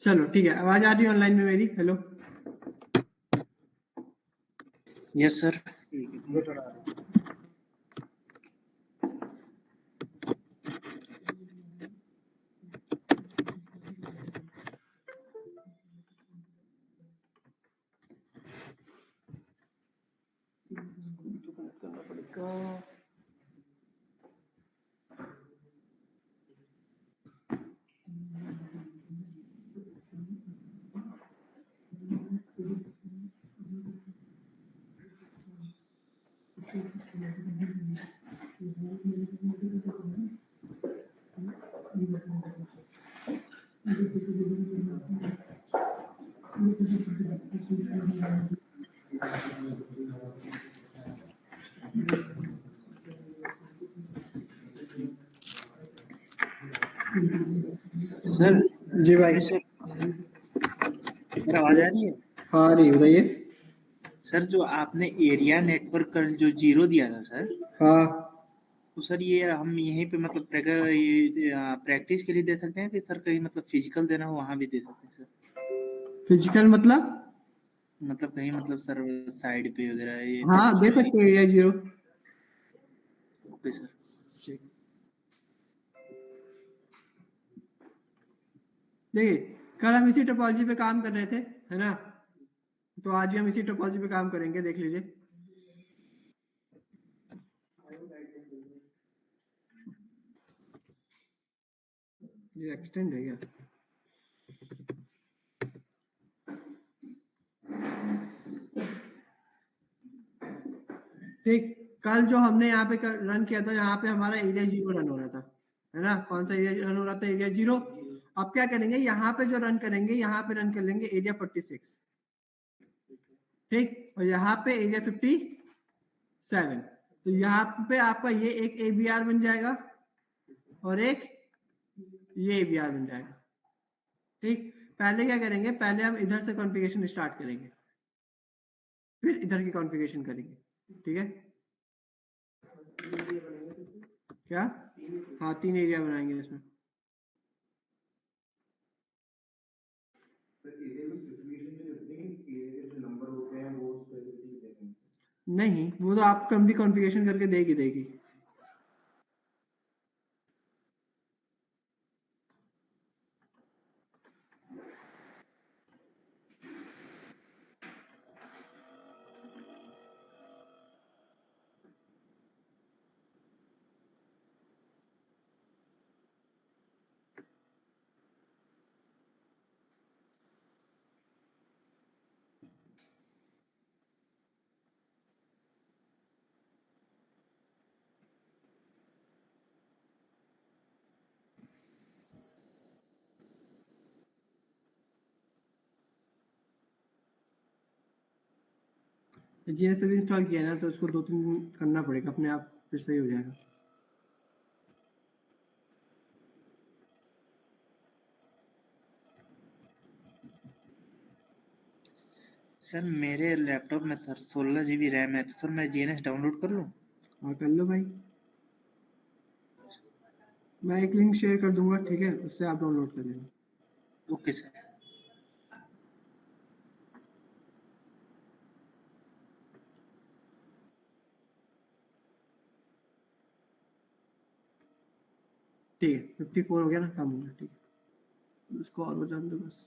चलो ठीक है, आवाज आ रही है ऑनलाइन में मेरी? हेलो। Yes sir. सर जी भाई। सर मेरा आवाज आ रही है? हाँ, आ रही है, बताइए। सर जो आपने एरिया नेटवर्क का जो 0 दिया था सर, हाँ, तो सर ये हम यहीं पे मतलब प्रैक्टिस के लिए दे सकते हैं कि सर कहीं मतलब फिजिकल देना हो वहाँ भी दे सकते हैं सर? फिजिकल मतलब? मतलब कहीं मतलब सर साइड पे वगैरह ये हाँ, दे सकते हो एरिया 0। Okay sir. देखिए, कल हम इसी टोपोलॉजी पे काम कर रहे थे, है ना? तो आज भी हम इसी टोपोलॉजी पे काम करेंगे, देख लीजिए। ये एक्सटेंड है क्या? ठीक, कल जो हमने यहाँ पे रन किया था, यहाँ पे हमारा एरिया 0 रन हो रहा था, है ना? कौन सा एरिया रन हो रहा था? एरिया 0। अब क्या करेंगे, यहाँ पे जो रन करेंगे, यहाँ पे रन कर लेंगे एरिया 46, ठीक, और यहाँ पे एरिया 57। तो यहाँ पे आपका ये एक ABR बन जाएगा और एक ये ABR बन जाएगा, ठीक। पहले क्या करेंगे, पहले हम इधर से कॉन्फ़िगरेशन स्टार्ट करेंगे, फिर इधर की कॉन्फ़िगरेशन करेंगे, ठीक है? क्या? हाँ, 3 एरिया बनाएंगे इसमें। नहीं, वो तो आप कम भी कॉन्फ़िगरेशन करके देगी। जीएस भी इंस्टॉल किया ना, तो उसको 2-3 दिन करना पड़ेगा, अपने आप फिर सही हो जाएगा। सर मेरे लैपटॉप में सर 16 GB रैम है, तो सर मैं जीएनएस डाउनलोड कर लूँ? हाँ, कर लो भाई, मैं एक लिंक शेयर कर दूंगा, ठीक है? उससे आप डाउनलोड कर लेना। Okay sir. ठीक है, 54 हो गया ना, कम हो गया, ठीक है, उसको और बचा दो बस।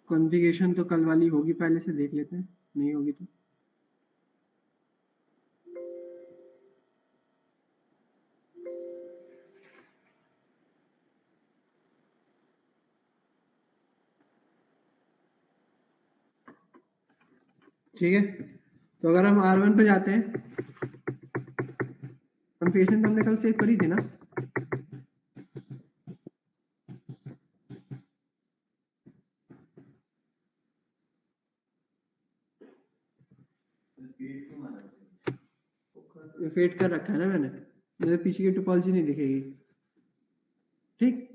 कॉन्फ़िगरेशन तो कल वाली होगी, पहले से देख लेते हैं, नहीं होगी तो। ठीक है, तो अगर हम R1 पे जाते हैं, कॉन्फ़िगरेशन तो हमने कल सेव करी थी ना? ये फेड कर रखा है ना मैंने, मेरे पीछे की टोपोलॉजी नहीं दिखेगी, ठीक।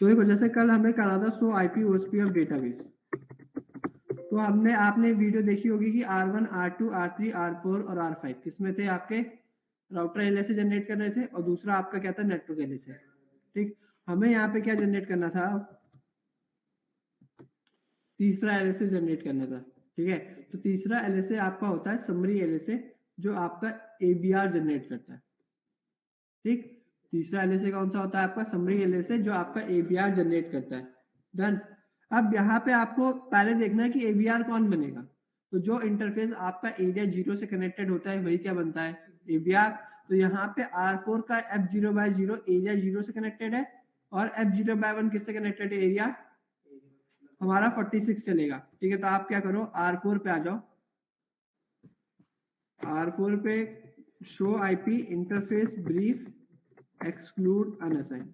तो देखो, जैसे कल हमने करा था show IP OSP of database, तो आपने वीडियो देखी होगी कि R1, R2, R3, R4 और R5 किसमें थे आपके राउटर एलएसए जनरेट कर रहे थे और दूसरा आपका क्या था नेटवर्क एलएसए। ठीक, हमें यहाँ पे क्या जनरेट करना था, तीसरा एलएसए जनरेट करना था। ठीक है, तो तीसरा एलएसए आपका होता है समरी एलएसए जो आपका एबीआर जनरेट करता है। ठीक, तीसरा एलएसए कौन सा होता है आपका समरी एलएसए जो आपका एबीआर जनरेट करता है। डन। अब यहाँ पे आपको पहले देखना है कि एबीआर कौन बनेगा। तो जो इंटरफेस आपका एरिया 0 से कनेक्टेड होता है वही क्या बनता है एबीआर। तो यहाँ पे R4 का F0/0 एरिया 0 से कनेक्टेड है और F0/1 किससे कनेक्टेड है एरिया हमारा 46 चलेगा। ठीक है, तो आप क्या करो R4 पे आ जाओ, R4 पे show IP interface brief exclude unassign.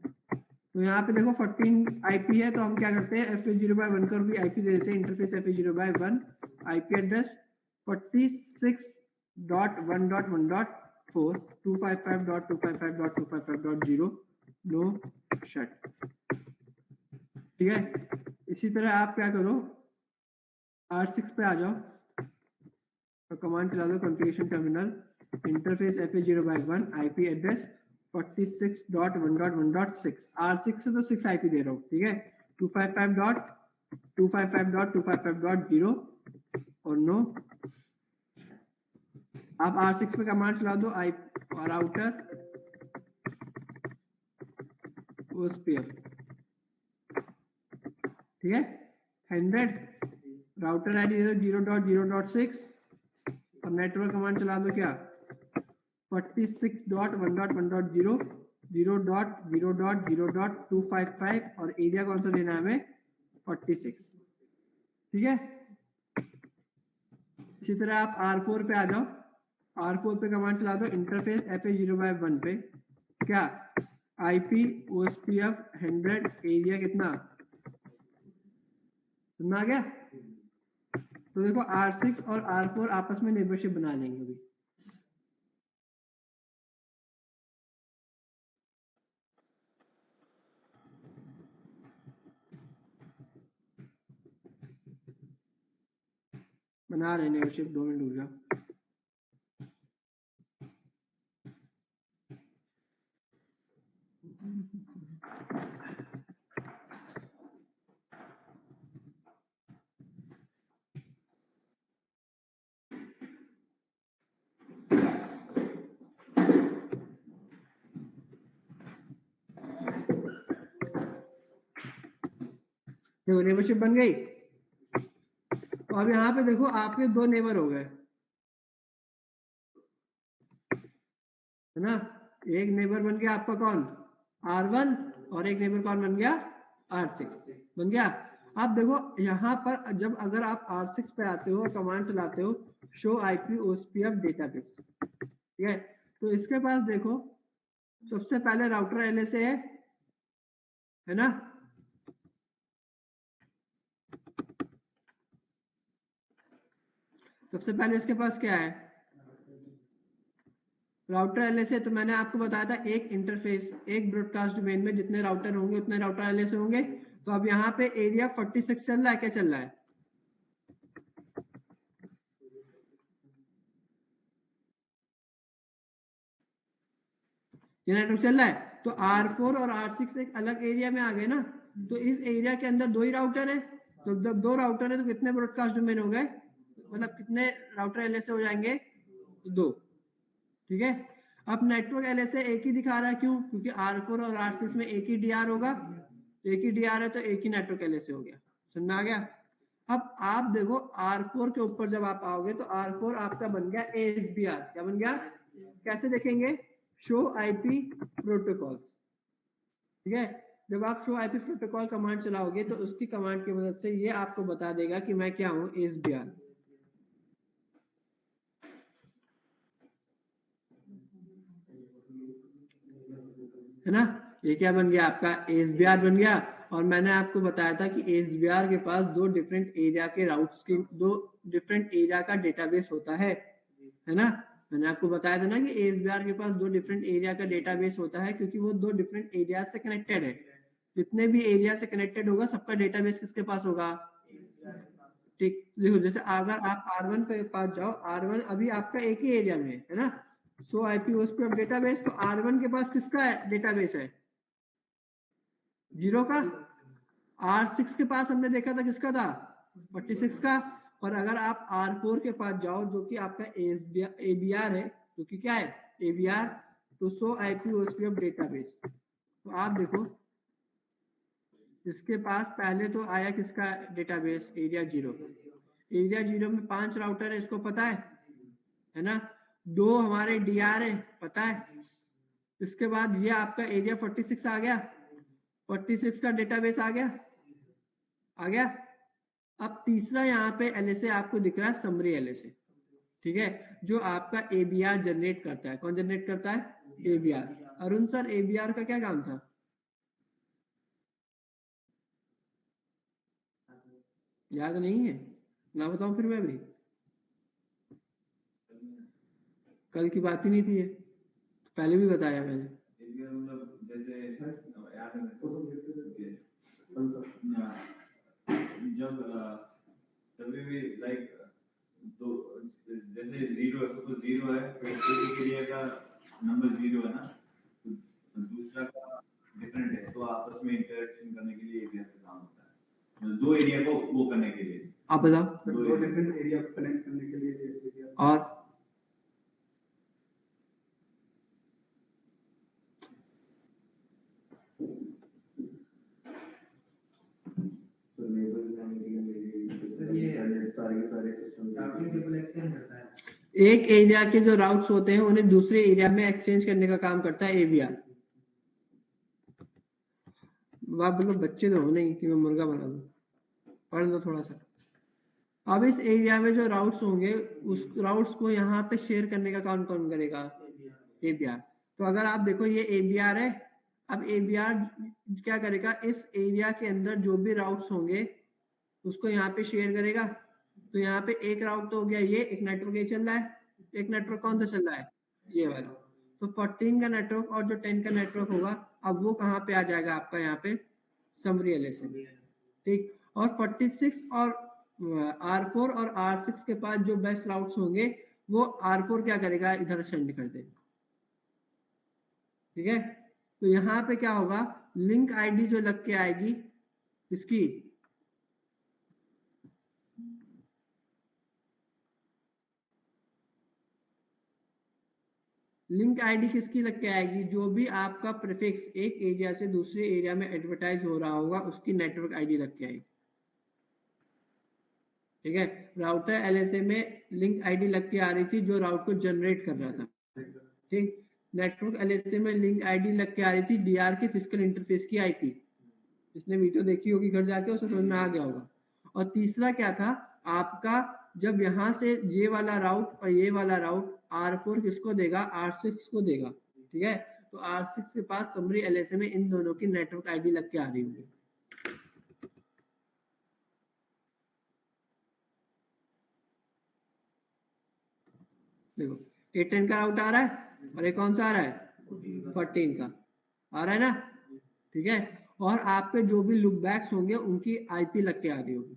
तो यहाँ पे देखो 14 आईपी है तो हम क्या करते हैं FA0/1 का भी आईपी दे देते हैं। Interface FA0/1 IP address 46.1.1.4 255.255.255.0 no shut. ठीक है, इसी तरह आप क्या करो R6 पे आ जाओ तो कमांड चला दो configuration terminal interface FA0/1 IP address 46.1.1.6 R6 से तो 6 आईपी दे रहा हूँ। ठीक है, 255.255.255.0 और नो। आप R6 पे कमांड चला दो आई राउटर OSPF। ठीक है, 100 राउटर आईडी 0.0.6 और नेटवर्क कमांड चला दो क्या 46.1.1.0 0.0.0.255 और एरिया कौन सा देना है हमें 46। ठीक है, इसी तरह आप R4 पे आ जाओ, R4 पे कमांड चला दो इंटरफेस FA0/1 पे क्या आईपी OSPF 100 एरिया कितना सुनना आ गया। तो देखो R6 और R4 आपस में नेबरशिप बना लेंगे अभी। बना रहे नेबरशिप, 2 मिनट रुक जाओ। देखो नेबरशिप बन गई। तो अब यहाँ पे देखो आपके 2 नेबर हो गए है ना। एक नेबर बन गया आपका कौन R1 और एक नेबर कौन बन गया R6 बन गया। आप देखो यहाँ पर जब अगर आप R6 पे आते हो और कमांड चलाते हो शो आईपी OSPF डेटाबेस। ठीक है, तो इसके पास देखो सबसे पहले राउटर एलएसए है ना। सबसे पहले इसके पास क्या है राउटर एलएसए। तो मैंने आपको बताया था एक इंटरफेस एक ब्रॉडकास्ट डोमेन में जितने राउटर होंगे उतने राउटर एलएसए होंगे। तो अब यहाँ पे एरिया 46 चल रहा है, क्या चल रहा है ये नेटवर्क चल रहा है। तो R4 और R6 एक अलग एरिया में आ गए ना। तो इस एरिया के अंदर 2 ही राउटर है। तो जब 2 राउटर है तो कितने ब्रॉडकास्ट डोमेन हो गए, मतलब कितने राउटर एलएसए हो जाएंगे 2। ठीक है, अब नेटवर्क एलएसए एक ही दिखा रहा है, क्यों क्योंकि R4 और R6 में एक ही डीआर होगा। एक ही डीआर है तो एक ही नेटवर्क एलएसए हो गया। समझ में आ गया। अब आप देखो R4 के ऊपर जब आप आओगे तो R4 आपका बन गया ASBR। क्या बन गया, कैसे देखेंगे शो आईपी प्रोटोकॉल्स। ठीक है, जब आप शो आईपी प्रोटोकॉल कमांड चलाओगे तो उसकी कमांड की मदद से ये आपको बता देगा कि मैं क्या हूं ASBR है ना। ये क्या बन गया आपका ASBR बन गया। और मैंने आपको बताया था कि ASBR के पास 2 डिफरेंट एरिया के राउट्स की 2 डिफरेंट एरिया का डेटाबेस होता है ना। मैंने आपको बताया था ना कि ASBR के पास 2 डिफरेंट एरिया का डेटाबेस होता है क्योंकि वो 2 डिफरेंट एरिया से कनेक्टेड है। जितने भी एरिया से कनेक्टेड होगा सबका डेटाबेस किसके पास होगा ठीक, देखो जैसे अगर आप R1 पे पास जाओ, R1 अभी आपका एक ही एरिया में है ना, सो आईपी होस्ट पे डेटाबेस, तो R1 के पास किसका है डेटाबेस है 0 का, R6 के पास हमने देखा था किसका था 46 का। और अगर आप R4 के पास जाओ जो कि आपका ABR है, जो कि क्या है ABR, तो सो आईपी होस्ट ऑफ डेटाबेस, तो आप देखो इसके पास पहले तो आया किसका डेटाबेस एरिया 0, एरिया 0 में 5 राउटर है, इसको पता है ना, 2 हमारे DR है पता है, इसके बाद ये आपका एरिया 46 आ गया, 46 का डेटाबेस आ गया। अब तीसरा यहाँ पे LSA आपको दिख रहा है समरी LSA, ठीक है, जो आपका ABR जनरेट करता है। कौन जनरेट करता है ABR। अरुण सर ABR का क्या काम था, याद नहीं है ना, बताऊं फिर मैं भी, कल की बात ही नहीं थी ये, पहले भी बताया मैंने। जब कभी भी लाइक तो जैसे 0 है, सपोज 0 है, तो एक एरिया का नंबर 0 है ना, तो दूसरा का डिफरेंट है, तो आपस में इंटरेक्शन करने के लिए एरिया का काम होता है, दो एरिया को वो करने के लिए। आप बताओ, दो डिफरेंट एरिया को कनेक्ट करने के लिए। और एक एरिया के जो राउट्स होते हैं उन्हें दूसरे एरिया में एक्सचेंज करने का काम करता है ABR। आप मतलब बच्चे तो हो नहीं कि मैं मुर्गा बना दूं, पढ़ लो थोड़ा सा। अब इस एरिया में जो राउट्स होंगे उस राउट्स को यहाँ पे शेयर करने का काम कौन करेगा ABR। तो अगर आप देखो ये ABR है, अब ABR क्या करेगा, इस एरिया के अंदर जो भी राउट्स होंगे उसको यहाँ पे शेयर करेगा। तो यहाँ पे एक राउट तो हो गया, ये एक नेटवर्क ये चल रहा है, एक नेटवर्क कौन सा चल रहा है ये वाला, तो 14 का नेटवर्क और जो 10 का नेटवर्क होगा, अब वो कहाँ पे आ जाएगा आपका यहाँ पे समरी LSA, ठीक। और 46 और R4 और R6 के पास जो बेस्ट राउट्स होंगे वो R4 क्या करेगा इधर सेंड कर देगा, ठीक है। तो यहाँ पे क्या होगा, लिंक आईडी जो लग के आएगी इसकी, लिंक आईडी किसकी लग के आएगी, जो भी आपका प्रीफिक्स एक एरिया से दूसरे एरिया में एडवर्टाइज हो रहा होगा उसकी नेटवर्क आईडी लग के आएगी, ठीक है। राउटर LSA में लिंक आईडी लग के आ रही थी जो राउट को जनरेट कर रहा था, ठीक। नेटवर्क LSA में लिंक आईडी लग के आ रही थी DR के फिजिकल इंटरफेस की IP, जिसने वीडियो देखी होगी घर जाके उसे समझ में आ गया होगा। और तीसरा क्या था आपका, जब यहाँ से ये वाला राउट और ये वाला राउट R4 किसको देगा R6 को देगा, ठीक है। तो R6 के पास समरी LSA में इन दोनों की नेटवर्क आईडी लग के आ रही होगी। देखो ये 10 का राउट आ रहा है और ये कौन सा आ रहा है 14 का आ रहा है ना, ठीक है। और आपके जो भी लुक बैक्स होंगे उनकी IP लग के आ रही होगी,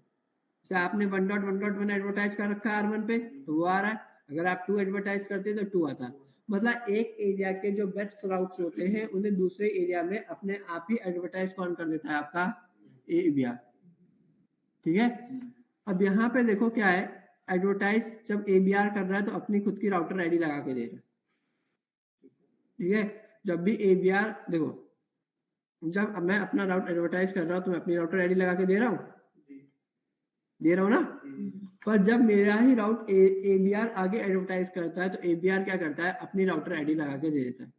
जैसे आपने 1.1.1 एडवर्टाइज कर रखा है R1 पे तो वो आ रहा है, अगर आप 2 एडवर्टाइज करते तो 2 आता है। मतलब एक एरिया के जो बेस्ट राउट्स होते हैं उन्हें दूसरे एरिया में अपने आप ही एडवर्टाइज कौन कर देता है आपका ABR, ठीक है। अब यहाँ पे देखो क्या है, एडवर्टाइज जब ABR कर रहा है तो अपनी खुद की राउटर आईडी लगा के दे रहा है, ठीक है। जब भी ABR देखो, जब मैं अपना राउट एडवर्टाइज कर रहा हूँ तो मैं अपनी राउटर आईडी लगा के दे रहा हूँ ना, पर जब मेरा ही राउट ABR आगे एडवर्टाइज करता है तो ABR क्या करता है अपनी राउटर आईडी लगा के दे देता है।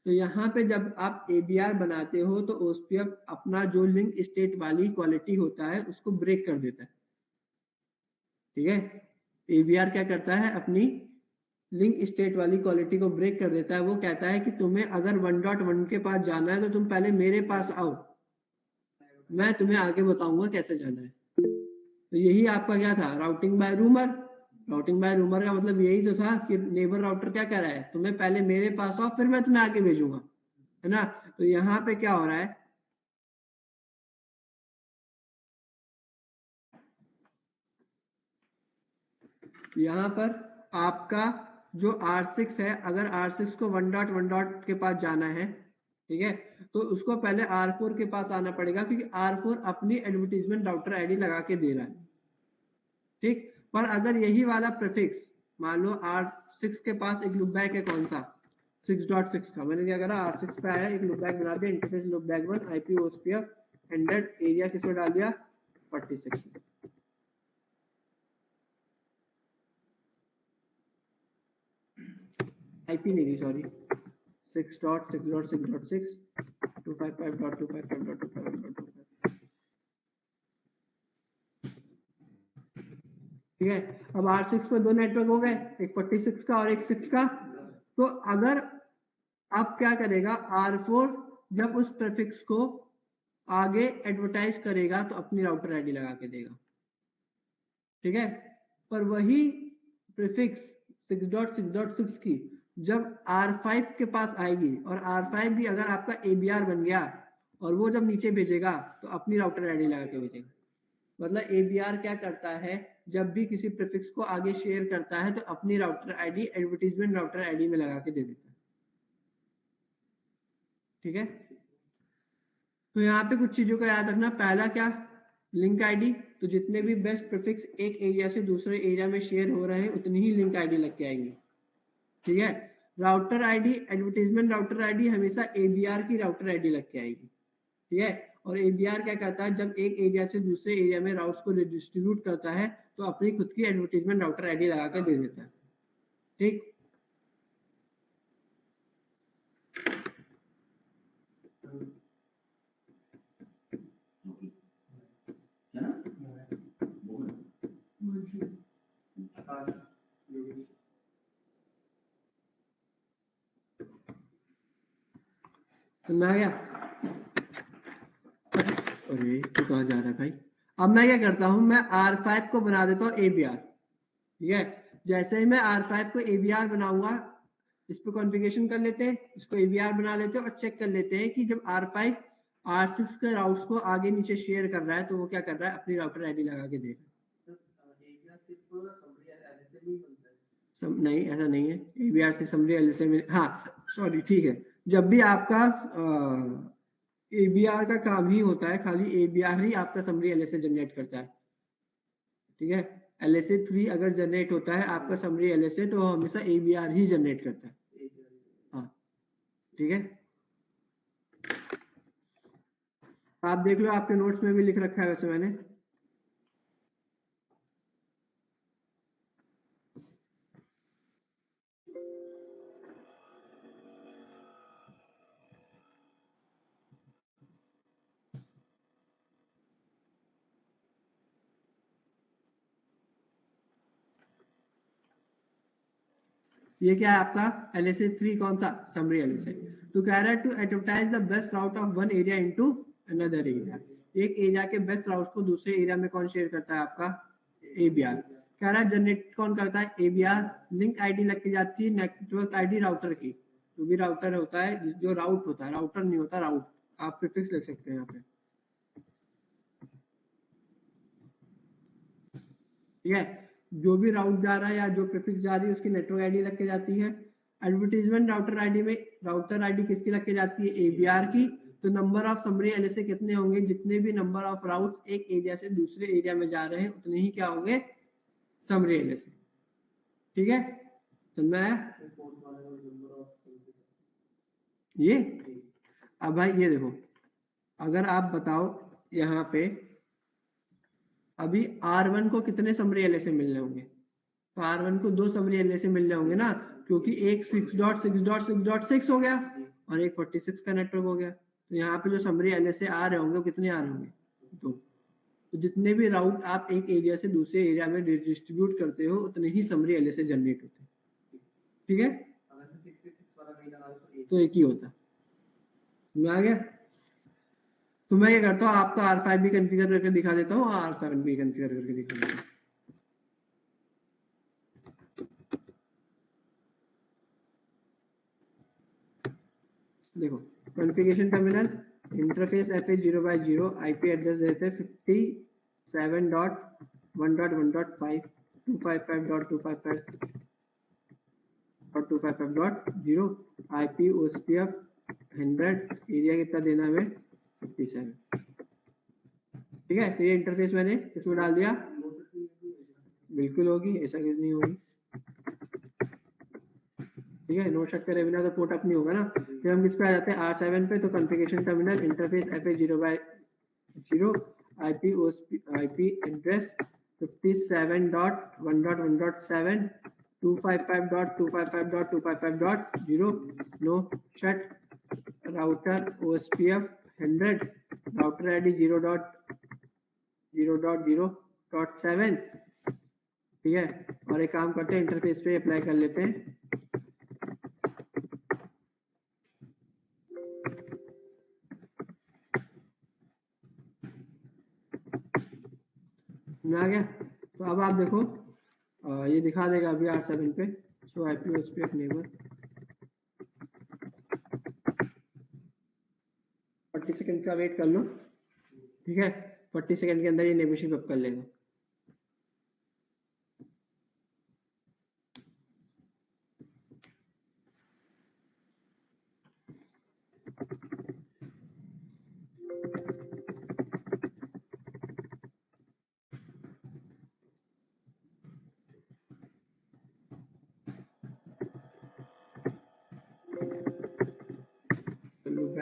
तो यहाँ पे जब आप ABR बनाते हो तो OSPF अपना जो लिंक स्टेट वाली क्वालिटी होता है उसको ब्रेक कर देता है, ठीक है। ABR क्या करता है अपनी लिंक स्टेट वाली क्वालिटी को ब्रेक कर देता है। वो कहता है कि तुम्हें अगर 1.1 के पास जाना है तो तुम पहले मेरे पास आओ, मैं तुम्हें आगे बताऊंगा कैसे जाना है। तो यही आपका क्या था routing by rumour. Routing by rumour का मतलब यही तो था कि नेबर राउटर क्या कह रहा है, तुम्हें पहले मेरे पास आओ फिर मैं तुम्हें आगे भेजूंगा, है ना। तो यहाँ पे क्या हो रहा है, यहाँ पर आपका जो R6 है, अगर R6 को 1.1 के पास जाना है, ठीक है, तो उसको पहले R4 के पास आना पड़ेगा, क्योंकि R4 अपनी एडवर्टीजमेंट राउटर आईडी लगा के दे रहा है, ठीक। पर अगर यही वाला प्रीफिक्स मान लो R6 के पास एक लुपबैक है, कौन सा 6.6 का, मैंने क्या करा R6 पे आया, एक लुपबैक बना दिया, इंटरफेस लुपबैक 1 IP OSPF 100 एरिया किसमें डाल दिया 46 में। IP नहीं थी, सॉरी, 6.6.6.6 255.255.255.255, ठीक है। अब R6 पे दो नेटवर्क हो गए, एक 46 का और एक 6 का। तो अगर अब क्या करेगा R4, जब उस प्रीफिक्स को आगे एडवर्टाइज करेगा तो अपनी राउटर आईडी लगा के देगा, ठीक है। पर वही प्रीफिक्स 6.6.6 की जब R5 के पास आएगी, और R5 भी अगर आपका ABR बन गया, और वो जब नीचे भेजेगा तो अपनी राउटर आईडी लगा के भेजेगा। मतलब ABR क्या करता है, जब भी किसी प्रीफिक्स को आगे शेयर करता है तो अपनी router ID advertisement router ID में लगा के दे देता है, ठीक है। तो यहाँ पे कुछ चीजों का याद रखना। पहला क्या, लिंक आईडी, तो जितने भी बेस्ट प्रीफिक्स एक एरिया से दूसरे एरिया में शेयर हो रहे हैं उतनी ही लिंक आईडी लग के आएंगी, ठीक है। Router ID, advertisement router ID हमेशा ABR की राउटर आईडी लग के आएगी, ठीक है। और ABR क्या करता है, जब एक एरिया से दूसरे एरिया में राउट्स को डिस्ट्रीब्यूट करता है तो अपनी खुद की एडवर्टीजमेंट राउटर आईडी लगा कर दे देता है, ठीक। समझ आ गया? अरे तू कहाँ जा रहा है भाई? अब मैं क्या करता हूं, मैं R5 को बना देता हूँ ABR, ठीक है। जैसे ही मैं R5 को ABR बनाऊंगा, इस पे कॉन्फ़िगरेशन कर लेते हैं, इसको ABR बना लेते हैं और चेक कर लेते हैं कि जब R5 R6 के राउट्स को आगे नीचे शेयर कर रहा है तो वो क्या कर रहा है, अपनी राउटर आईडी लगा के दे रहा है। नहीं, ऐसा नहीं है, ABR से समरी LSA में, हाँ सॉरी, ठीक है। जब भी आपका ABR का काम ही होता है, खाली ABR ही आपका समरी LSA जनरेट करता है, ठीक है। LSA 3 अगर जनरेट होता है आपका समरी LSA, तो हमेशा ABR ही जनरेट करता है, हाँ, ठीक है। आप देख लो, आपके नोट्स में भी लिख रखा है वैसे मैंने। ये क्या है आपका LSA 3, कौन सा, समरी LSA। तो कह रहा है to advertise the best route of one area into another area. एक एरिया के बेस्ट राउट को दूसरे एरिया में कौन शेयर करता है, आपका ABR। कह रहा है जनरेट कौन करता है, ABR। लिंक आईडी लग के जाती है नेटवर्क आईडी राउटर की, जो भी राउटर होता है, जो राउट होता है, राउटर नहीं होता, राउट, आप प्रीफिक्स लिख सकते हैं यहाँ पे, ठीक है। जो भी राउट जा रहा है या जो प्रीफिक्स जा रही है उसकी नेटवर्क आईडी लग के जाती है। एडवर्टीजमेंट राउटर आईडी में राउटर आईडी किसकी लग के जाती है, ABR की। तो नंबर ऑफ समरी LSA कितने होंगे, जितने भी नंबर ऑफ राउट्स एक एरिया से दूसरे एरिया में जा रहे हैं उतने ही क्या होंगे, समरी LSA, ठीक है। समझ में आया ये? अब भाई ये देखो, अगर आप बताओ यहाँ पे अभी R1 को कितने समरी LSA मिलने होंगे, तो R1 को 2 समरी LSA मिलने होंगे ना, क्योंकि एक 6.6.6.6 हो गया और एक 46 का नेटवर्क हो गया। तो यहाँ पे जो समरी LSA आ रहे होंगे वो कितने आ रहे होंगे, 2। तो जितने भी राउट आप एक एरिया से दूसरे एरिया में डिस्ट्रीब्यूट करते हो उतने ही समरी LSA जनरेट होते हैं, ठीक है। तो एक ही होता, समझ आ गया? तो मैं क्या करता हूँ, आपका R5 भी कॉन्फ़िगर करके दिखा देता हूँ और R7 भी कॉन्फ़िगर करके दिखा देता हूँ। देखो, configuration terminal, interface FA0/0, IP address देते हैं 57.1.1.5, 255.255.255.0 IP OSPF 100 एरिया कितना देना है 57। ठीक है, तो ये इंटरफेस मैंने इसमें डाल दिया, बिल्कुल होगी, ऐसा कुछ नहीं होगी। ठीक है, नो शक करे बिना तो पोर्ट अप नहीं होगा ना। फिर हम किस पे आ जाते हैं R7 पे, तो configuration terminal interface FA0/0 IP address 57.1.1.7 255.255.255.0 no shut router OSPF 100 router ID 0.0.0.7। ठीक है, और एक काम करते हैं इंटरफेस पे अप्लाई कर लेते हैं। आ गया, तो अब आप देखो ये दिखा देगा अभी R7 पे। सो IP OSPF नेबर 40 सेकंड का वेट कर लो। ठीक है, 40 सेकंड के अंदर ये नेबरशिप अप कर लेगा।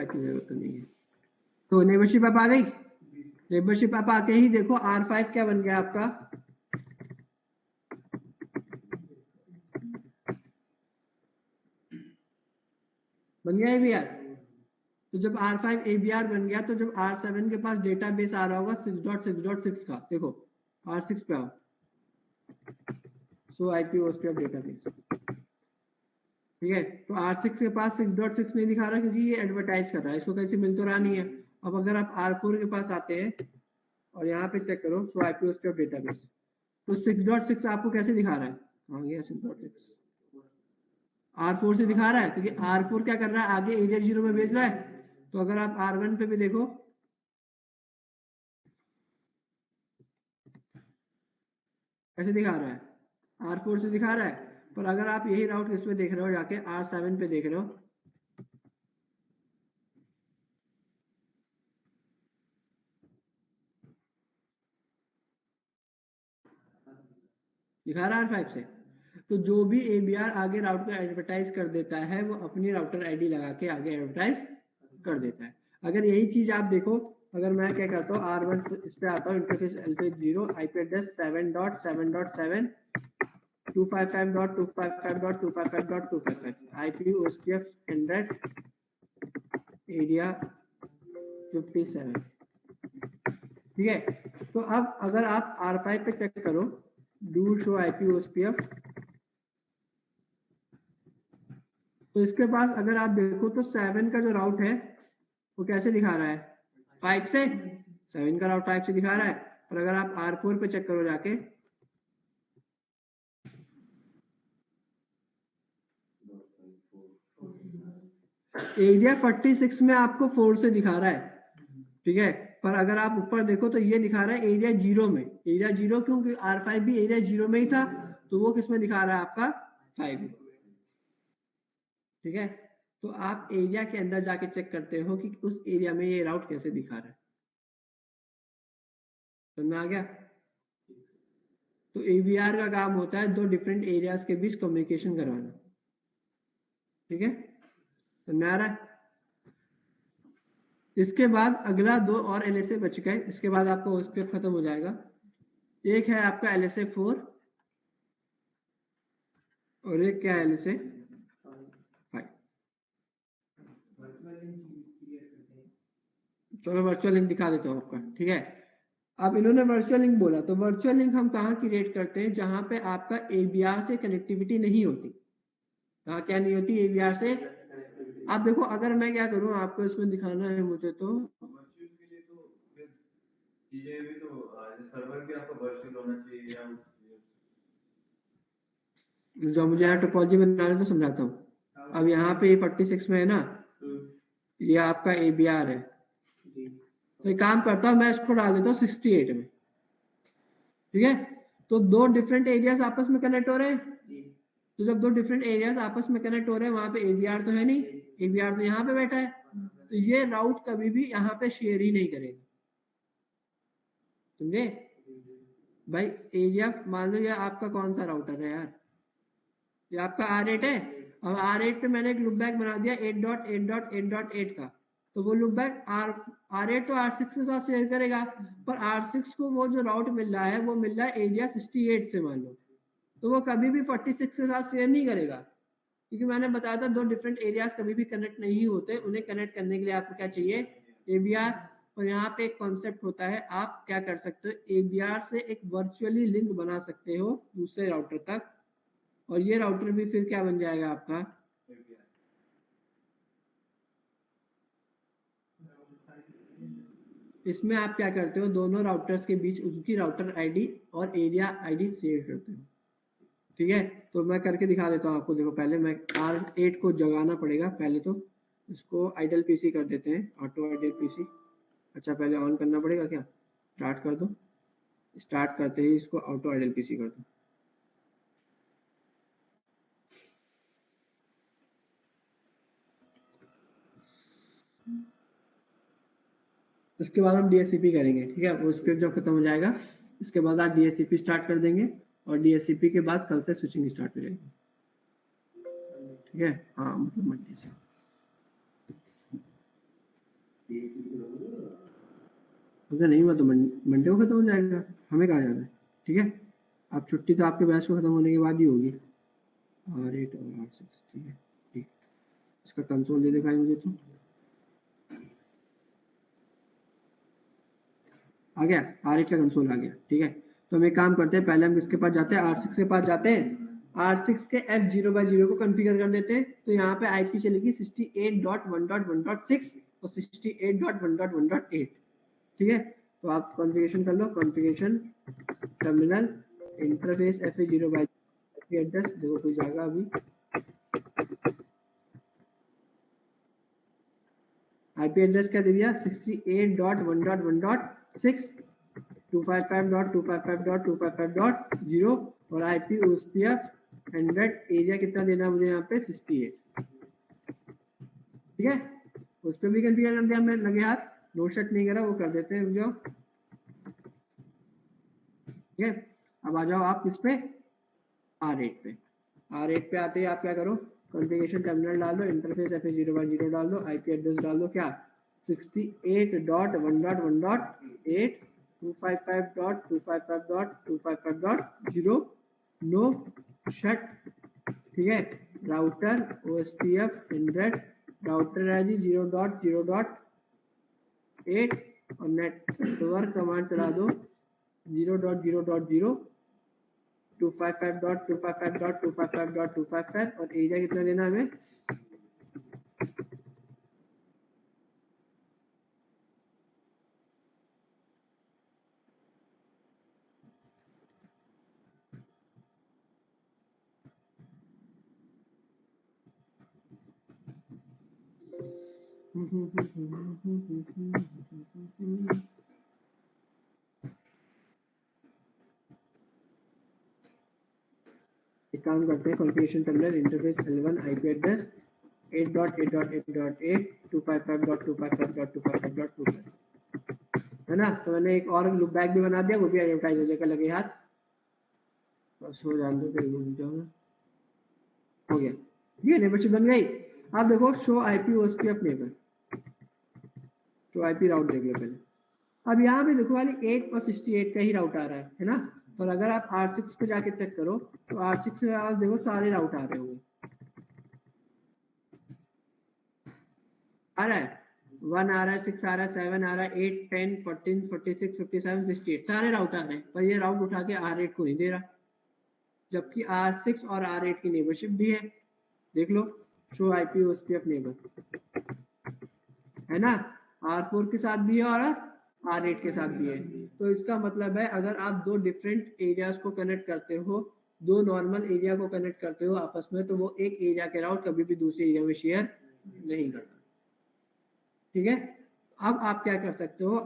की जरूरत नहीं है। तो नेबरशिप आप आ गई, नेबरशिप आप आके ही देखो R5 क्या बन गया आपका, बन गया ABR। तो जब R5 ABR बन गया, तो जब R7 के पास डेटाबेस आ रहा होगा 6.6.6 का, देखो R6 पे आओ, सो IP OSPF डेटाबेस। ठीक है, तो R6 के पास 6.6 नहीं दिखा रहा क्योंकि ये एडवर्टाइज कर रहा है, इसको कैसे मिल तो रहा नहीं है। अब अगर आप R4 के पास आते हैं और यहाँ पे चेक करो, सो IP OSPF डेटाबेस, तो 6.6 आपको कैसे दिखा रहा है, कहाँ गया 6.6, R4 से दिखा रहा है क्योंकि R4 क्या कर रहा है, आगे एरिया 0 में भेज रहा है। तो अगर आप R1 पे भी देखो, कैसे दिखा रहा है, R4 से दिखा रहा है। पर अगर आप यही राउट किसमें देख रहे हो, जाके R7 पे देख रहे हो, दिखा रहा है R5 से। तो जो भी ABR आगे राउटर एडवर्टाइज कर देता है, वो अपनी राउटर ID लगा के आगे एडवर्टाइज कर देता है। अगर यही चीज आप देखो, अगर मैं क्या करता हूँ R1 इस पे आता हूँ, interface LP0 IP address 7.7.7 255.255.255.255 IP OSPF 100 area 57। ठीक है, तो अब अगर आप R5 पे चेक करो, डू शो IP OSPF, तो इसके पास अगर आप देखो तो 7 का जो राउट है वो कैसे दिखा रहा है, 5 से, 7 का राउट 5 से दिखा रहा है। और अगर आप R4 पे चेक करो जाके, एरिया 46 में आपको 4 से दिखा रहा है। ठीक है, पर अगर आप ऊपर देखो तो ये दिखा रहा है एरिया 0 में। एरिया 0 क्यों, क्योंकि R5 भी एरिया 0 में ही था, तो वो किस में दिखा रहा है आपका 5 में। ठीक है, तो आप एरिया के अंदर जाके चेक करते हो कि उस एरिया में ये राउट कैसे दिखा रहा है। समझ में आ गया। तो ABR का काम होता है दो डिफरेंट एरियाज के बीच कम्युनिकेशन करवाना। ठीक है, समझ में आ रहा है। इसके बाद अगला 2 और LSA बच गए, इसके बाद आपका OSPF खत्म हो जाएगा। एक है आपका LSA 4 और एक क्या है LSA 5। चलो वर्चुअल लिंक दिखा देता हूँ आपका। ठीक है, अब इन्होंने वर्चुअल लिंक बोला, तो वर्चुअल लिंक हम कहाँ क्रिएट करते हैं, जहां पे आपका ABR से कनेक्टिविटी नहीं होती। कहाँ क्या नहीं होती, ABR से। आप देखो, अगर मैं क्या करूँ, आपको इसमें दिखाना है मुझे, तो वर्चुअल के लिए तो फिर चीजें भी तो सर्वर भी आपका वर्चुअल होना चाहिए, या जो मुझे यहाँ टोपोलॉजी बनाने तो समझाता हूँ। अब यहाँ पे 46 में है ना, ये आपका ABR है, तो एक काम करता हूँ मैं इसको डाल देता हूँ 68 में। ठीक है, तो दो डिफरेंट एरियाज आपस में कनेक्ट हो रहे हैं। तो जब दो डिफरेंट एरियाज आपस में कनेक्ट हो रहे हैं, वहां पे एवीआर तो है नहीं, एवीआर तो यहाँ पे बैठा है, तो ये राउट कभी भी यहाँ पे शेयर ही नहीं करेगा। समझे भाई? एरिया मान लो ये आपका कौन सा राउटर है यार, ये आपका R8 है। अब R8 पे मैंने एक लूप बैक बना दिया 8.8.8.8 का, तो वो लूप बैक R8 तो R6 के साथ शेयर करेगा, पर R6 को वो जो राउट मिल रहा है वो मिल रहा है एरिया 68 से मान लो, तो वो कभी भी 46 के साथ शेयर नहीं करेगा, क्योंकि मैंने बताया था दो डिफरेंट एरियाज कभी भी कनेक्ट नहीं होते, उन्हें कनेक्ट करने के लिए आपको क्या चाहिए? AVR। और यहाँ पे एक कॉन्सेप्ट होता है, आप क्या कर सकते हो, AVR से एक वर्चुअली लिंक बना सकते हो दूसरे राउटर तक, और ये राउटर भी फिर क्या बन जाएगा आपका? इसमें आप क्या करते हो, दोनों राउटर्स के बीच उसकी राउटर आईडी और एरिया आईडी शेयर करते हो। ठीक है, तो मैं करके दिखा देता हूँ आपको। देखो पहले मैं R8 को जगाना पड़ेगा, पहले तो इसको आइडल पीसी कर देते हैं, ऑटो आइडल पीसी। अच्छा पहले ऑन करना पड़ेगा क्या? स्टार्ट कर दो, स्टार्ट करते ही इसको ऑटो आइडल पीसी कर दो। इसके बाद हम DHCP करेंगे, ठीक है, वो स्क्रिप्ट जब खत्म हो जाएगा इसके बाद आप DHCP स्टार्ट कर देंगे, और DHCP के बाद कल से स्विचिंग स्टार्ट हो जाएगी। ठीक है, हाँ मतलब मंडे से। अगर नहीं हुआ तो मंडे को खत्म हो जाएगा, हमें कहा जाना है। ठीक है, अब छुट्टी तो आपके बैच को खत्म होने के बाद ही होगी। R8 और R6, ठीक है, ठीक। इसका कंसोल दे दिखाई मुझे, तो आ गया, R8 का कंसोल आ गया। ठीक है, तो हम एक काम करते हैं, पहले हम इसके पास जाते हैं, R6 के पास जाते हैं, R6 के F0/0 को कॉन्फ़िगर कर देते हैं। तो यहाँ पे IP चलेगी 68.1.1.6 और 68.1.1.8। ठीक है, तो आप कॉन्फ़िगरेशन कर लो, configuration terminal interface FA0/0 address, देखो कोई जाएगा अभी, IP एड्रेस क्या दे दिया? 68.1.1.6 255.255.255.0 और IP OSPF 100। एरिया कितना देना मुझे यहाँ पे? 68। ठीक है, उस पर भी कॉन्फ़िगर कर दिया हमने, लगे हाथ, नोट सेट नहीं करा, वो कर देते हैं जो। ठीक है, अब आ जाओ आप किस पे? R8 पे। R8 पे आते ही आप क्या करो, कॉन्फ़िगरेशन टर्मिनल डाल दो, इंटरफेस FA0/0 डाल दो, IP एड्रेस डाल दो क्या? 68.1.1.8 255.255.255.0 नो शट। ठीक है, राउटर OSPF 100, राउटर ID 0.0.8 और नेटवर्क कमांड चला दो 0.0.0 255.255.255.255 और एरिया कितना देना हमें? एक काम करते हैं, configuration terminal interface L1 IP address 8.8.8.8 255.255.255.25 है ना। तो मैंने एक और लूप बैक भी बना दिया, वो भी एडवर्टाइज हो जाएगा, लगे हाथ, बस हो जान दो, फिर भूल जाओ। हो गया, ये नेबरशिप बन गई। आप देखो show IP OSPF neighbour, show IP राउट देख लो पहले। अब यहाँ पे देखो वाली 8 और 68 का ही राउट आ रहा है ना। और अगर आप R6 पे जाके चेक करो तो R6 में आप देखो सारे राउट आ रहे होंगे, आ रहा है 1 आ रहा है, 6 आ रहा है, 7 आ रहा है, 8 10 14 46 57 68 सारे राउट आ रहे हैं, पर ये राउट उठा के R8 को नहीं दे रहा, जबकि R6 और R8 की नेबरशिप भी है। देख लो, शो IP OSPF नेबर है ना, R4 के साथ भी है और R8 के साथ भी है। तो इसका मतलब है अगर आप दो डिफरेंट एरियाज को कनेक्ट करते हो, दो नॉर्मल एरिया को कनेक्ट करते हो आपस में, तो वो एक एरिया के राउट कभी भी दूसरे एरिया में शेयर नहीं करता। ठीक है, अब आप क्या कर सकते हो,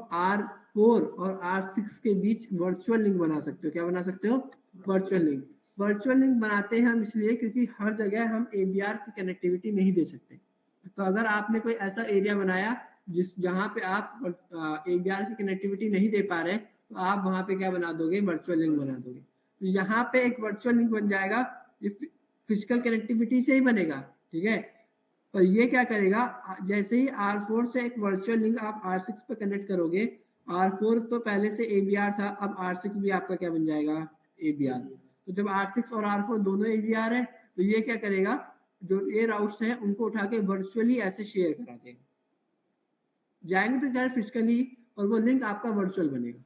R4 और R6 के बीच वर्चुअल लिंक बना सकते हो। क्या बना सकते हो? Virtual link. वर्चुअल लिंक बनाते हैं हम इसलिए क्योंकि हर जगह हम AVR की कनेक्टिविटी नहीं दे सकते। तो अगर आपने कोई ऐसा एरिया बनाया जहां पे आप AVR की कनेक्टिविटी नहीं दे पा रहे, तो आप वहां पे क्या बना दोगे? वर्चुअल लिंक बना दोगे। तो यहाँ पे एक वर्चुअल लिंक बन जाएगा, ये फिजिकल कनेक्टिविटी से ही बनेगा, ठीक है। और ये क्या करेगा, जैसे ही R4 से एक वर्चुअल लिंक आप R6 पे कनेक्ट करोगे, R4 तो पहले से AVR था, अब R6 भी आपका क्या बन जाएगा? AVR। तो जब R6 और R4 दोनों AVR है, तो ये क्या करेगा, जो ये राउट्स हैं उनको उठा के वर्चुअली ऐसे शेयर करा देगा, जाएंगे तो जाए फिजिकली, और वो लिंक आपका वर्चुअल बनेगा।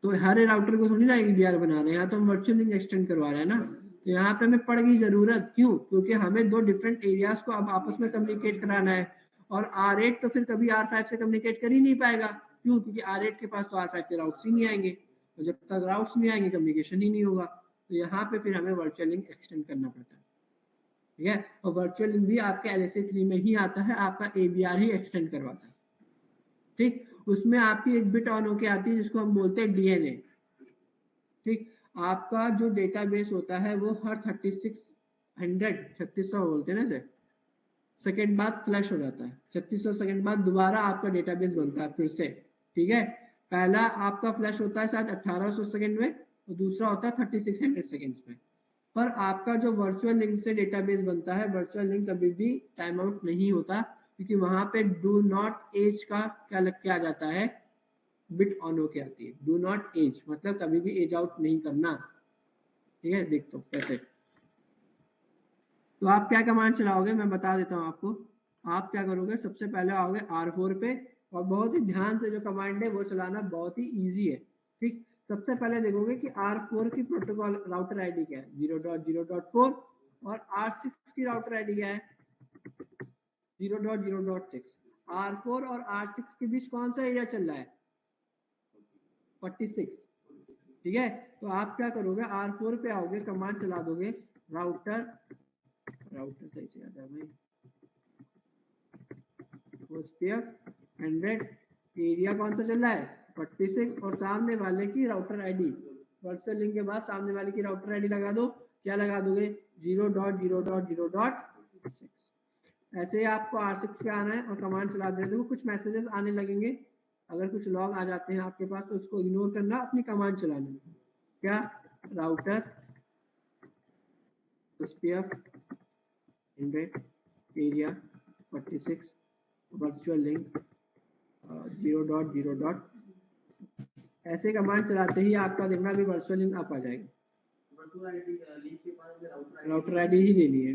तो हर राउटर को थोड़ी ना AVR बना रहे हैं, यहाँ तो हम वर्चुअल लिंक एक्सटेंड करवा रहे हैं ना। तो यहाँ पे हमें पड़ गई जरूरत, क्यों? क्योंकि हमें दो डिफरेंट एरियाज को अब आपस में कम्युनिकेट कराना है, और R8 तो फिर कभी R5 से कम्युनिकेट कर ही नहीं पाएगा। क्यों? क्योंकि R8 के पास तो R5 के राउट्स ही नहीं आएंगे, तो जब तक राउट्स नहीं आएंगे कम्युनिकेशन ही नहीं होगा। तो यहाँ पे फिर हमें वर्चुअल लिंक एक्सटेंड करना पड़ता है, ठीक है। और वर्चुअल लिंक भी आपके LSA3 में ही आता है, आपका AVR ही एक्सटेंड करवाता है, ठीक। उसमें आपकी एक बिट ऑन होके आती है जिसको हम बोलते हैं DNA, ठीक। आपका जो डेटाबेस होता है वो हर 3600 बोलते हैं ना सर, सेकेंड बाद फ्लैश हो जाता है। 3600 सेकेंड बाद दोबारा आपका डेटाबेस बनता है फिर से, ठीक है। पहला आपका फ्लैश होता है शायद 1800 सेकेंड में, और दूसरा होता है 3600 सेकेंड में। पर आपका जो वर्चुअल लिंक से डेटाबेस बनता है, वर्चुअल लिंक कभी भी टाइम आउट नहीं होता, क्योंकि वहां पे डू नॉट एज का क्या लग के आ जाता है, बिट ऑन होके आती है। डू नॉट एज मतलब कभी भी एज आउट नहीं करना, ठीक है। देख तो कैसे, तो आप क्या कमांड चलाओगे मैं बता देता हूँ आपको। आप क्या करोगे, सबसे पहले आओगे R4 पे, और बहुत ही ध्यान से जो कमांड है वो चलाना बहुत ही इजी है, ठीक। सबसे पहले देखोगे कि R4 की प्रोटोकॉल राउटर आईडी क्या है, 0.0.4, और R6 की राउटर आईडी क्या है, 0.0.6। R4 और R6 के बीच कौन सा एरिया चल रहा है, 46, ठीक है। तो आप क्या करोगे, R4 पे आओगे, कमांड चला दोगे राउटर सही से याद है भाई, OSPF 100, एरिया कौन सा चल रहा है, 46, और सामने वाले की राउटर आईडी, वर्चुअल लिंक के बाद सामने वाले की राउटर आईडी लगा दो। क्या लगा दोगे, 0.0.0.6। ऐसे ही आपको R6 पे आना है और कमांड चला देते हो, कुछ मैसेजेस आने लगेंगे, अगर कुछ लॉग आ जाते हैं आपके पास तो उसको इग्नोर करना, अपनी कमांड चलानी। क्या, router OSPF 100 area 46 virtual link 0.0. ऐसे कमांड चलाते ही आपका देखना भी वर्चुअल लिंक आप आ जाएगा। राउटर आईडी ही देनी है,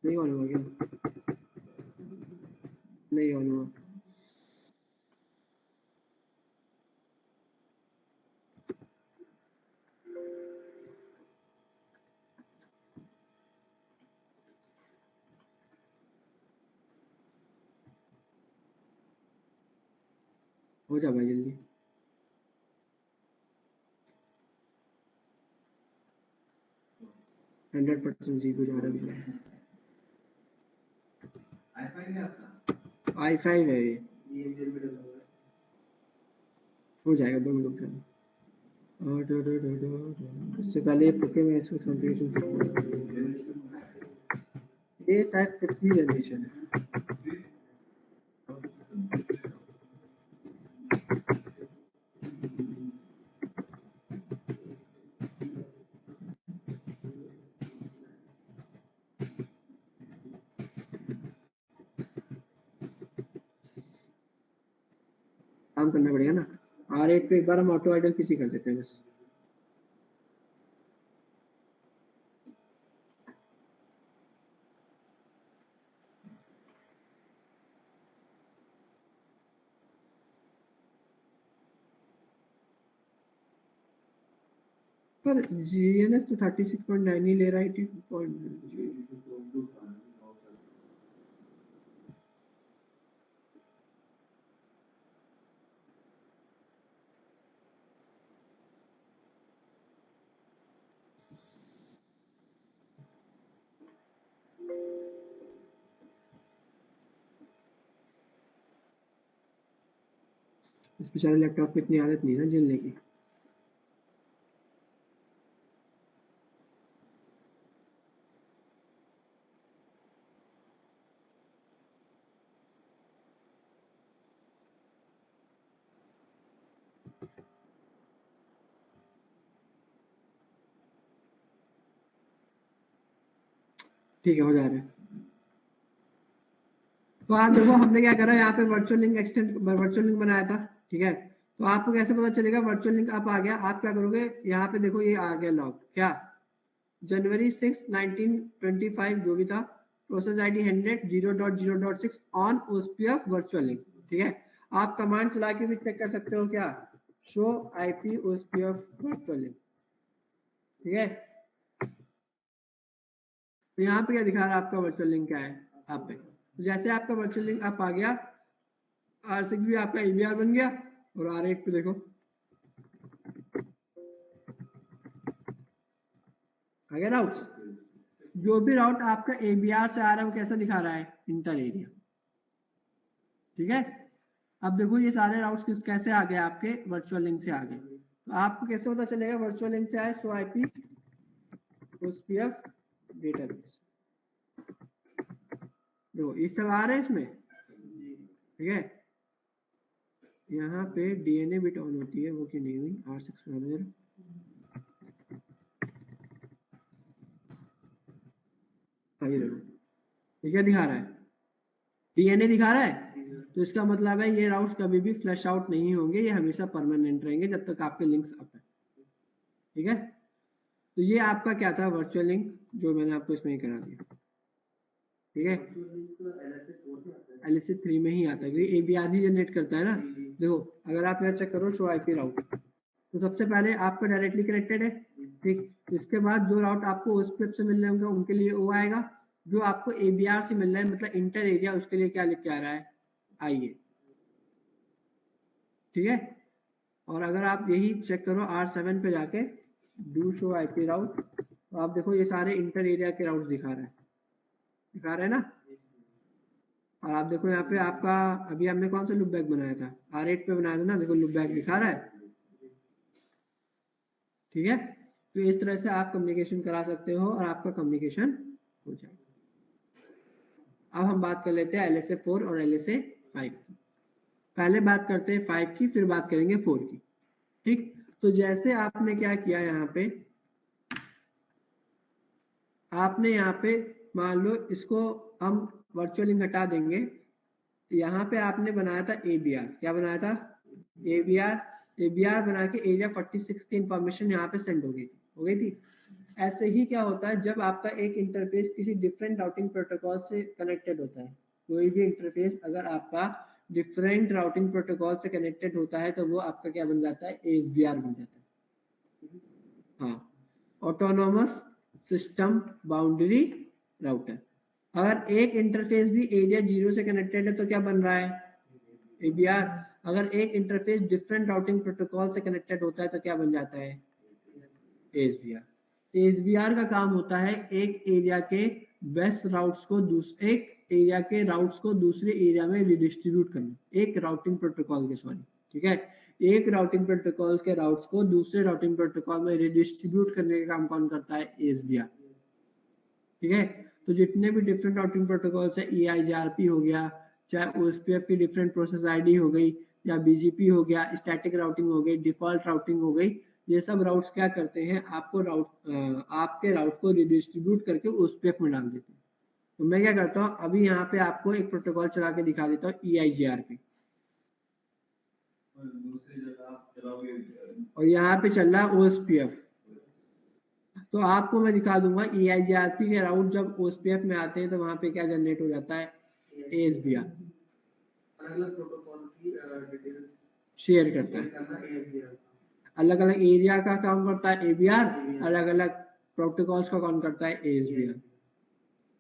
नहीं ऑन हुआ क्या, नहीं ऑन हुआ। हो जा भाई जल्दी। %100 जी को जा रहा है, i5 है ये, हो जाएगा 2 मिनट में। इससे पहले पक्के में इसको कॉन्फ़िगरेशन, ये शायद 50 जनरेशन है। काम करना पड़ेगा ना। R8 पे एक बार हम ऑटो आइडल किसी कर देते हैं बस। पर GNS तो 36.9 ही ले रहा है, 80.9। इस बेचारे लैपटॉप की इतनी आदत नहीं है ना झेलने की। ठीक है, हो जा रहा है। तो आप देखो हमने क्या करा, यहाँ पे वर्चुअल लिंक वर्चुअल लिंक बनाया था, ठीक है। तो आपको कैसे पता चलेगा वर्चुअल लिंक आप आ गया? आप क्या करोगे, यहाँ पे देखो ये आ गया लॉग, क्या जनवरी 6 1925 जो भी था, process ID 100.0.6 on OSPF virtual link, ठीक है। आप कमांड चला के भी चेक कर सकते हो, क्या show IP OSPF virtual link, ठीक है। तो यहाँ पे क्या दिखा रहा है आपका वर्चुअल लिंक क्या है आप पे। तो जैसे आपका वर्चुअल लिंक आप आ गया, R6 भी आपका EBR बन गया, और R8 पे देखो आ गया राउट्स। जो भी राउट आपका ABR से आ रहा है वो कैसा दिखा रहा है, इंटर एरिया, ठीक है। अब देखो ये सारे राउट्स कैसे आ गए आपके वर्चुअल लिंक से आ गए। तो आपको कैसे पता चलेगा वर्चुअल लिंक से आए, सो आईपी ओएसपीएफ डेटाबेस, देखो ये सब आ रहे हैं इसमें, ठीक है। यहाँ पे डीएनए बिट ऑन होती है, वो कि नहीं हुई, R6 मैनेजर, आगे देखो ये क्या दिखा रहा है, डीएनए दिखा रहा है। तो इसका मतलब है ये राउट्स कभी भी फ्लश आउट नहीं होंगे, ये हमेशा परमानेंट रहेंगे जब तक आपके लिंक्स अप है, ठीक है। तो ये आपका क्या था वर्चुअल लिंक, जो मैंने आपको इसमें करा दिया, ठीक है। LSA 3 में ही आता है, क्योंकि ABR ही जनरेट करता है ना। देखो अगर आप यहाँ चेक करो शो आईपी राउट, तो सबसे पहले आपका डायरेक्टली कनेक्टेड है, ठीक। इसके बाद जो राउट आपको ओएसपीएफ से मिल रहे होंगे उनके लिए वो आएगा, जो आपको ABR से मिल रहा है मतलब इंटर एरिया, उसके लिए क्या लिख के आ रहा है, आइए, ठीक है। और अगर आप यही चेक करो R7 पे जाके डू शो आईपी राउट, तो आप देखो ये सारे इंटर एरिया के राउट दिखा रहा है ना। और आप देखो यहाँ पे आपका अभी हमने कौन सा लूप बैक बनाया था, R8 पे बनाया था ना, देखो लूप बैक दिखा रहा है, ठीक है। तो इस तरह से आप कम्युनिकेशन करा सकते हो और आपका कम्युनिकेशन हो जाएगा। अब हम बात कर लेते हैं LSA 4 और LSA 5 की। पहले बात करते हैं 5 की, फिर बात करेंगे 4 की, ठीक। तो जैसे आपने क्या किया, यहाँ पे आपने यहाँ पे मान लो इसको हम वर्चुअल लिंक हटा देंगे, यहाँ पे आपने बनाया था ABR, क्या बनाया था, ABR बना के एरिया 46 की इंफॉर्मेशन यहाँ पे सेंड हो गई थी। ऐसे ही क्या होता है जब आपका एक इंटरफेस किसी डिफरेंट राउटिंग प्रोटोकॉल से कनेक्टेड होता है, कोई भी इंटरफेस अगर आपका डिफरेंट राउटिंग प्रोटोकॉल से कनेक्टेड होता है तो वो आपका क्या बन जाता है, ASBR बन जाता है, हाँ, ऑटोनोमस सिस्टम बाउंड्री राउटर। अगर एक इंटरफेस भी एरिया 0 से कनेक्टेड है तो क्या बन रहा है, ABR। अगर एक इंटरफेस डिफरेंट राउटिंग प्रोटोकॉल से कनेक्टेड होता है तो क्या बन जाता है, ASBR। ASBR का काम होता है एक एरिया के बेस्ट राउट्स को एक एरिया के राउट्स को दूसरे एरिया में रिडिस्ट्रीब्यूट करना, एक राउटिंग प्रोटोकॉल के, सॉरी, ठीक है, एक राउटिंग प्रोटोकॉल के राउट्स को दूसरे राउटिंग प्रोटोकॉल में रिडिस्ट्रीब्यूट करने का काम कौन करता है, ASBR, ठीक है। तो जितने भी डिफरेंट राउटिंग प्रोटोकॉल्स है, EIGRP हो गया, चाहे OSPF की डिफरेंट प्रोसेस आईडी हो गई, या BGP हो गया, स्टैटिक राउटिंग हो गई, डिफॉल्ट राउटिंग हो गई, ये सब राउट्स क्या करते हैं, आपके राउट को रिडिस्ट्रीब्यूट करके OSPF में डाल देते हैं। तो मैं क्या करता हूँ, अभी यहाँ पे आपको एक प्रोटोकॉल चला के दिखा देता हूँ, EIGRP, और यहाँ पे चल रहा है OSPF। तो आपको मैं दिखा दूंगा EIGRP के राउट जब OSPF में आते हैं तो वहां पे क्या जनरेट हो जाता है, ASBR, अलग प्रोटोकॉल की डिटेल्स शेयर करता है, अलग अलग एरिया का काम करता है ABR, अलग अलग प्रोटोकॉल्स का काम करता है ASBR,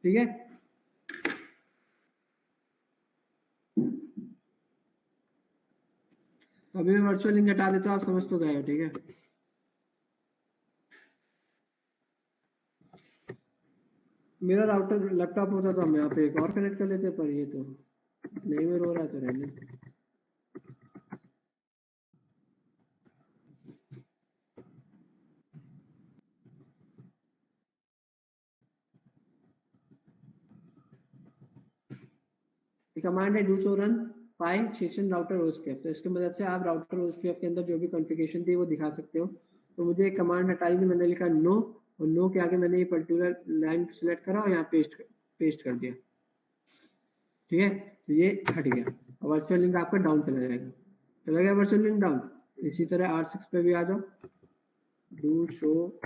ठीक है। अभी मैं वर्चुअल लिंक हटा देता हूँ, आप समझ तो गए हो, ठीक है। मेरा राउटर लैपटॉप होता तो हम यहाँ पे एक और कनेक्ट कर लेते, पर ये तो नहीं में रो रहा है तो रहने। ये कमांड है do show run pi section router OSPF. तो इसकी मदद से आप राउटर ओएसपीएफ के अंदर जो भी कॉन्फ़िगरेशन थी वो दिखा सकते हो। तो मुझे एक कमांड हटाई थी, मैंने लिखा नो, और नो के आगे मैंने ये पर्टिकुलर लाइन सेलेक्ट करा और यहाँ पेस्ट कर दिया। ठीक है, तो ये हट गया। और वर्चुअल लिंक आपका डाउन चला जाएगा। चला गया वर्चुअल लिंक डाउन। इसी तरह R6 पे भी आ जाओ, डू शो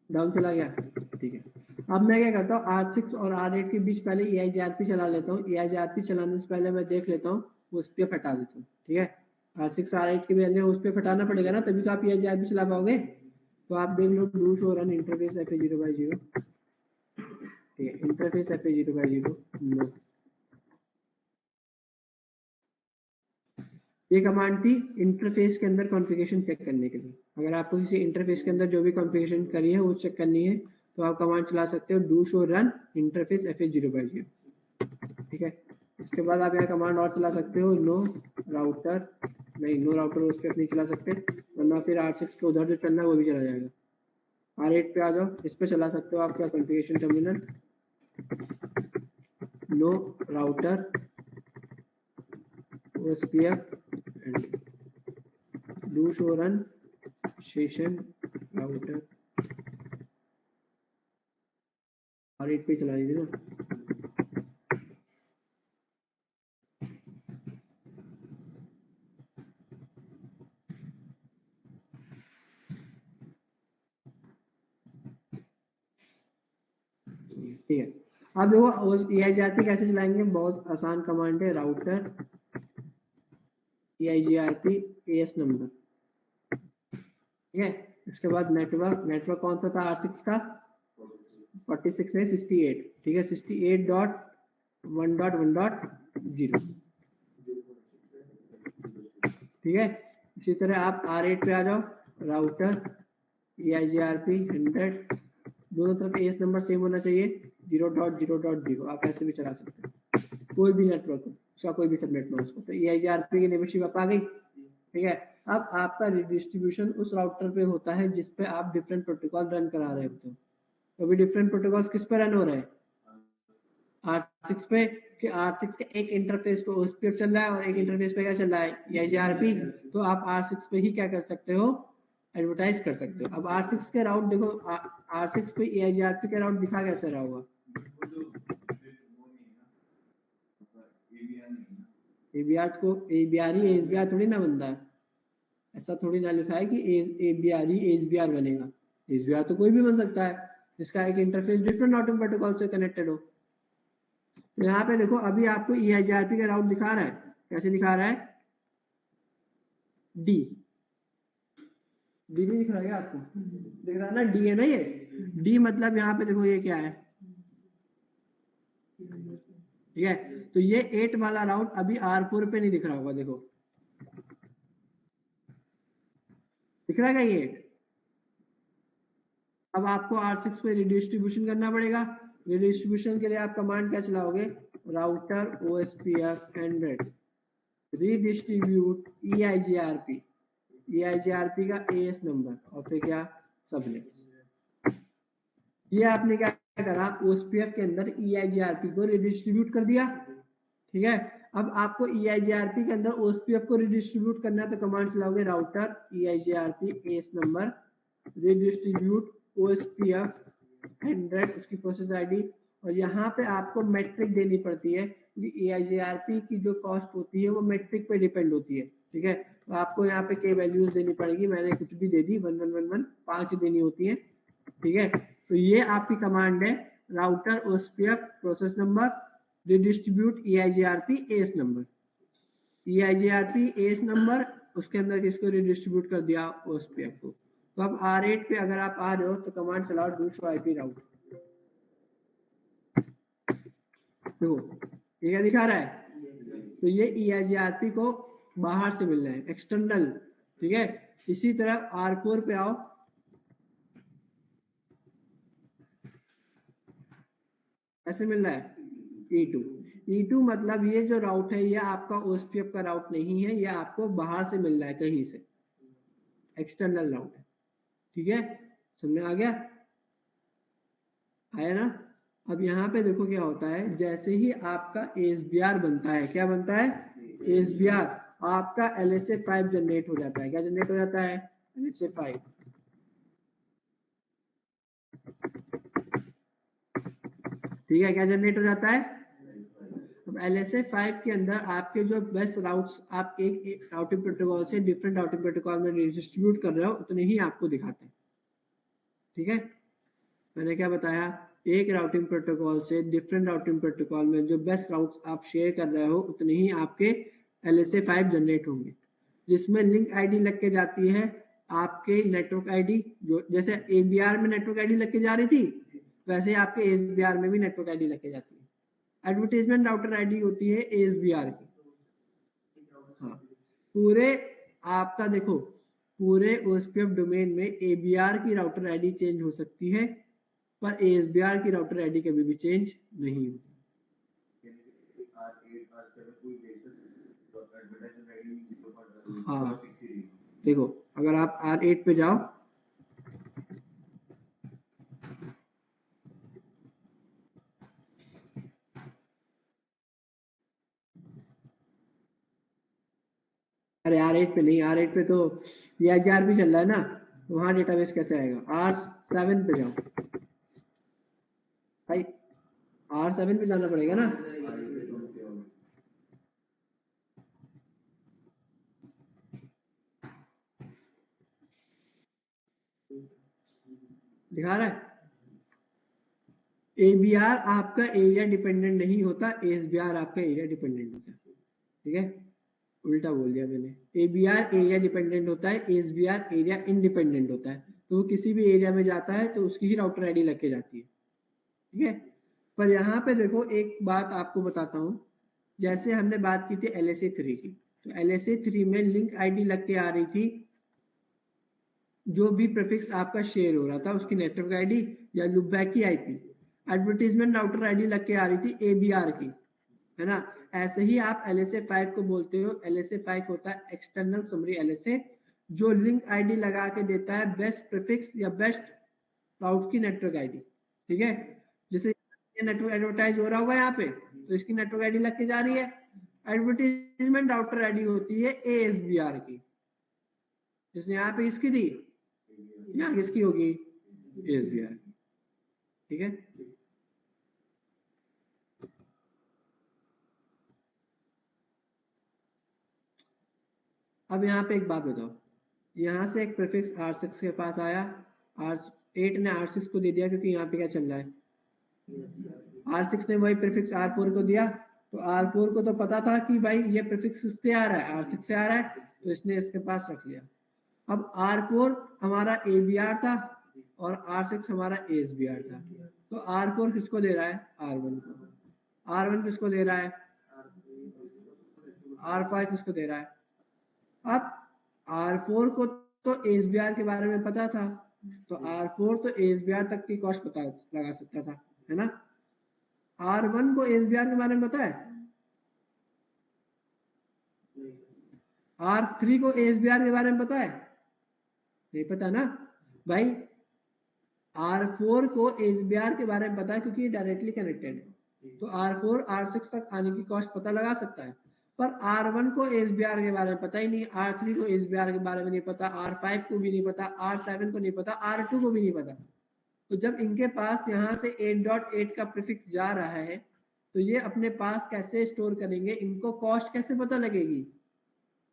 डाउन चला गया। ठीक है, अब मैं क्या करता हूँ R6 और R8 के बीच पहले EIGRP चला लेता हूँ। EIGRP चलाने से पहले मैं देख लेता हूँ, उस पर हटा देता हूँ। ठीक है, R6 R8 के पहले उस पर हटाना पड़ेगा ना, तभी तो आप EIGRP चला पाओगे। तो आप देख लो do show run interface FA0/0। ठीक है, इंटरफेस FA0/0 नो। ये कमांड थी इंटरफेस के अंदर कॉन्फ़िगरेशन चेक करने के लिए। अगर आपको किसी इंटरफेस के अंदर जो भी कॉन्फ़िगरेशन करी है वो चेक करनी है तो आप कमांड चला सकते हो do show run interface FA0/0। ठीक है, इसके बाद आप यहाँ कमांड और चला सकते हो नो राउटर, नहीं नो राउटर उस पर नहीं चला सकते, वरना फिर R6 के उधर जो चलना है वो भी चला जाएगा। R8 पे आ जाओ, इस पे चला सकते हो आप क्या configuration terminal no router OSPF do show run session router. R8 पे चला लीजिए ना। ठीक है, अब देखो EIGRP कैसे चलाएंगे, बहुत आसान कमांड है राउटर EIGRP AS नंबर। ठीक है, इसके बाद नेटवर्क कौन सा था R6 का 46 है 68। ठीक है, 68.1.1.0। ठीक है, इसी तरह आप R8 पे आ जाओ, राउटर EIGRP 100, दोनों तरफ AS नंबर सेम होना चाहिए 0.0.0। आप ऐसे भी चला सकते हैं कोई भी नेटवर्क उसका कोई भी सबनेट में उसको। तो EIGRP की मेंबरशिप आप आ गई। ठीक है, अब आपका डिस्ट्रीब्यूशन उस राउटर पे होता है जिस पे आप डिफरेंट प्रोटोकॉल रन करा रहे होते हो। तो अभी डिफरेंट प्रोटोकॉल किस पे रन हो रहे हैं R6 पे, कि R6 के एक इंटरफेस पे OSPF चल रहा है और एक इंटरफेस पे क्या चल रहा है EIGRP। तो आप R6 पे ही क्या कर सकते हो, एडवर्टाइज कर सकते हो। अब R6 के राउट देखो, R6 पे EIGRP के राउट दिखा कैसे रहा होगा, ABR को ABR ही ASBR थोड़ी ना बनता है। ऐसा थोड़ी ना लिखा है कि ABR ही ASBR बनेगा। ASBR तो कोई भी बन सकता है जिसका एक इंटरफेस डिफरेंट राउटिंग प्रोटोकॉल से कनेक्टेड हो। तो यहाँ पे देखो अभी आपको EIGRP का राउट दिखा रहा है, कैसे दिखा रहा है D नहीं दिख रहा है आपको, दिख रहा है ना D है ना, ये D मतलब यहाँ पे देखो ये क्या है। ठीक है, तो ये 8 वाला राउट अभी R4 पे नहीं दिख रहा होगा, देखो दिख रहा है ये 8। अब आपको R6 पे रिडिस्ट्रीब्यूशन करना पड़ेगा। रिडिस्ट्रीब्यूशन के लिए आप कमांड क्या चलाओगे, राउटर OSPF 100 रिडिस्ट्रीब्यूट EIGRP का AS नंबर और फिर क्या सबनेट्स। ये आपने क्या करा, OSPF के अंदर EIGRP को रिडिस्ट्रीब्यूट कर दिया। ठीक है, अब आपको EIGRP के अंदर OSPF को रिडिस्ट्रीब्यूट करना है तो कमांड चलाओगे router EIGRP AS number redistribute OSPF 100 उसकी प्रोसेस आईडी। और यहाँ पे आपको मैट्रिक देनी पड़ती है क्योंकि EIGRP की जो कॉस्ट होती है वो मैट्रिक पे डिपेंड होती है। ठीक है, तो आपको यहाँ पे के वैल्यूज देनी पड़ेगी, मैंने कुछ भी दे दी 1111 5 देनी होती है। ठीक है, तो ये आपकी कमांड है router OSPF process number redistribute EIGRP AS number. EIGRP AS number उसके अंदर किसको रिडिस्ट्रीब्यूट कर दिया OSPF को। तो अब R8 पे अगर आप आ रहे हो तो कमांड चलाओ डू शो IP राउट। देखो ये क्या दिखा रहा है, तो ये EIGRP को बाहर से मिल रहा है, एक्सटर्नल ठीक है। इसी तरह R4 पे आओ, ऐसे मिल रहा है E2। E2 मतलब ये जो राउट है ये आपका OSPF का राउट नहीं है, ये आपको बाहर से मिल रहा है, कहीं से एक्सटर्नल राउट है, ठीक है। समझ में आ गया, आया ना। अब यहाँ पे देखो क्या होता है, जैसे ही आपका ASBR बनता है, क्या बनता है ASBR, आपका LSA5 जनरेट हो जाता है। क्या जनरेट हो जाता है LSA5, ठीक है, क्या जनरेट हो जाता है। अब LSA5 के अंदर आपके जो बेस्ट राउट्स आप एक राउटिंग प्रोटोकॉल से डिफरेंट राउटिंग प्रोटोकॉल में डिस्ट्रीब्यूट कर रहे हो, उतने ही आपको दिखाते हैं, ठीक है। मैंने क्या बताया, एक राउटिंग प्रोटोकॉल से डिफरेंट राउटिंग प्रोटोकॉल में जो बेस्ट राउट्स आप शेयर कर रहे हो, उतने ही आपके LSA5 जनरेट होंगे, जिसमें लिंक आईडी लग के जाती है आपके नेटवर्क आईडी। जो जैसे ABR में नेटवर्क आईडी लग के जा रही थी, वैसे आपके ASBR में भी नेटवर्क आईडी लग के जाती है। एडवर्टाइजमेंट राउटर आईडी होती है ASBR की। हाँ, पूरे आपका देखो, पूरे OSPF डोमेन में ABR की राउटर आईडी चेंज हो सकती है, पर ASBR की राउटर आईडी कभी भी चेंज नहीं होती। हाँ, देखो अगर आप R8 पे जाओ, अरे R8 पे नहीं, R8 पे तो ये भी चल रहा है ना, तो वहां डेटाबेस कैसे आएगा। R7 पे जाओ भाई, R7 पे जाना पड़ेगा ना। दिखा रहा है, ABR आपका एरिया डिपेंडेंट नहीं होता, ASBR आपका एरिया डिपेंडेंट होता है, ठीक है। उल्टा बोल दिया मैंने, ABR एरिया डिपेंडेंट होता है, ASBR एरिया इंडिपेंडेंट होता है। तो वो किसी भी एरिया में जाता है तो उसकी ही राउटर आईडी लग के जाती है, ठीक है। पर यहाँ पे देखो एक बात आपको बताता हूँ, जैसे हमने बात की थी LSA3 की, तो LSA3 में लिंक आईडी लग के आ रही थी, जो भी प्रीफिक्स आपका शेयर हो रहा था उसकी नेटवर्क आईडी या लूपबैक की आईपी। एडवर्टीजमेंट राउटर आईडी लग के आ रही थी ABR की, है ना। ऐसे ही आप LSA5 को बोलते हो, LSA5 होता है एक्सटर्नल समरी LSA, जो लिंक आईडी लगा के देता है बेस्ट प्रीफिक्स या बेस्ट राउट की नेटवर्क आईडी, ठीक है। जैसे नेटवर्क एडवर्टाइज हो रहा होगा यहाँ पे, तो इसकी नेटवर्क आईडी लग के जा रही है। एडवर्टीजमेंट राउटर आईडी होती है ASBR की, जैसे यहाँ पे इसकी थी, यहाँ किसकी होगी ASBR, ठीक है। अब यहाँ पे एक बात बताओ, यहाँ से एक प्रीफिक्स R6 के पास आया, R8 ने R6 को दे दिया, क्योंकि यहाँ पे क्या चल रहा है, R6 ने वही प्रीफिक्स R4 को दिया, तो R4 को तो पता था कि भाई ये प्रीफिक्स किससे आ रहा है, R6 से आ रहा है, तो इसने इसके पास रख लिया। अब R4 हमारा ABR था और R6 हमारा ASBR था, तो R4 किसको दे रहा है, R1 को। R1 किसको दे रहा है, R5 किसको दे रहा है। अब R4 को तो ASBR के बारे में पता था, तो R4 तो ASBR तक की कॉस्ट पता लगा सकता था, है ना। R1 को ASBR के बारे में पता है, R3 को ASBR के बारे में पता है, नहीं पता ना भाई। R4 को ASBR के बारे में पता है क्योंकि ये डायरेक्टली कनेक्टेड है, तो R4 R6 तक आने की कॉस्ट पता लगा सकता है। पर R1 को ASBR के बारे में पता ही नहीं, R3 को ASBR के बारे में नहीं पता, R5 को भी नहीं पता, R7 को नहीं पता, R2 को भी नहीं पता। तो जब इनके पास यहाँ से 8.8 का प्रीफिक्स जा रहा है, तो ये अपने पास कैसे स्टोर करेंगे, इनको कॉस्ट कैसे पता लगेगी।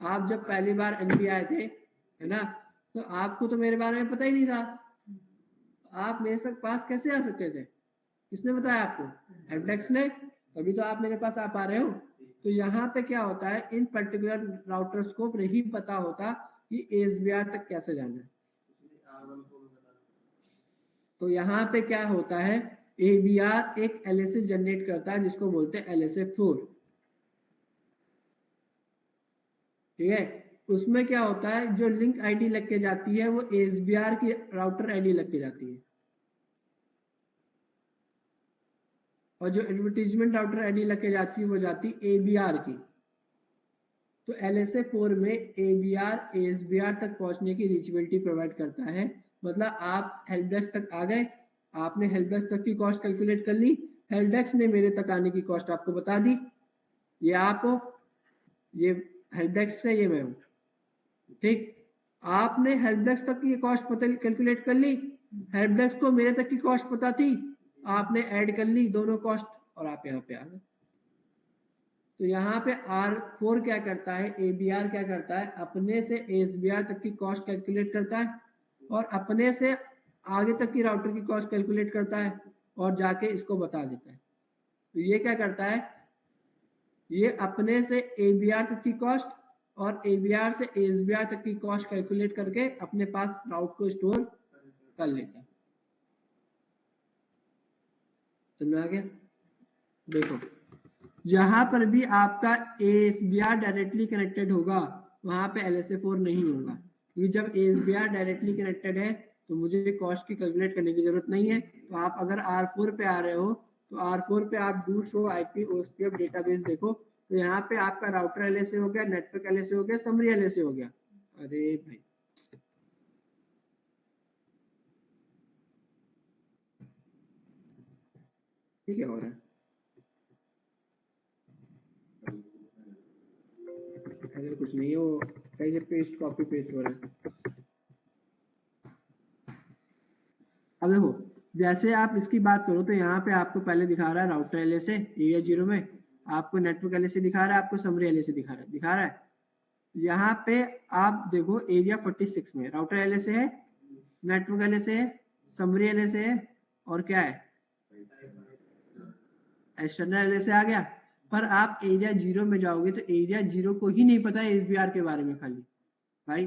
आप जब पहली बार NP आए थे, है ना, तो आपको तो मेरे बारे में पता ही नहीं था, आप मेरे पास कैसे आ सकते थे, किसने बताया आपको, हेल्पडेस्क ने, तभी तो आप मेरे पास आ पा रहे हो। तो यहाँ पे क्या होता है, इन पर्टिकुलर राउटर्स को नहीं पता होता कि ASBR तक कैसे जाना है। तो यहाँ पे क्या होता है, ABR एक LSA जनरेट करता है जिसको बोलते हैं LSA4, ठीक है। उसमें क्या होता है, जो लिंक आईडी लग के जाती है वो एसबीआर की राउटर आईडी लग के जाती है, और जो एडवर्टीजमेंट राउटर आईडी लग के जाती है वो जाती एबीआर की। तो LSA 4 में एबीआर एसबीआर तक पहुंचने की रीचेबिलिटी प्रोवाइड करता है। मतलब आप हेल्प डेस्क तक आ गए, आपने हेल्प डेस्क तक की कॉस्ट कैलकुलेट कर ली, हेल्प डेस्क ने मेरे तक आने की कॉस्ट आपको बता दी, ये आप हो, ये हेल्प डेस्क है, ये मैं हूँ, ठीक। आपने हेल्प डेस्क तक की कॉस्ट पता कैलकुलेट कर ली, हेल्प डेस्क को मेरे तक की कॉस्ट पता थी, आपने ऐड कर ली दोनों कॉस्ट और आप यहाँ पे आ गए। तो यहाँ पे R4 क्या करता है, एबीआर क्या करता है, अपने से एसबीआर तक की कॉस्ट कैलकुलेट करता है और अपने से आगे तक की राउटर की कॉस्ट कैलकुलेट करता है और जाके इसको बता देता है। तो ये क्या करता है, ये अपने से एबीआर तक की कॉस्ट और एबीआर से एसबीआर तक की कॉस्ट कैलकुलेट करके अपने पास राउट को स्टोर कर लेता है। समझ आ गया? देखो, जहां पर भी आपका एसबीआर डायरेक्टली कनेक्टेड होगा वहां पे LSA 4 नहीं होगा, क्योंकि जब एसबीआर डायरेक्टली कनेक्टेड है तो मुझे कॉस्ट की कैलकुलेट करने की जरूरत नहीं है। तो आप अगर R4 पे आ रहे हो तो R4 पे आप do show IP OSPF database देखो, तो यहाँ पे आपका राउटर LSA हो गया, नेटवर्क LSA हो गया, समरी LSA हो गया। अरे भाई ठीक है, हो रहा है अगर कुछ नहीं है, वो कहीं से पेस्ट कॉपी पेस्ट हो रहा है। अब देखो, जैसे आप इसकी बात करो तो यहाँ पे आपको पहले दिखा रहा है राउटर LSA एरिया 0 में, आपको नेटवर्क LSA दिखा रहा है, आपको समरी LSA दिखा रहा है। यहाँ पे आप देखो एरिया 46 में राउटर LSA है, नेटवर्क LSA है, समरी LSA है और क्या है, एक्सटर्नल LSA आ गया। पर आप एरिया 0 में जाओगे तो एरिया 0 को ही नहीं पता है एसबीआर के बारे में खाली। भाई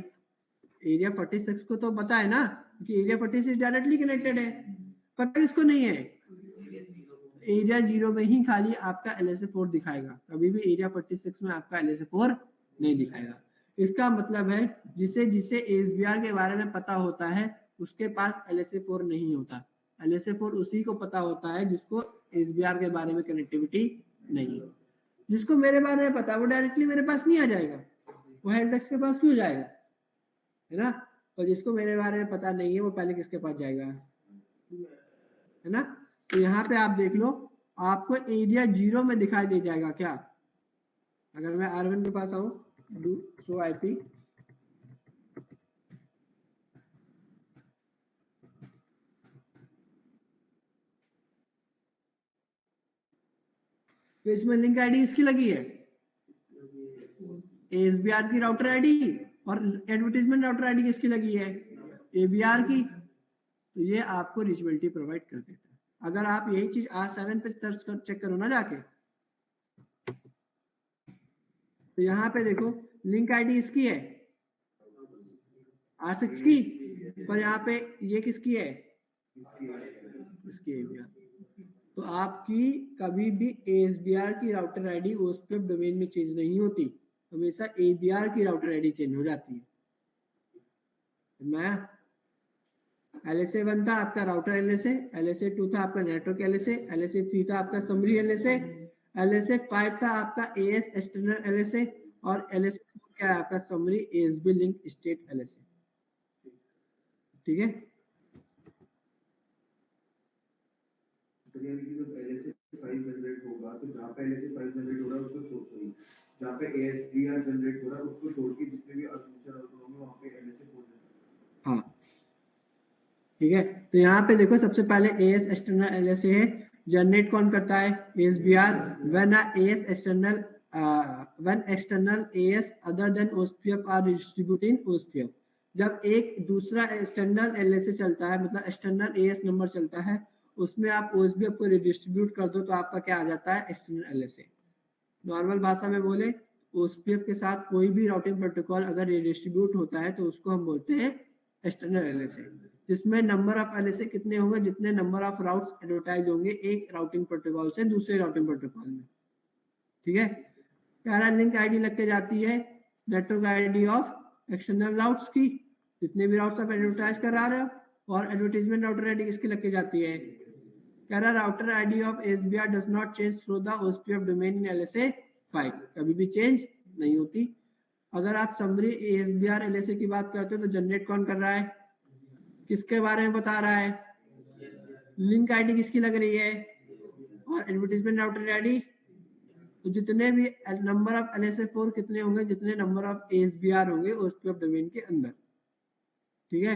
एरिया 46 को तो पता है ना, कि एरिया 46 डायरेक्टली कनेक्टेड है, पता किसको नहीं है, एरिया 0 में ही खाली आपका LSA 4 दिखाएगा, कभी भी एरिया 46 में आपका LSA 4 नहीं दिखाएगा। इसका मतलब है जिसे जिसे एसबीआर के बारे में पता होता है उसके पास LSA 4 नहीं होता। LSA 4 उसी को पता होता है जिसको एसबीआर के बारे में कनेक्टिविटी नहीं है। जिसको मेरे बारे में पता है वो डायरेक्टली मेरे पास नहीं आ जाएगा, वो हेल्प डेस्क के पास क्यों जाएगा, है ना। और जिसको मेरे बारे में पता नहीं है वो पहले किसके पास जाएगा, है ना। तो यहाँ पे आप देख लो, आपको एरिया 0 में दिखाई दे जाएगा क्या, अगर मैं R1 के पास आऊं, डू शो IP, तो इसमें लिंक आईडी इसकी लगी है एसबीआर की राउटर आईडी, और एडवर्टीजमेंट राउटर आईडी किसकी लगी है, एबीआर की। तो ये आपको रीचेबिलिटी प्रोवाइड कर देता है। अगर आप यही चीज R7 पे सर्च कर चेक करो ना जाके, तो यहाँ पे देखो लिंक आईडी इसकी है R6 की, पर यहाँ पे ये किसकी है, इसकी एबीआर। तो आपकी कभी भी एसबीआर की राउटर आईडी ओएसपीएफ डोमेन में चेंज नहीं होती, हमेशा एबीआर की राउटर आईडी चेंज हो जाती है। मैं LSA 1 था आपका राउटर LSA, LSA 2 था आपका नेटवर्क LSA, LSA 3 था आपका समरी LSA, LSA 5 था आपका AS एक्सटर्नल LSA और LSA 4 क्या है आपका summary ASB link state LSA। ठीक है, जब LSA 5 जनरेट होगा तो जहाँ पे LSA 5 जनरेट हो रहा है उसको छोड़, जहाँ पे ASBR जनरेट हो रहा है उसको छोड़ के जितने भी दूसरे राउटर होंगे वहाँ पे LSA 4 जनरेट। हाँ ठीक है। तो यहाँ पे देखो सबसे पहले AS एक्सटर्नल LSA है, जनरेट कौन करता है, ASBR। when external AS other than OSPF are distributed in OSPF, जब एक दूसरा एक्सटर्नल LSA चलता है, मतलब एक्सटर्नल AS नंबर चलता है, उसमें आप OSPF को रिडिस्ट्रीब्यूट कर दो तो आपका क्या आ जाता है, एक्सटर्नल LSA। नॉर्मल भाषा में बोले, OSPF के साथ कोई भी राउटिंग प्रोटोकॉल अगर रिडिस्ट्रीब्यूट होता है तो उसको हम बोलते हैं एक्सटर्नल LSA, जिसमें नंबर ऑफ LSA कितने होंगे, जितने नंबर ऑफ राउट्स एडवर्टाइज होंगे एक राउटिंग प्रोटोकॉल से दूसरे राउटिंग प्रोटोकॉल में। ठीक है, प्यारा लिंक आईडी लग के जाती है network ID of external routes की, जितने भी राउट्स आप एडवर्टाइज करा रहे हो, और एडवर्टाइजमेंट राउटर आईडी किसकी लग के जाती है, कह रहा router ID of SBR does not change through the OSP of domain in LSA file, कभी भी चेंज नहीं होती। अगर आप समरी एसबीआर एलएसए की बात करते हो तो जनरेट कौन कर रहा है, किसके बारे में बता रहा है, लिंक आईडी किसकी लग रही है, और एडवर्टाइजमेंट राउटर आईडी, तो जितने भी नंबर ऑफ LSA4 कितने होंगे, जितने नंबर ऑफ ASBR होंगे ओएसपी ऑफ डोमेन के अंदर। ठीक है,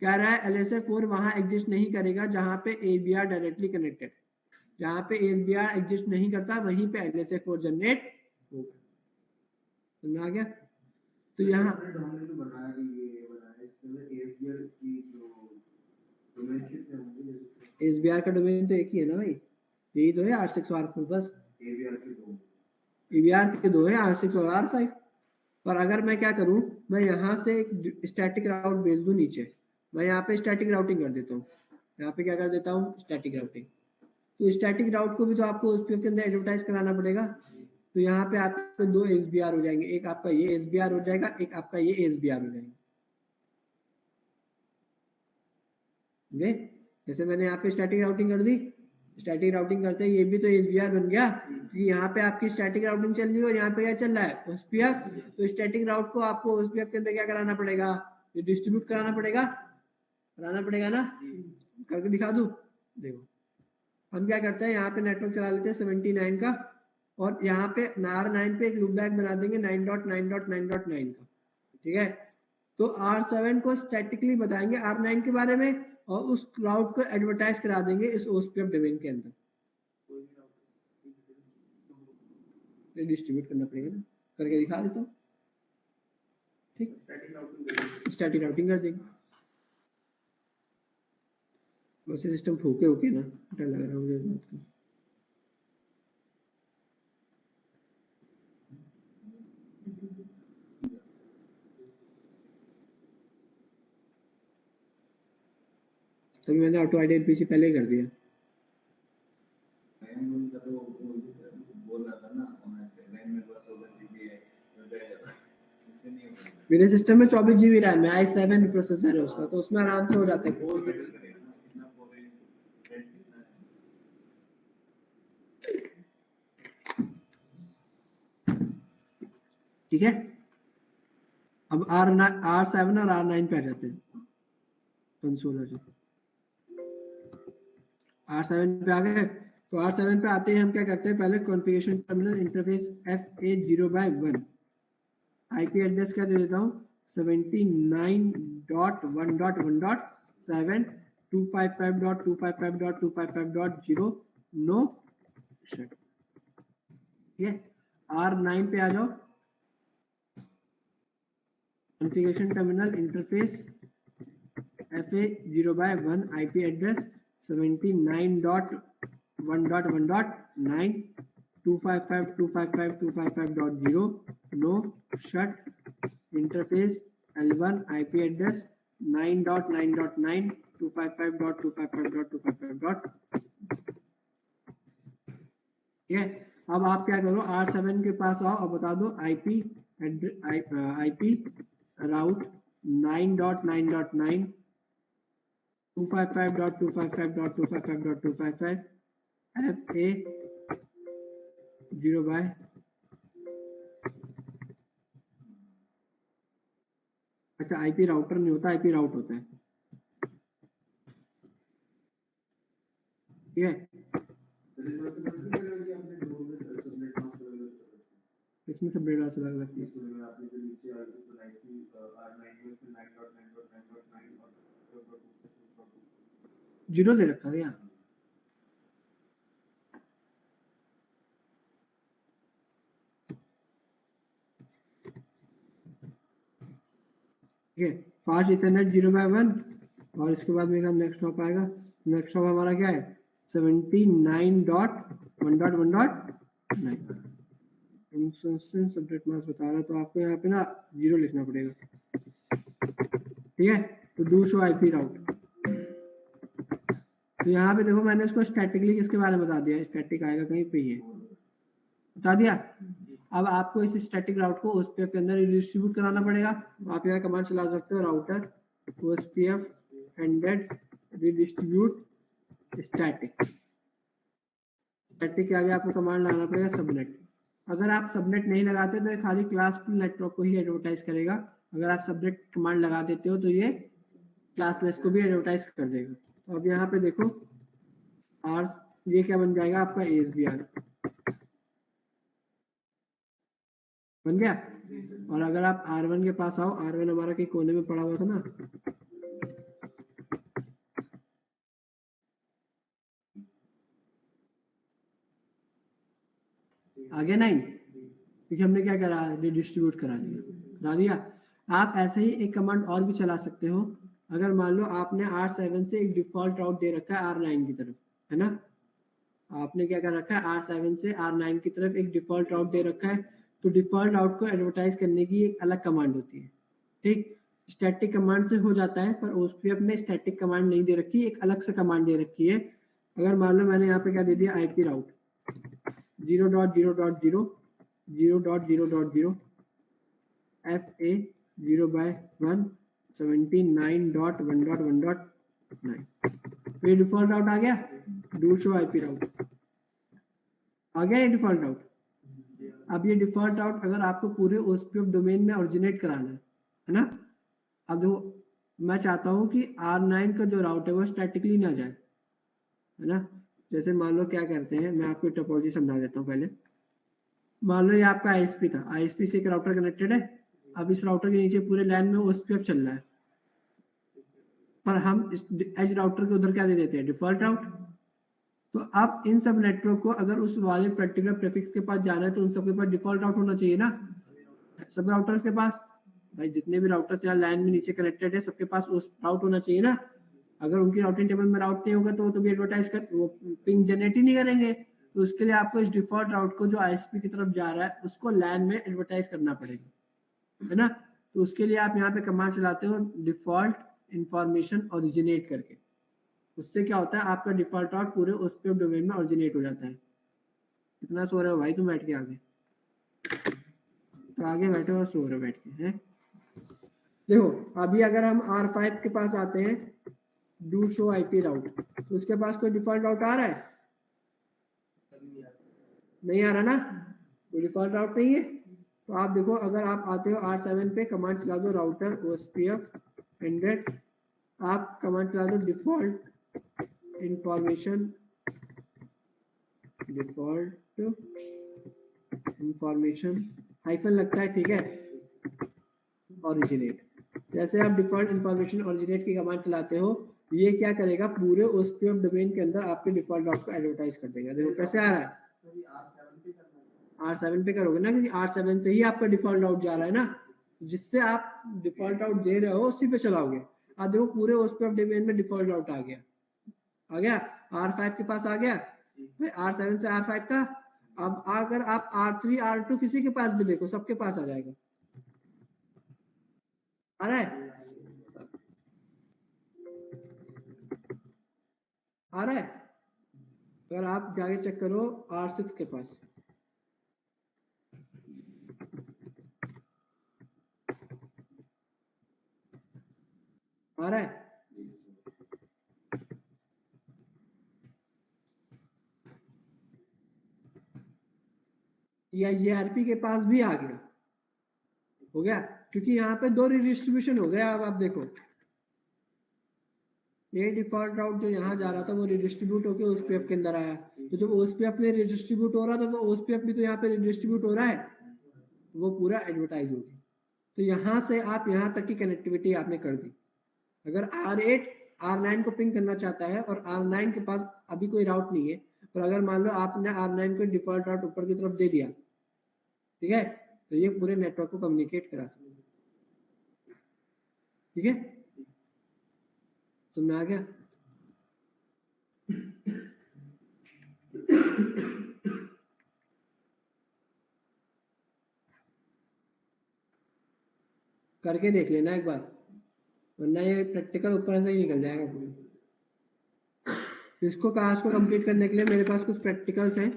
कह रहा है LSA4 वहां एग्जिस्ट नहीं करेगा जहां पे ABR डायरेक्टली कनेक्टेड, जहां पे ASBR एग्जिस्ट नहीं करता वहीं पे LSA4 जनरेट होगा। समझ आ गया? तो यहाँ हमने जो बनाया ये बनाया इसमें ASBR की जो डोमेन कितने होंगे, ASBR का डोमेन तो एक ही है ना भाई, यही तो है R6 और R4, बस ABR के दो, ABR के दो है, R6 और R5। पर अगर मैं क्या करूं, मैं यहाँ से एक स्टैटिक राउट भेज दूं नीचे, मैं यहाँ पे स्टैटिक राउटिंग कर देता हूँ, यहाँ पे क्या कर देता हूँ स्टैटिक राउटिंग, तो स्टैटिक राउट को भी तो आपको उस के अंदर एडवर्टाइज कराना पड़ेगा। तो यहाँ पे आपके दो एसबीआर हो जाएंगे, एक आपका ये एसबीआर हो जाएगा, एक आपका ये एसबीआर हो जाएगा। जैसे मैंने यहाँ पे स्टैटिक राउटिंग कर दी, स्टैटिक राउटिंग करते ही ये भी तो एसबीआर बन गया, क्योंकि यहाँ पे आपकी स्टैटिक राउटिंग चल रही है और यहाँ पे क्या चल रहा है ओएसपीएफ। तो स्टैटिक राउट को आपको ओएसपीएफ के अंदर क्या कराना पड़ेगा, ये डिस्ट्रीब्यूट कराना पड़ेगा ना, करके दिखा दूं। देखो हम क्या करते हैं, यहाँ पे नेटवर्क चला लेते हैं 79 का, और यहाँ पे R9 पे एक लूप बैक बना देंगे 9.9.9.9 का। ठीक है, तो R7 को स्टैटिकली बताएंगे R9 के बारे में, और उस क्लाउड को एडवर्टाइज करा देंगे इस ओएसपीएफ डोमेन के अंदर। डिस्ट्रीब्यूट करना पड़ेगा ना, करके दिखा देता हूँ। ठीक, स्टैटिक राउटिंग कर देंगे। वैसे सिस्टम ठोके होके ना, डर लग रहा है मुझे इस बात का। तभी मैंने ऑटो आइडेंटिटी पीसी पहले ही कर दिया। मेरे सिस्टम में 24 GB रैम है, i7 प्रोसेसर है उसका, तो उसमें आराम से हो जाता है। ठीक है, अब R7 और R9 पे आ जाते हैं। कंसोल R7 पे आ गए, तो R7 पे आते हैं हम क्या करते हैं, पहले configuration terminal interface FA0/1 IP address क्या दे देता हूँ 79.1.1.7 255.255.255.0 नो शट। ठीक है, R9 पे आ जाओ, configuration terminal interface FA0/1 IP address 79.1.1.9 255.255.255.0 no shut. Interface L1 IP address 9.9.9 255.255.255. ठीक है, अब आप क्या करो, R7 के पास आओ और बता दो IP राउट 9.9.9 255.255.255.255 FA0/, अच्छा IP राउटर नहीं होता, IP राउट होता है। ठीक है, इसमें सब डेटा चला लगती है, जीरो दे रखा है। ठीक है, फास्ट इथरनेट 0/1, और इसके बाद मेरा नेक्स्ट हॉप आएगा। नेक्स्ट हॉप हमारा क्या है 79.1.1.9 इंस्टेंस अपडेट मास्क बता रहा है, तो आपको यहाँ पे ना 0 लिखना पड़ेगा। ठीक है, तो डू शो IP राउट। तो यहाँ पे देखो मैंने इसको स्टैटिकली किसके बारे में बता दिया, स्टैटिक आएगा कहीं पे, ये बता दिया। अब आपको इस स्टैटिक राउट को ओएसपीएफ के अंदर डिस्ट्रीब्यूट कराना पड़ेगा। आप यहाँ कमांड चला सकते हो, router OSPF ended redistribute static. Static के आगे आपको कमांड लगाना पड़ेगा सबनेट। अगर आप सबनेट नहीं लगाते तो ये खाली क्लास नेटवर्क को ही एडवर्टाइज करेगा। अगर आप सबनेट कमांड लगा देते हो तो ये क्लासलेस को भी एडवर्टाइज कर देगा। तो अब यहाँ पे देखो आर, ये क्या बन जाएगा आपका ASBR बन गया। और अगर आप R1 के पास आओ, R1 हमारा कहीं कोने में पड़ा हुआ था ना, आगे नहीं, क्योंकि हमने क्या करा, डिस्ट्रीब्यूट करा दिया। आप ऐसे ही एक कमांड और भी चला सकते हो। अगर मान लो आपने R7 से एक डिफॉल्ट राउट दे रखा है R9 की तरफ, है ना, आपने क्या कर रखा है, R7 से R9 की तरफ एक डिफॉल्ट राउट दे रखा है, तो डिफॉल्ट राउट को एडवर्टाइज करने की एक अलग कमांड होती है। ठीक, स्टैटिक कमांड से हो जाता है, पर OSPF में स्टैटिक कमांड नहीं दे रखी, एक अलग से कमांड दे रखी है। अगर मान लो मैंने यहाँ पे क्या दे दिया, IP राउट 0.0.0 0.0.0 FA 0/1 79.1.1.9, ये डिफॉल्ट राउट आ गया। डू शो IP राउट आ गया, ये डिफॉल्ट राउट। अब ये डिफॉल्ट राउट अगर आपको पूरे OSPF डोमेन में ओरिजिनेट कराना है ना, अब देखो मैं चाहता हूँ कि R9 का जो राउट है वो स्टैटिकली ना जाए, है ना। जैसे मान लो क्या करते हैं, मैं आपको टोपोलॉजी समझा देता हूँ पहले। मान लो ये आपका ISP था, ISP से एक राउटर कनेक्टेड है। अब इस राउटर के नीचे पूरे लैन में OSPF चल रहा है, पर हम इस एज राउटर के उधर क्या दे देते हैं, डिफॉल्ट राउट। तो अब इन सब नेटवर्क को अगर उस वाले पर्टिकुलर प्रीफिक्स के पास जाना है तो उन सबके पास डिफॉल्ट राउट होना चाहिए ना, सब राउटर्स के पास। भाई जितने भी राउटर्स यहाँ लाइन में नीचे कनेक्टेड है सबके पास उस राउट होना चाहिए ना। अगर उनकी राउटिंग टेबल में राउट नहीं होगा तो वो तो भी एडवर्टाइज कर, वो पिंग जनरेट ही नहीं करेंगे। तो उसके लिए आपको इस डिफॉल्ट राउट को जो ISP की तरफ जा रहा है उसको लैन में एडवर्टाइज करना पड़ेगा, है ना। तो उसके लिए आप यहाँ पे कमांड चलाते हो डिफॉल्ट इंफॉर्मेशन ओरिजिनेट करके। उससे क्या होता है, आपका डिफॉल्ट राउट पूरे OSPF डोमेन में ओरिजिनेट हो जाता है। कितना सो रहे हो भाई तुम बैठ के, आगे तो आगे बैठो और सो रहे हो बैठ के, हैं। देखो अभी अगर हम R5 के पास आते हैं, डू शो IP राउट, तो उसके पास कोई डिफॉल्ट राउट आ रहा है, नहीं आ रहा ना, कोई डिफॉल्ट राउट नहीं है। तो आप देखो अगर आप आते हो R7 पे, कमांड चला दो राउटर OSPF एंडेड, आप कमांड चला दो डिफॉल्ट इंफॉर्मेशन हाइफन लगता है, ठीक है, ओरिजिनेट। जैसे आप डिफॉल्ट इंफॉर्मेशन ओरिजिनेट की कमांड चलाते हो, ये क्या करेगा, पूरे OSPF डोमेन के अंदर आपके डिफॉल्ट राउट को एडवर्टाइज कर देगा। देखो कैसे आ रहा है, R7 पे करोगे ना, क्योंकि R7 से ही आपका डिफॉल्ट राउट जा रहा है ना, जिससे आप डिफॉल्ट राउट दे रहे हो उसी पे चलाओगे। आप देखो पूरे OSPF डोमेन में डिफॉल्ट राउट आ गया। R5 के पास आ गया, R7 से R5 था। अब अगर आप R3 R2 किसी के पास भी देखो, सबके पास आ जाएगा। आ रहा है, आ रहा है। अगर आप जाके चेक करो R6 के पास, आ रहा है। या ERP के पास भी आ गया, हो गया, क्योंकि यहाँ पे दो रिडिस्ट्रीब्यूशन हो गया। अब आप देखो ये डिफॉल्ट राउट जो यहाँ जा रहा था वो रिडिस्ट्रीब्यूट होकर OSPF के अंदर आया। तो जब OSPF में रिडिस्ट्रीब्यूट हो रहा था तो OSPF भी तो यहाँ पे रिडिस्ट्रीब्यूट हो रहा है, वो पूरा एडवर्टाइज होगी। तो यहाँ से आप यहाँ तक की कनेक्टिविटी आपने कर दी। अगर R8 R9 को पिंग करना चाहता है और R9 के पास अभी कोई राउट नहीं है, पर अगर मान लो आपने R9 को डिफॉल्ट राउट ऊपर की तरफ दे दिया, ठीक है, तो ये पूरे नेटवर्क को कम्युनिकेट करा सकते, ठीक है, समझ में आ गया। करके देख लेना एक बार, वरना ये प्रैक्टिकल ऊपर से ही निकल जाएगा पूरी। इसको कास्ट को कंप्लीट करने के लिए मेरे पास कुछ प्रैक्टिकल्स हैं।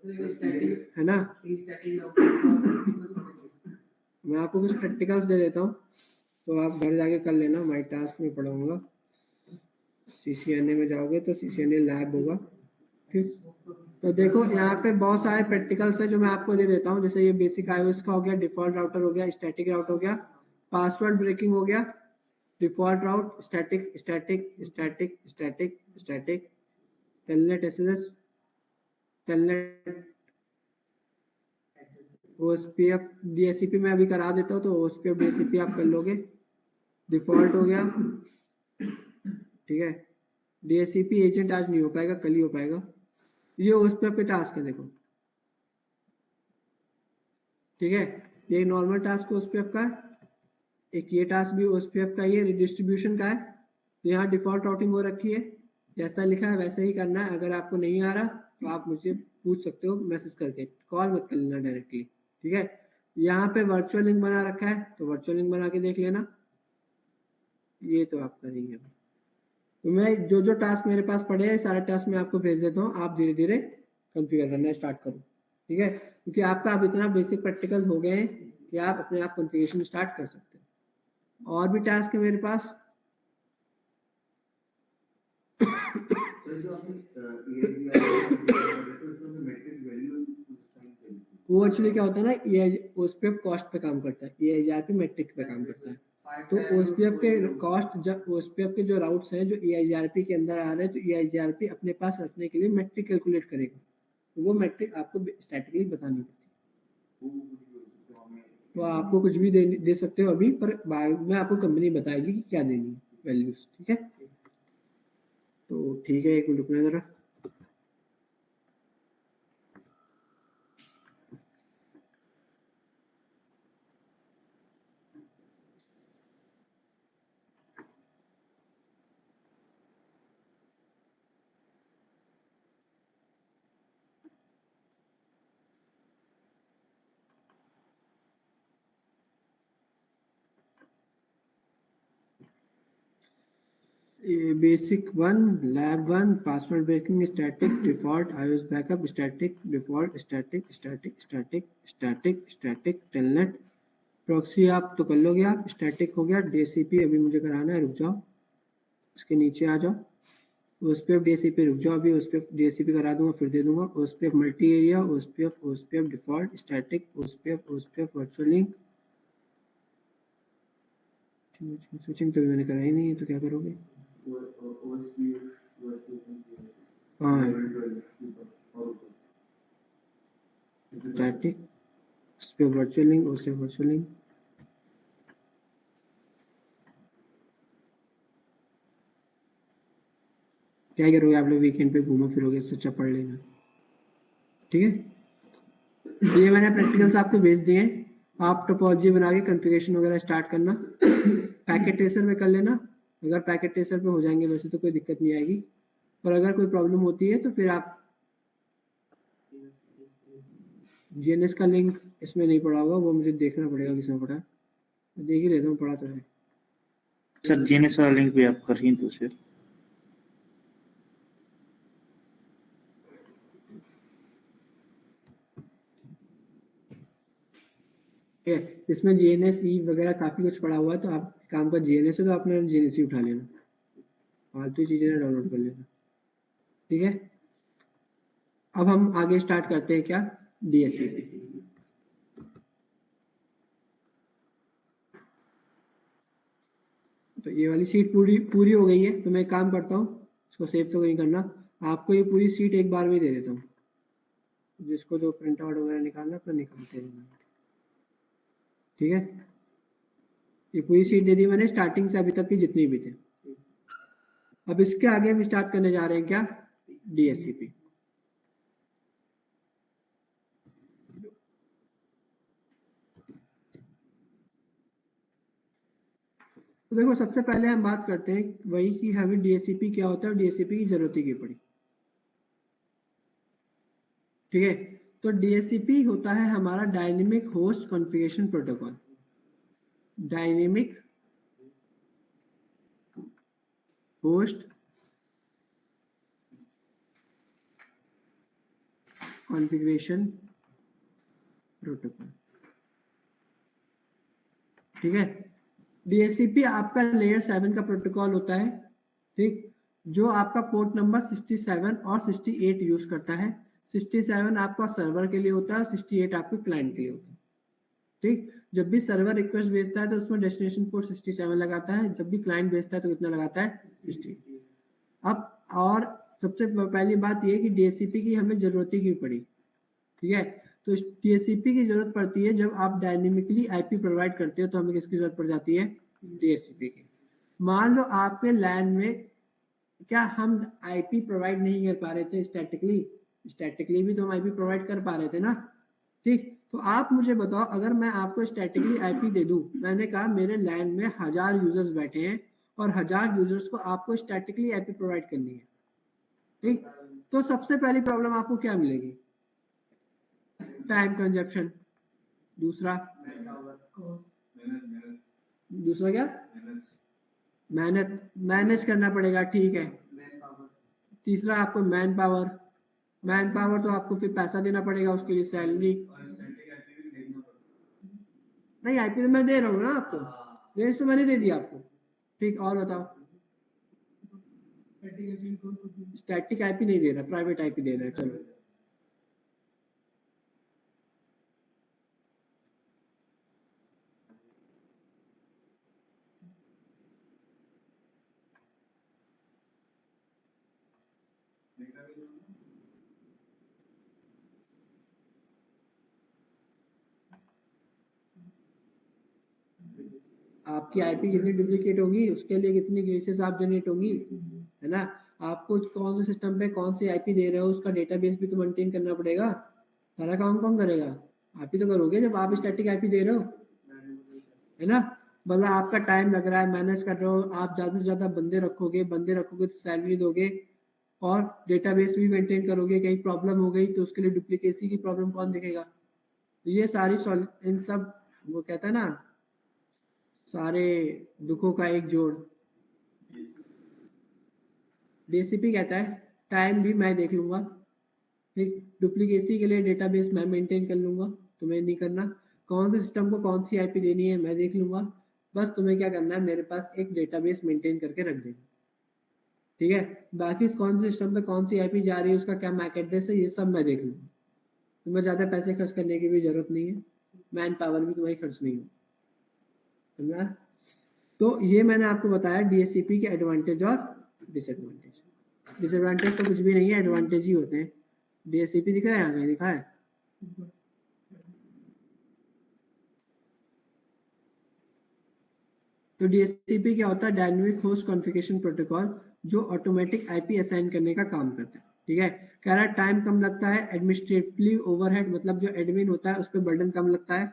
है ना। मैं आपको कुछ प्रैक्टिकल्स दे देता हूँ, तो आप घर जाके कर लेना। माई टास्क में पढ़ाऊंगा, CCNA में जाओगे तो CCNA लैब होगा, ठीक। तो देखो यहाँ पे बहुत सारे प्रैक्टिकल्स है जो मैं आपको दे देता हूँ। जैसे ये बेसिक iOS का हो गया, डिफॉल्ट राउटर हो गया, स्टैटिक राउट हो गया, पासवर्ड ब्रेकिंग हो गया, default route, static static static static static, telnet SSH, telnet OSPF DHCP में अभी करा देता हूँ, तो OSPF DHCP आप कर लोगे। डिफॉल्ट हो गया, ठीक है। DHCP एजेंट आज नहीं हो पाएगा, कल ही हो पाएगा। ये OSPF के टास्क है, देखो, ठीक है। ये नॉर्मल टास्क OSPF का है, एक ये टास्क भी OSPF का, ये रिडिस्ट्रीब्यूशन का है। तो यहाँ डिफॉल्ट राउटिंग हो रखी है, जैसा लिखा है वैसे ही करना है। अगर आपको नहीं आ रहा तो आप मुझे पूछ सकते हो मैसेज करके, कॉल मत कर लेना डायरेक्टली, ठीक है। यहाँ पे वर्चुअल लिंक बना रखा है, तो वर्चुअल लिंक बना के देख लेना। ये तो आप करेंगे। तो मैं जो टास्क मेरे पास पड़े हैं सारे टास्क मैं आपको भेज देता हूँ, आप धीरे धीरे कॉन्फ़िगर करना स्टार्ट करो, ठीक है। क्योंकि आपका अब इतना बेसिक प्रैक्टिकल हो गए हैं कि आप अपने आप कॉन्फ़िगरेशन स्टार्ट कर सकते हैं। और भी टास्क है मेरे पास। वो एक्चुअली क्या होता है ना, ये OSPF कॉस्ट पे काम करता है, EIGRP मैट्रिक पे काम करता है। तो OSPF के कॉस्ट, जब OSPF के जो राउट्स हैं जो EIGRP के अंदर आ रहे हैं, तो EIGRP अपने पास रखने के लिए मैट्रिक कैलकुलेट करेगा। तो वो मैट्रिक आपको स्टैटिकली बतानी पड़ती है। तो आपको कुछ भी दे सकते हो अभी, पर बाद में आपको कंपनी बताएगी कि क्या देनी है वैल्यूज, ठीक है। तो ठीक है, एक मिनट रुकना जरा। Basic 1, lab 1, password breaking, static, default, iOS backup, static, default, static static static static static, telnet, proxy आप तो कर लोगे आप। स्टैटिक हो गया। DHCP अभी मुझे कराना है, रुक जाओ, इसके नीचे आ जाओ। OSPF DHCP रुक जाओ, अभी OSPF DHCP करा दूंगा, फिर दे दूंगा। OSPF multi area, OSPF default, static, OSPF virtual link. Switching तो मैंने कराई नहीं है, तो क्या करोगे? हाँ, static, OSPF virtual link, OSPF virtual link. क्या करोगे आप लोग? वीकेंड पे घूमो फिरोगे, इससे अच्छा पढ़ लेना, ठीक है। ये मैंने प्रैक्टिकल्स आपको भेज दिए हैं, आप टोपोलॉजी बना के कॉन्फ़िगरेशन वगैरह स्टार्ट करना। पैकेट ट्रेसर में कर लेना, अगर पैकेट ट्रेसर पे हो जाएंगे वैसे तो कोई दिक्कत नहीं आएगी, पर अगर कोई प्रॉब्लम होती है तो फिर आप GNS का लिंक इसमें नहीं पड़ा होगा, वो मुझे देखना पड़ेगा किसमें पड़ा है। देख ही लेता हूँ, पढ़ा तो है सर। GNS वाला लिंक भी आप कर ही तो सर। इसमें GNS E वगैरह काफी कुछ पड़ा हुआ है, तो आप काम का GNS है तो आपने GNS ही उठा लेना, फालतू चीजें डाउनलोड कर लेना, ठीक है। अब हम आगे स्टार्ट करते हैं क्या, DHCP। तो ये वाली सीट पूरी हो गई है, तो मैं काम करता हूँ, इसको सेव तो नहीं करना, आपको ये पूरी सीट एक बार में दे देता हूँ। जिसको जो प्रिंट आउट वगैरह निकालना तो निकालते रहना, ठीक है। ये पूरी सीट दे दी मैंने, स्टार्टिंग से अभी तक की जितनी भी थे। अब इसके आगे हम स्टार्ट करने जा रहे हैं क्या, DHCP। तो देखो, सबसे पहले हम बात करते हैं वही कि हमें DHCP क्या होता है और DHCP की जरूरत ही क्यों पड़ी, ठीक है। तो DHCP होता है हमारा dynamic host configuration protocol. Dynamic host configuration protocol. ठीक है, DHCP आपका लेयर 7 का प्रोटोकॉल होता है, ठीक, जो आपका पोर्ट नंबर 67 और 68 यूज करता है। 67 आपका सर्वर के लिए होता है और 68 आपके क्लाइंट के लिए होता है। ठीक, जब भी सर्वर रिक्वेस्ट भेजता है तो उसमें डेस्टिनेशन पोर्ट 67 लगाता है, जब भी क्लाइंट भेजता है तो कितना लगाता है, 68। अब और सबसे पहली बात ये कि DHCP की हमें जरूरत ही क्यों पड़ी, ठीक है, तो DHCP की जरूरत पड़ती है जब आप डायनेमिकली IP प्रोवाइड करते हो तो हमें किसकी जरूरत पड़ जाती है, DHCP की। मान लो आपके लैन में क्या हम IP प्रोवाइड नहीं कर पा रहे थे स्टैटिकली भी तो हम IP प्रोवाइड कर पा रहे थे ना, ठीक, तो आप मुझे बताओ अगर मैं आपको स्टैटिकली IP दे दूं, मैंने कहा मेरे लैन में 1000 यूजर्स बैठे हैं और 1000 यूजर्स को आपको स्टैटिकली IP प्रोवाइड करनी है, ठीक, तो सबसे पहली प्रॉब्लम आपको क्या मिलेगी, टाइम कंजप्शन। दूसरा क्या, मेहनत, मैनेज करना पड़ेगा, ठीक है। तीसरा आपको मैन पावर तो आपको फिर पैसा देना पड़ेगा उसके लिए, सैलरी। नहीं, IP तो मैं दे रहा हूँ ना आपको, रेंज तो मैंने दे दिया आपको, ठीक, और बताओ। स्टैटिक IP नहीं दे रहा, प्राइवेट IP दे रहा है, चलो। आपकी IP कितनी डुप्लीकेट होगी, उसके लिए कितनी ग्लिचेस आप जनरेट होंगी, है ना। आपको कौन से सिस्टम पे कौन सी IP दे रहे हो उसका डेटाबेस भी तो मेंटेन करना पड़ेगा। सारा काम कौन करेगा, आप ही तो करोगे जब आप स्टैटिक IP दे रहे हो, है ना। मतलब आपका टाइम लग रहा है, मैनेज कर रहे हो आप, ज़्यादा से ज़्यादा बंदे रखोगे तो सैलरी दोगे और डेटाबेस भी मेंटेन करोगे, कहीं प्रॉब्लम हो गई तो उसके लिए डुप्लीकेसी की प्रॉब्लम कौन देखेगा। तो ये सारी इन सब, वो कहता है ना, सारे दुखों का एक जोड़। DHCP कहता है टाइम भी मैं देख लूंगा, ठीक, डुप्लीकेसी के लिए डेटाबेस मैं मेंटेन कर लूंगा, तुम्हें नहीं करना। कौन से सिस्टम को कौन सी IP देनी है मैं देख लूंगा, बस तुम्हें क्या करना है, मेरे पास एक डेटाबेस मेंटेन करके रख देना, ठीक है। बाकी कौन से सिस्टम पे कौन सी IP जा रही है, उसका क्या मैक एड्रेस है, ये सब मैं देख लूंगा। तुम्हें ज़्यादा पैसे खर्च करने की भी जरूरत नहीं है, मैन पावर भी तुम्हारी खर्च नहीं हो, समझा। तो ये मैंने आपको बताया DHCP के एडवांटेज और डिसएडवांटेज। डिसएडवांटेज तो कुछ भी नहीं है, एडवांटेज ही होते हैं। DHCP दिखा है, यहाँ कहीं दिखा है, तो DHCP क्या होता है, डायनेमिक होस्ट कॉन्फ़िगरेशन प्रोटोकॉल, जो ऑटोमेटिक IP असाइन करने का काम करता है, ठीक है। कह रहा है टाइम कम लगता है, एडमिनिस्ट्रेटिव ओवरहेड मतलब जो एडमिन होता है उस पर बर्डन कम लगता है,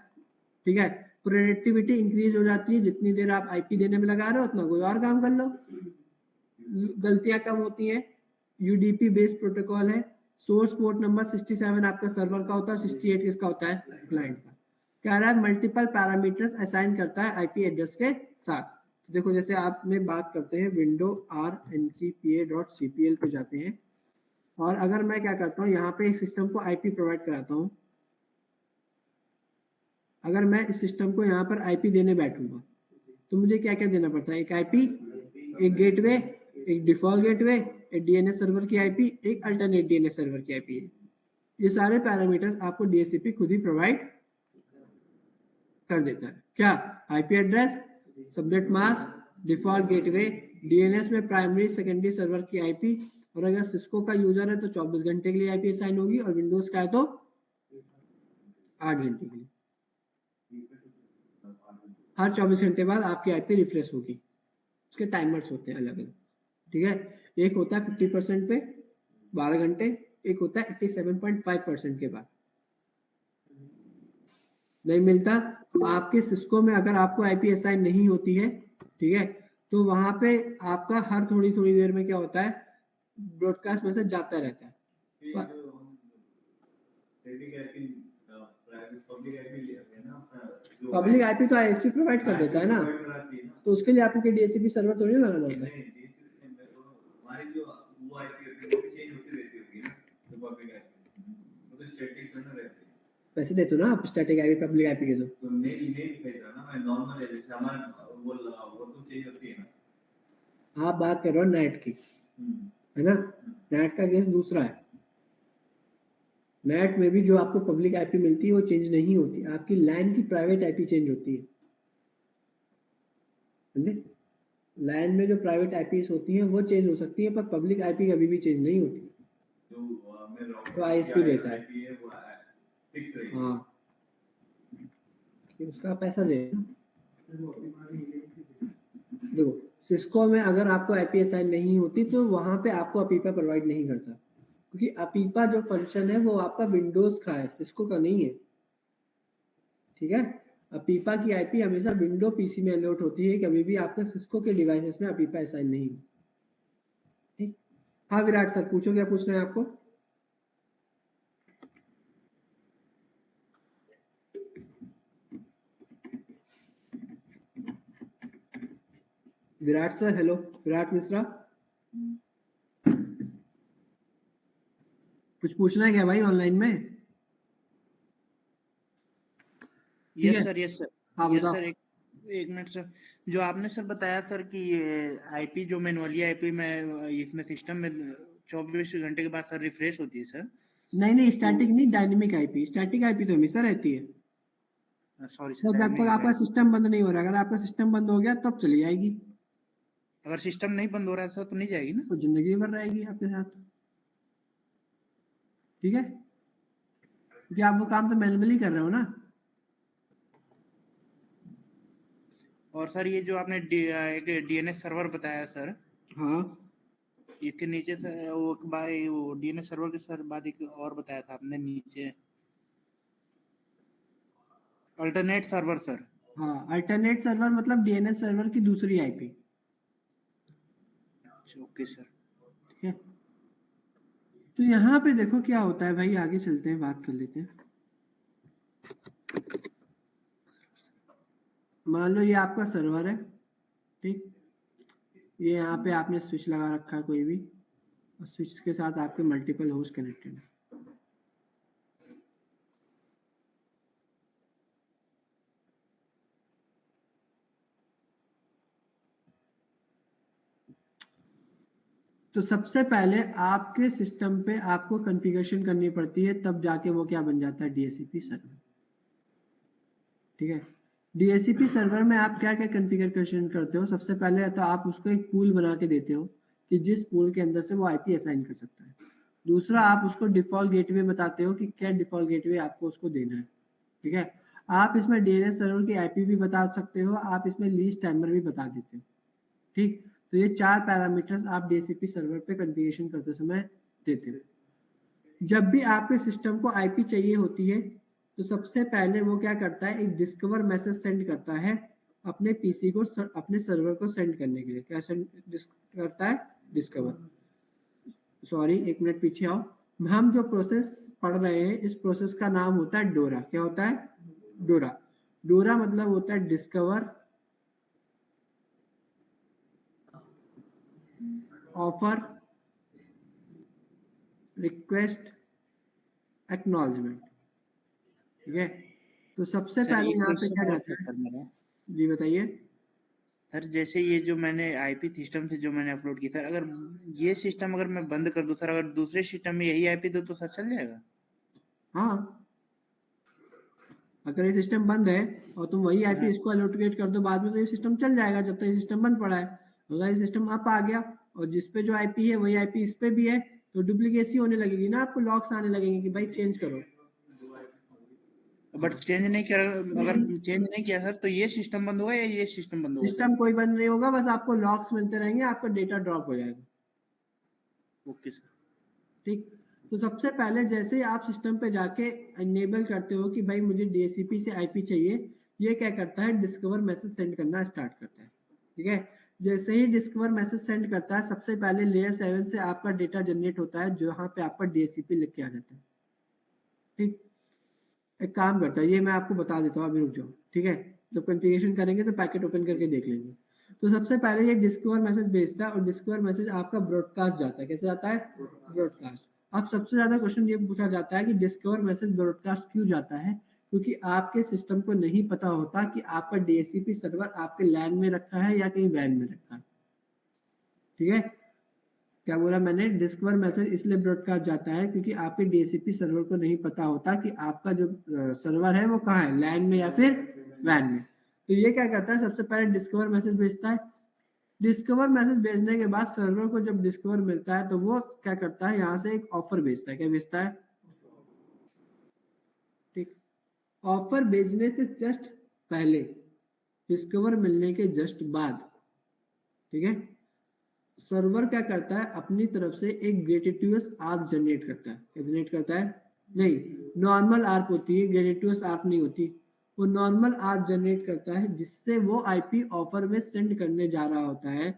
ठीक है। प्रोडक्टिविटी इंक्रीज हो जाती है, जितनी देर आप IP देने में लगा रहे हो उतना कोई और काम कर लो, गलतियां कम होती हैं। UDP बेस्ड प्रोटोकॉल है। सोर्स पोर्ट नंबर 67 आपका सर्वर का होता है, 68 किसका होता है, क्लाइंट का। कह रहा है मल्टीपल पैरामीटर्स असाइन करता है IP एड्रेस के साथ। देखो जैसे आप में बात करते हैं विंडो rncpa.cpl पे जाते हैं, और अगर मैं क्या करता हूँ यहाँ पे एक सिस्टम को IP प्रोवाइड कराता हूँ, अगर मैं इस सिस्टम को यहाँ पर IP देने बैठूंगा तो मुझे क्या क्या देना पड़ता है, एक IP, एक गेटवे, एक डिफॉल्ट गेटवे, एक DNS सर्वर की IP, एक अल्टरनेट DNS सर्वर की IP। ये सारे पैरामीटर्स आपको DHCP खुद ही प्रोवाइड कर देता है। क्या, IP address, subnet mask, default gateway, DNS में प्राइमरी सेकेंडरी सर्वर की IP, और अगर सिस्को का यूजर है तो 24 घंटे के लिए IP असाइन होगी, और विंडोज का है तो 8 घंटे के लिए। हर 24 घंटे बाद आपकी IP रिफ्रेश होगी, उसके टाइमर्स होते हैं अलग अलग, ठीक है। एक होता है 50% पे 12 घंटे, एक होता है 87.5% के बाद। नहीं मिलता तो आपके सिस्को में अगर आपको IP असाइन नहीं होती है, ठीक है, तो वहां पे आपका हर थोड़ी थोड़ी देर में क्या होता है, ब्रॉडकास्ट मैसेज जाता रहता है। पब्लिक IP तो ISP प्रोवाइड कर देता है ना, तो उसके लिए आपको DHCP सर्वर थोड़ी लगाना होता है। पैसे देते हो ना आप स्टैटिक आईपी पब्लिक आईपी के तो मेल भेज रहा ना मैं नॉर्मल है जैसे हमारा वो तो चेंज होती है ना। आप बात कर रहे हो नेट की, है ना? नेट का केस दूसरा है। नेट में भी जो आपको पब्लिक आईपी मिलती है वो चेंज नहीं होती, आपकी लैन की प्राइवेट आईपी चेंज होती है, समझे? लैन में जो प्राइवेट आईपीज होती हैं वो चेंज हो सकती है, पर पब्लिक आईपी कभी भी चेंज नहीं होती। तो आईएसपी देता है, हाँ, कि उसका पैसा दे। देखो सिस्को में अगर आपको आईपी असाइन नहीं होती तो वहां पे आपको अपीपा प्रोवाइड नहीं करता, क्योंकि अपीपा जो फंक्शन है वो आपका विंडोज का है, सिस्को का नहीं है, ठीक है? अपीपा की आईपी हमेशा विंडो पीसी में अलॉट होती है, कभी भी आपके सिस्को के डिवाइसेस में अपीपा असाइन नहीं, ठीक? हाँ विराट सर पूछो, क्या पूछना है आपको? विराट सर, हेलो विराट मिश्रा, कुछ पूछना है क्या भाई ऑनलाइन में? यस सर, यस सर, हाँ यस बताओ। सर। एक मिनट सर, जो आपने सर बताया सर कि ये आईपी जो मैनुअली आईपी में इसमें सिस्टम में 24 घंटे के बाद सर रिफ्रेश होती है सर। नहीं स्टैटिक नहीं, डायनेमिक आईपी। स्टैटिक आईपी तो हमेशा रहती है, सॉरी तो सर, जब तक आपका सिस्टम बंद नहीं हो रहा। अगर आपका सिस्टम बंद हो गया तब चली जाएगी, अगर सिस्टम नहीं बंद हो रहा है सर तो नहीं जाएगी ना? तो जिंदगी भर रहेगी आपके साथ, ठीक है? क्योंकि आप वो काम तो मैनुअली कर रहे हो ना। और सर ये जो आपने एक डीएनएस सर्वर बताया सर, हाँ इसके नीचे सर वो डीएनएस सर्वर के सर बाद एक और बताया था आपने नीचे, अल्टरनेट सर्वर सर। हाँ, अल्टरनेट सर्वर मतलब डीएनएस सर्वर की दूसरी आईपी, ओके सर। ठीक है? तो यहाँ पे देखो क्या होता है भाई, आगे चलते हैं, बात कर लेते हैं। मान लो ये आपका सर्वर है, ठीक? ये यहाँ पे आपने स्विच लगा रखा है कोई भी, और स्विच के साथ आपके मल्टीपल होस्ट कनेक्टेड है। तो सबसे पहले आपके सिस्टम पे आपको कॉन्फ़िगरेशन करनी पड़ती है, तब जाके वो क्या बन जाता है, डीएचसीपी सर्वर, ठीक है? डीएचसीपी सर्वर में आप क्या क्या कॉन्फ़िगरेशन करते हो? सबसे पहले तो आप उसको एक पूल बना के देते हो कि जिस पूल के अंदर से वो आईपी असाइन कर सकता है। दूसरा, आप उसको डिफॉल्ट गेटवे बताते हो कि क्या डिफॉल्ट गेटवे आपको उसको देना है, ठीक है? आप इसमें डीएनएस सर्वर की आईपी भी बता सकते हो, आप इसमें लीज टाइमर भी बता देते हो, ठीक? तो ये 4 पैरामीटर्स आप डीएचसीपी सर्वर पे कॉन्फ़िगरेशन करते समय देते हो। जब भी आपके सिस्टम को आईपी चाहिए होती है तो सबसे पहले वो क्या करता है, एक डिस्कवर मैसेज सेंड करता है अपने पीसी को, अपने सर्वर को सेंड करने के लिए। क्या सेंड करता है? डिस्कवर। सॉरी एक मिनट पीछे आओ, हम जो प्रोसेस पढ़ रहे हैं इस प्रोसेस का नाम होता है डोरा। क्या होता है? डोरा। डोरा मतलब होता है डिस्कवर, ऑफर, रिक्वेस्ट, एक्नॉलेजमेंट, ठीक है? तो सबसे सर पहले एक यहाँ पे क्वेश्चन क्या और जाता था है? सर मेरा। जी बताइए। सर जैसे ये जो मैंने आईपी सिस्टम से जो मैंने अपलोड की सर, अगर ये सिस्टम अगर मैं बंद कर दूं सर, अगर दूसरे सिस्टम में यही आईपी दो तो सर चल जाएगा? हाँ, अगर ये सिस्टम बंद है और तुम वही आईपी हाँ। इसको एलोकेट कर दो बाद में, तो ये सिस्टम चल जाएगा जब तक ये सिस्टम बंद पड़ा है। अगर ये सिस्टम अप आ गया और जिस पे जो आईपी है वही आईपी इस पे भी है, तो डुप्लीकेसी होने लगेगी ना, आपको लॉक्स आने लगेंगे कि भाई चेंज करो। बट चेंज नहीं किया, अगर चेंज नहीं किया सर तो ये सिस्टम बंद होगा या ये सिस्टम बंद होगा सर? सिस्टम कोई बंद नहीं होगा, बस आपको लॉक्स मिलते रहेंगे, आपका डेटा ड्रॉप हो जाएगा, ओके सर। ठीक? तो सबसे पहले जैसे ही आप सिस्टम पे जाके इनेबल करते हो कि भाई मुझे डीएचसीपी से आईपी चाहिए, ये क्या करता है, डिस्कवर मैसेज सेंड करना स्टार्ट करता है, ठीक है? जैसे ही डिस्कवर मैसेज सेंड करता है, सबसे पहले लेयर 7 से आपका डेटा जनरेट होता है, जहाँ पे आपका डीएचसीपी लिख के आ जाता है, ठीक? एक काम करता है, ये मैं आपको बता देता हूँ, अभी रुक जाओ, ठीक है? जब कॉन्फ़िगरेशन करेंगे तो पैकेट ओपन करके देख लेंगे। तो सबसे पहले ये डिस्कवर मैसेज भेजता है और डिस्कवर मैसेज आपका ब्रॉडकास्ट जाता है। कैसे जाता है? ब्रॉडकास्ट। अब सबसे ज्यादा क्वेश्चन ये पूछा जाता है कि डिस्कवर मैसेज ब्रॉडकास्ट क्यों जाता है, क्योंकि आपके सिस्टम को नहीं पता होता कि आपका डीएचसीपी सर्वर आपके लैन में रखा है या कहीं वैन में रखा है। ठीक है, क्या बोला मैंने, डिस्कवर मैसेज इसलिए ब्रॉडकास्ट जाता है क्योंकि आपके डीएचसीपी सर्वर को नहीं पता होता कि आपका जो सर्वर है वो कहाँ है, लैन में या फिर वैन में। तो ये क्या करता है, सबसे पहले डिस्कवर मैसेज भेजता है। डिस्कवर मैसेज भेजने के बाद सर्वर को जब डिस्कवर मिलता है तो वो क्या करता है, यहाँ से एक ऑफर भेजता है। क्या भेजता है, ठीक, ऑफर भेजने से जस्ट पहले, डिस्कवर मिलने के जस्ट बाद, ठीक है, सर्वर क्या करता है, अपनी तरफ से एक ग्रेटिट्यूअस आर्प जनरेट करता है। क्या जनरेट करता है, नहीं, नॉर्मल आर्प होती है, ग्रेटिट्यूअस आर्प नहीं होती। वो नॉर्मल आर्प जनरेट करता है जिससे वो आईपी ऑफर में सेंड करने जा रहा होता है।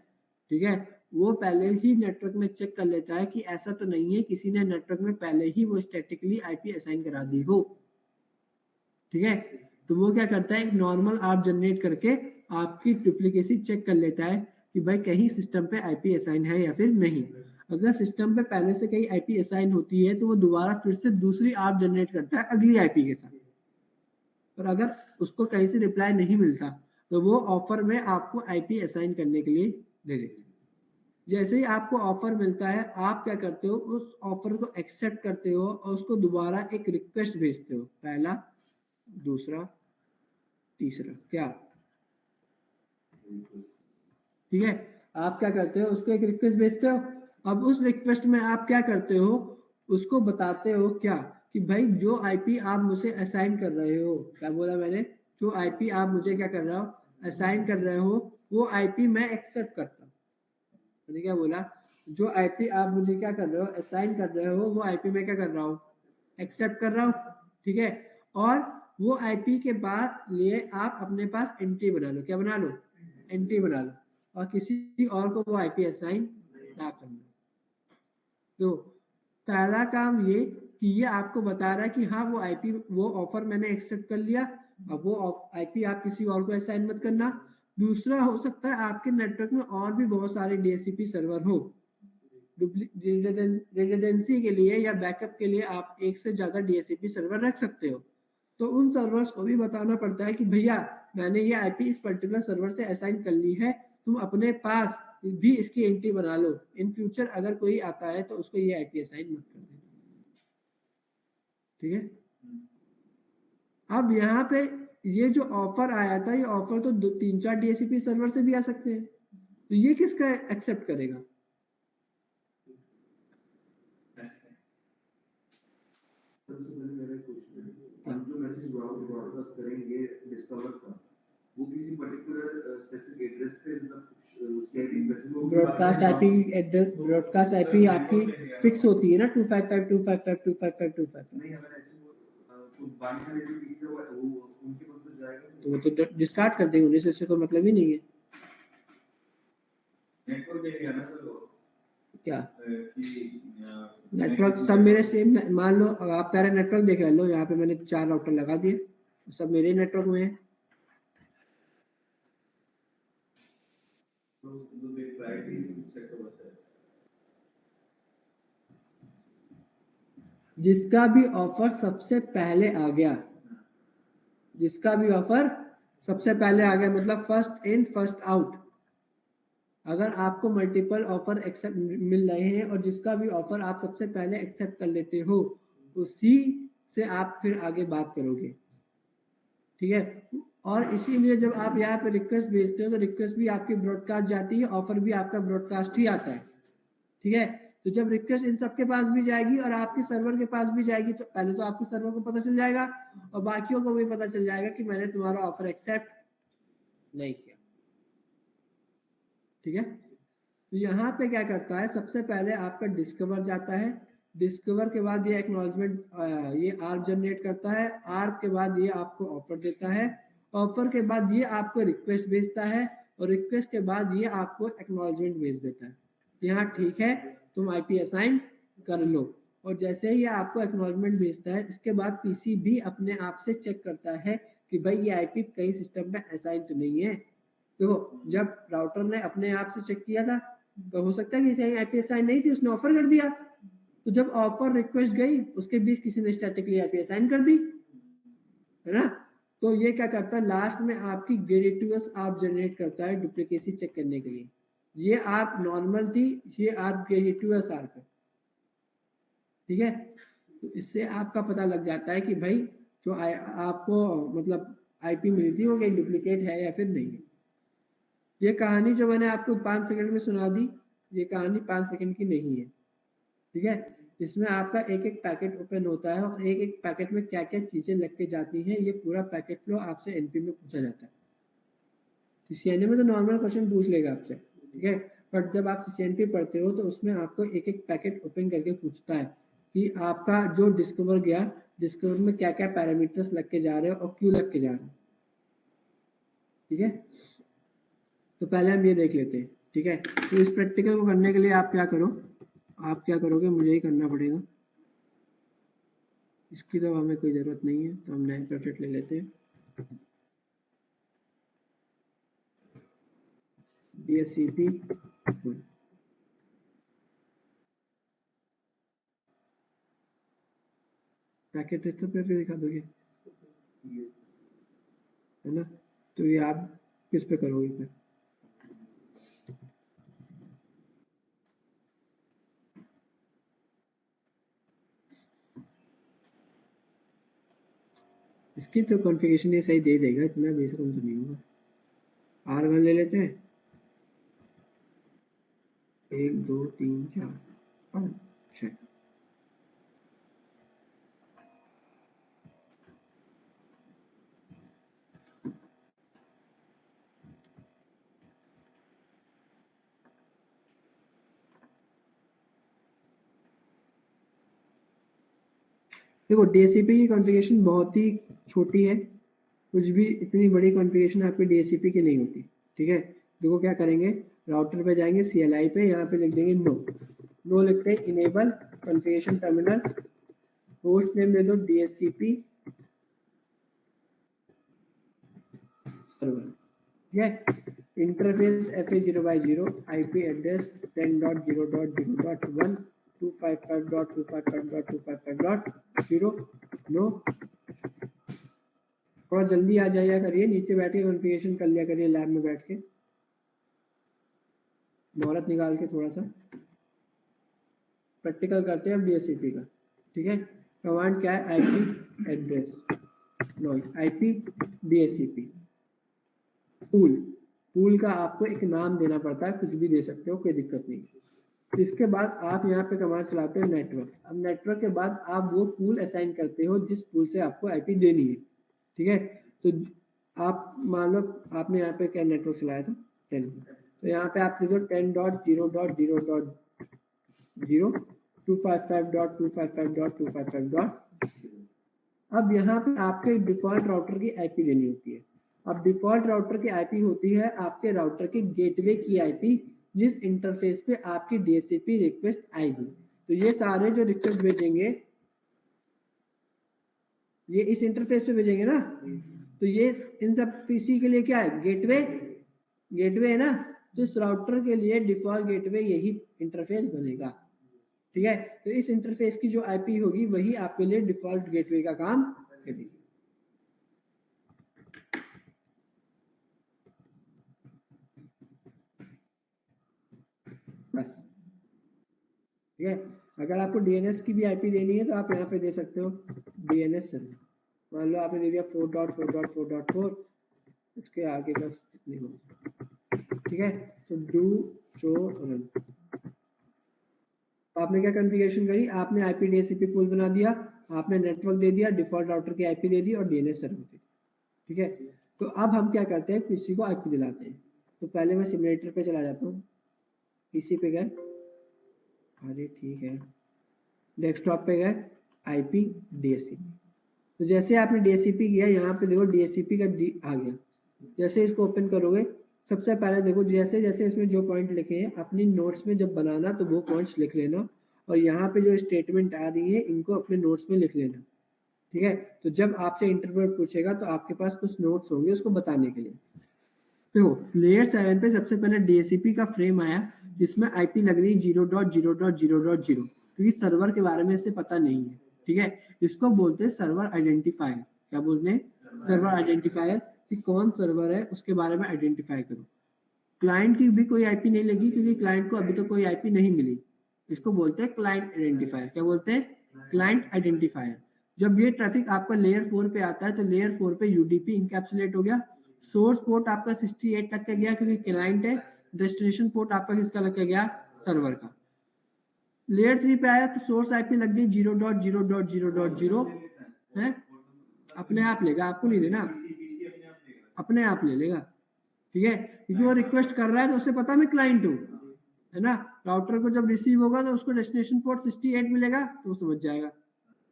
ठीक है, वो पहले ही नेटवर्क में चेक कर लेता है कि ऐसा तो नहीं है किसी ने नेटवर्क में पहले ही वो स्टैटिकली आईपी असाइन करा दी हो। ठीक है, तो वो क्या करता है, एक नॉर्मल आर्प जनरेट करके आपकी डुप्लीकेसी चेक कर लेता है कि भाई कहीं सिस्टम पे आईपी असाइन है या फिर नहीं। अगर सिस्टम पे पहले से कहीं आईपी असाइन होती है तो वो दोबारा फिर से दूसरी आर्प जनरेट करता है अगली आईपी के साथ। और अगर उसको कहीं से रिप्लाई नहीं मिलता तो वो ऑफर में आपको आईपी असाइन करने के लिए दे देता है। जैसे ही आपको ऑफर मिलता है आप क्या करते हो, उस ऑफर को एक्सेप्ट करते हो और उसको दोबारा एक रिक्वेस्ट भेजते हो, पहला, दूसरा, तीसरा, क्या, ठीक है, आप क्या करते हो, उसको एक रिक्वेस्ट भेजते हो। अब उस रिक्वेस्ट में आप क्या करते हो, उसको बताते हो क्या कि भाई जो आईपी आप मुझे असाइन कर रहे हो, क्या बोला मैंने, जो आईपी आप मुझे क्या कर रहे हो, असाइन कर रहे हो, वो आईपी मैं एक्सेप्ट करता हूँ। मैंने क्या बोला, जो आईपी आप मुझे क्या कर रहे हो, असाइन कर रहे हो, वो आईपी मैं क्या कर रहा हूँ, एक्सेप्ट कर रहा हूँ। ठीक है, और वो आईपी के बाद लिए आप अपने पास एंट्री बना लो। क्या बना लो, एंट्री बना लो, और किसी और को वो आईपी असाइन ना करना। तो पहला काम ये कि ये आपको बता रहा है कि हाँ वो आईपी, वो ऑफर मैंने एक्सेप्ट कर लिया, अब वो आईपी आप किसी और को असाइन मत करना। दूसरा, हो सकता है आपके नेटवर्क में और भी बहुत सारे डीएचसीपी सर्वर हो, रिडंडेंसी के लिए या बैकअप के लिए आप एक से ज्यादा डीएचसीपी सर्वर रख सकते हो। तो उन सर्वर्स को भी बताना पड़ता है कि भैया मैंने ये आईपी इस पर्टिकुलर सर्वर से असाइन कर ली है, तुम अपने पास भी इसकी एंट्री बना लो, इन फ्यूचर अगर कोई आता है तो उसको ये आईपी असाइन मत कर देना। ठीक है, अब यहाँ पे ये जो ऑफर आया था, ये ऑफर तो 3-4 डीएचसीपी सर्वर से भी आ सकते हैं, तो ये किसका एक्सेप्ट करेगा, सबसे पहले मेरा क्वेश्चन है, हम जो मैसेज ब्रॉडकास्ट करेंगे डिस्कवर का, वो किसी पर्टिकुलर स्पेसिफिक एड्रेस पे, मतलब उसके IP specific broadcast IP address, broadcast IP आपकी फिक्स होती है ना, 255.255.255.255। नहीं, अगर ऐसे तो बाइनरी जो पीसी है वो उनके पास तो जाएगा, तो वो तो डिस्कार्ड कर देंगे, उन्हें से कोई मतलब ही नहीं है। नेटवर्क एरिया ना तो क्या कि नेटवर्क सब मेरे सेम, मान लो आप पहले नेटवर्क देख लो, यहाँ पे मैंने 4 राउटर लगा दिए, सब मेरे नेटवर्क में है। जिसका भी ऑफर सबसे पहले आ गया, जिसका भी ऑफर सबसे पहले आ गया, मतलब फर्स्ट इन फर्स्ट आउट। अगर आपको मल्टीपल ऑफर एक्सेप्ट मिल रहे हैं और जिसका भी ऑफर आप सबसे पहले एक्सेप्ट कर लेते हो, उसी से आप फिर आगे बात करोगे। ठीक है, और इसीलिए जब आप यहाँ पे रिक्वेस्ट भेजते हो तो रिक्वेस्ट भी आपकी ब्रॉडकास्ट जाती है, ऑफर भी आपका ब्रॉडकास्ट ही आता है। ठीक है, तो जब रिक्वेस्ट इन सबके पास भी जाएगी और आपके सर्वर के पास भी जाएगी, तो पहले तो आपके सर्वर को पता चल जाएगा और बाकियों को भी पता चल जाएगा कि मैंने तुम्हारा ऑफर एक्सेप्ट नहीं किया। ठीक है, तो यहाँ पे क्या करता है, सबसे पहले आपका डिस्कवर जाता है, डिस्कवर के बाद ये एक्नॉलेजमेंट, ये आर्प जनरेट करता है, आर्प के बाद ये आपको ऑफर देता है, ऑफर के बाद ये आपको रिक्वेस्ट भेजता है और रिक्वेस्ट के बाद ये आपको एक्नॉलेजमेंट भेज देता है, यहाँ ठीक है तुम आईपी असाइन कर लो। और जैसे ही ये आपको एक्नॉलेजमेंट भेजता है, इसके बाद पीसी भी अपने आप से चेक करता है कि भाई ये आईपी कहीं सिस्टम में असाइन तो नहीं है। तो जब राउटर ने अपने आप से चेक किया था तो हो सकता है कि आईपी असाइन नहीं थी, उसने ऑफर कर दिया। तो जब ऑफर रिक्वेस्ट गई उसके बीच किसी ने स्टैटिकली आईपी असाइन कर दी, है ना। तो ये क्या करता है, लास्ट में आपकी ग्रेडिटिवस आप जनरेट करता है डुप्लीकेसी चेक करने के लिए। ये आप नॉर्मल थी, ये आप ग्रेडिटिवस आर पे, ठीक है। तो इससे आपका पता लग जाता है कि भाई जो आपको मतलब आईपी मिली थी वो कहीं डुप्लीकेट है या फिर नहीं है। ये कहानी जो मैंने आपको 5 सेकंड में सुना दी, ये कहानी 5 सेकंड की नहीं है, ठीक है। इसमें आपका एक एक पैकेट ओपन होता है और एक एक पैकेट में क्या क्या चीजें लग के जाती हैं, ये पूरा पैकेट फ्लो आपसे एनपी में पूछा जाता है। सीसीएनए में तो नॉर्मल क्वेश्चन पूछ लेगा आपसे, ठीक है, बट जब आप सीसीएनपी पढ़ते हो तो उसमें आपको एक एक पैकेट ओपन करके पूछता है कि आपका जो डिस्कवर गया, डिस्कवर में क्या क्या पैरामीटर्स लग के जा रहे हैं और क्यों लग के जा रहे हैं, ठीक है। तो पहले हम ये देख लेते हैं, ठीक है। तो इस प्रैक्टिकल को करने के लिए आप क्या करो, आप क्या करोगे, मुझे ही करना पड़ेगा, इसकी तो हमें कोई ज़रूरत नहीं है, तो हम नए प्रोजेक्ट ले लेते हैं। DSCP पैकेट रेसिपी करके दिखा दोगे, है ना। तो ये आप किस पे करोगे फिर, इसकी तो कॉन्फ़िगरेशन ये सही दे देगा, इतना बेसिक तो नहीं होगा। R1 ले लेते हैं, 1 2 3 4 5 6। देखो DSCP की कॉन्फ़िगरेशन बहुत ही छोटी है, कुछ भी इतनी बड़ी कॉन्फ़िगरेशन आपकी DSCP की नहीं होती, ठीक है। देखो क्या करेंगे, राउटर पे जाएंगे, CLI पे, यहाँ पे लिख देंगे नो लिखते हैं, enable configuration terminal, host name दे दो DSCP सर्वर, ठीक है। Interface FA0/0, IP address 10.0.0.1 255.255.255.0। No, थोड़ा जल्दी आ जाया करिए, नीचे बैठ के कॉन्फ़िगरेशन कर लिया करिए लैब में बैठ के, मोहरत निकाल के थोड़ा सा प्रैक्टिकल करते हैं अब DSCP का, ठीक है। कमांड क्या है, IP address, no IP DSCP pool का आपको एक नाम देना पड़ता है, कुछ भी दे सकते हो, कोई दिक्कत नहीं। इसके बाद आप यहाँ पे कमांड चलाते हो नेटवर्क। अब नेटवर्क के बाद आप वो पूल असाइन करते हो जिस पूल से आपको आईपी देनी है, ठीक है। तो आप मान लो आपने यहाँ पे क्या नेटवर्क चलाया था 10, तो यहाँ पे आप लिखो 10.0.0.0 255.255.255. अब यहाँ पे आपके डिफॉल्ट राउटर की आईपी देनी होती है। अब डिफॉल्ट राउटर की आईपी होती है आपके राउटर के गेटवे की आईपी, जिस इंटरफेस पे आपकी DSCP रिक्वेस्ट आएगी। तो ये सारे जो रिक्वेस्ट भेजेंगे ये इस इंटरफेस पे भेजेंगे ना, तो ये इन सब पीसी के लिए क्या है, गेटवे है ना। तो इस राउटर के लिए डिफॉल्ट गेटवे यही इंटरफेस बनेगा, ठीक है। तो इस इंटरफेस की जो आईपी होगी वही आपके लिए डिफॉल्ट गेटवे का काम करेगी। बस, ठीक है। अगर आपको DNS की भी आईपी देनी है तो आप यहाँ पे दे सकते हो DNS सर्वर। मान लो आपने दे दिया 4.4.4.4, इसके आगे का नहीं हो, ठीक है। तो डू शो रन, आपने क्या कॉन्फ़िगरेशन करी, आपने आईपी DSCP पूल बना दिया, आपने नेटवर्क दे दिया, डिफॉल्ट राउटर की आईपी दे दी और DNS सर्वर दे, ठीक है। तो अब हम क्या करते हैं, पीसी को आईपी दिलाते हैं। तो पहले मैं सिमुलेटर पे चला जाता हूँ, पीसी पे गए, अरे ठीक है, डेस्कटॉप पे गए, आईपी DSCP। तो जैसे आपने DSCP किया, यहाँ पे देखो DSCP का आ गया। जैसे इसको ओपन करोगे, सबसे पहले देखो जैसे जैसे इसमें जो पॉइंट लिखे हैं अपनी नोट्स में जब बनाना तो वो पॉइंट्स लिख लेना, और यहाँ पे जो स्टेटमेंट आ रही है इनको अपने नोट्स में लिख लेना, ठीक है। तो जब आपसे इंटरव्यू पूछेगा तो आपके पास कुछ नोट्स होंगे उसको बताने के लिए। तो लेयर 7 पे सबसे पहले DSCP का फ्रेम आया जिसमें आईपी लग रही 0.0.0.0, क्योंकि सर्वर के बारे में इसे पता नहीं है, ठीक है। इसको बोलते हैं सर्वर आइडेंटिफायर। क्या बोलते हैं? सर्वर आइडेंटिफायर, कि कौन सर्वर है उसके बारे में आइडेंटिफाई करो। क्लाइंट की भी कोई आईपी नहीं लगी क्योंकि क्लाइंट को अभी तक कोई आईपी नहीं मिली, इसको बोलते हैं क्लाइंट आइडेंटिफायर। क्या बोलते हैं? Client identifier. जब ये ट्रैफिक आपका लेयर 4 पे आता है तो लेयर 4 पे यूडीपी इंकैप्सुलेट हो गया, सोर्स पोर्ट आपका 68 तक का गया क्योंकि क्लाइंट है, डेस्टिनेशन पोर्ट आपका किसका लग के गया? सर्वर का। लेयर 3 पे आया तो सोर्स आईपी लग गई 0.0.0.0 है, अपने आप लेगा, आपको नहीं देना, अपने आप ले लेगा, ठीक है, क्योंकि वो रिक्वेस्ट कर रहा है तो उसे पता मैं क्लाइंट हूँ, है ना। राउटर को जब रिसीव होगा तो उसको डेस्टिनेशन पोर्ट 68 मिलेगा तो वो समझ जाएगा,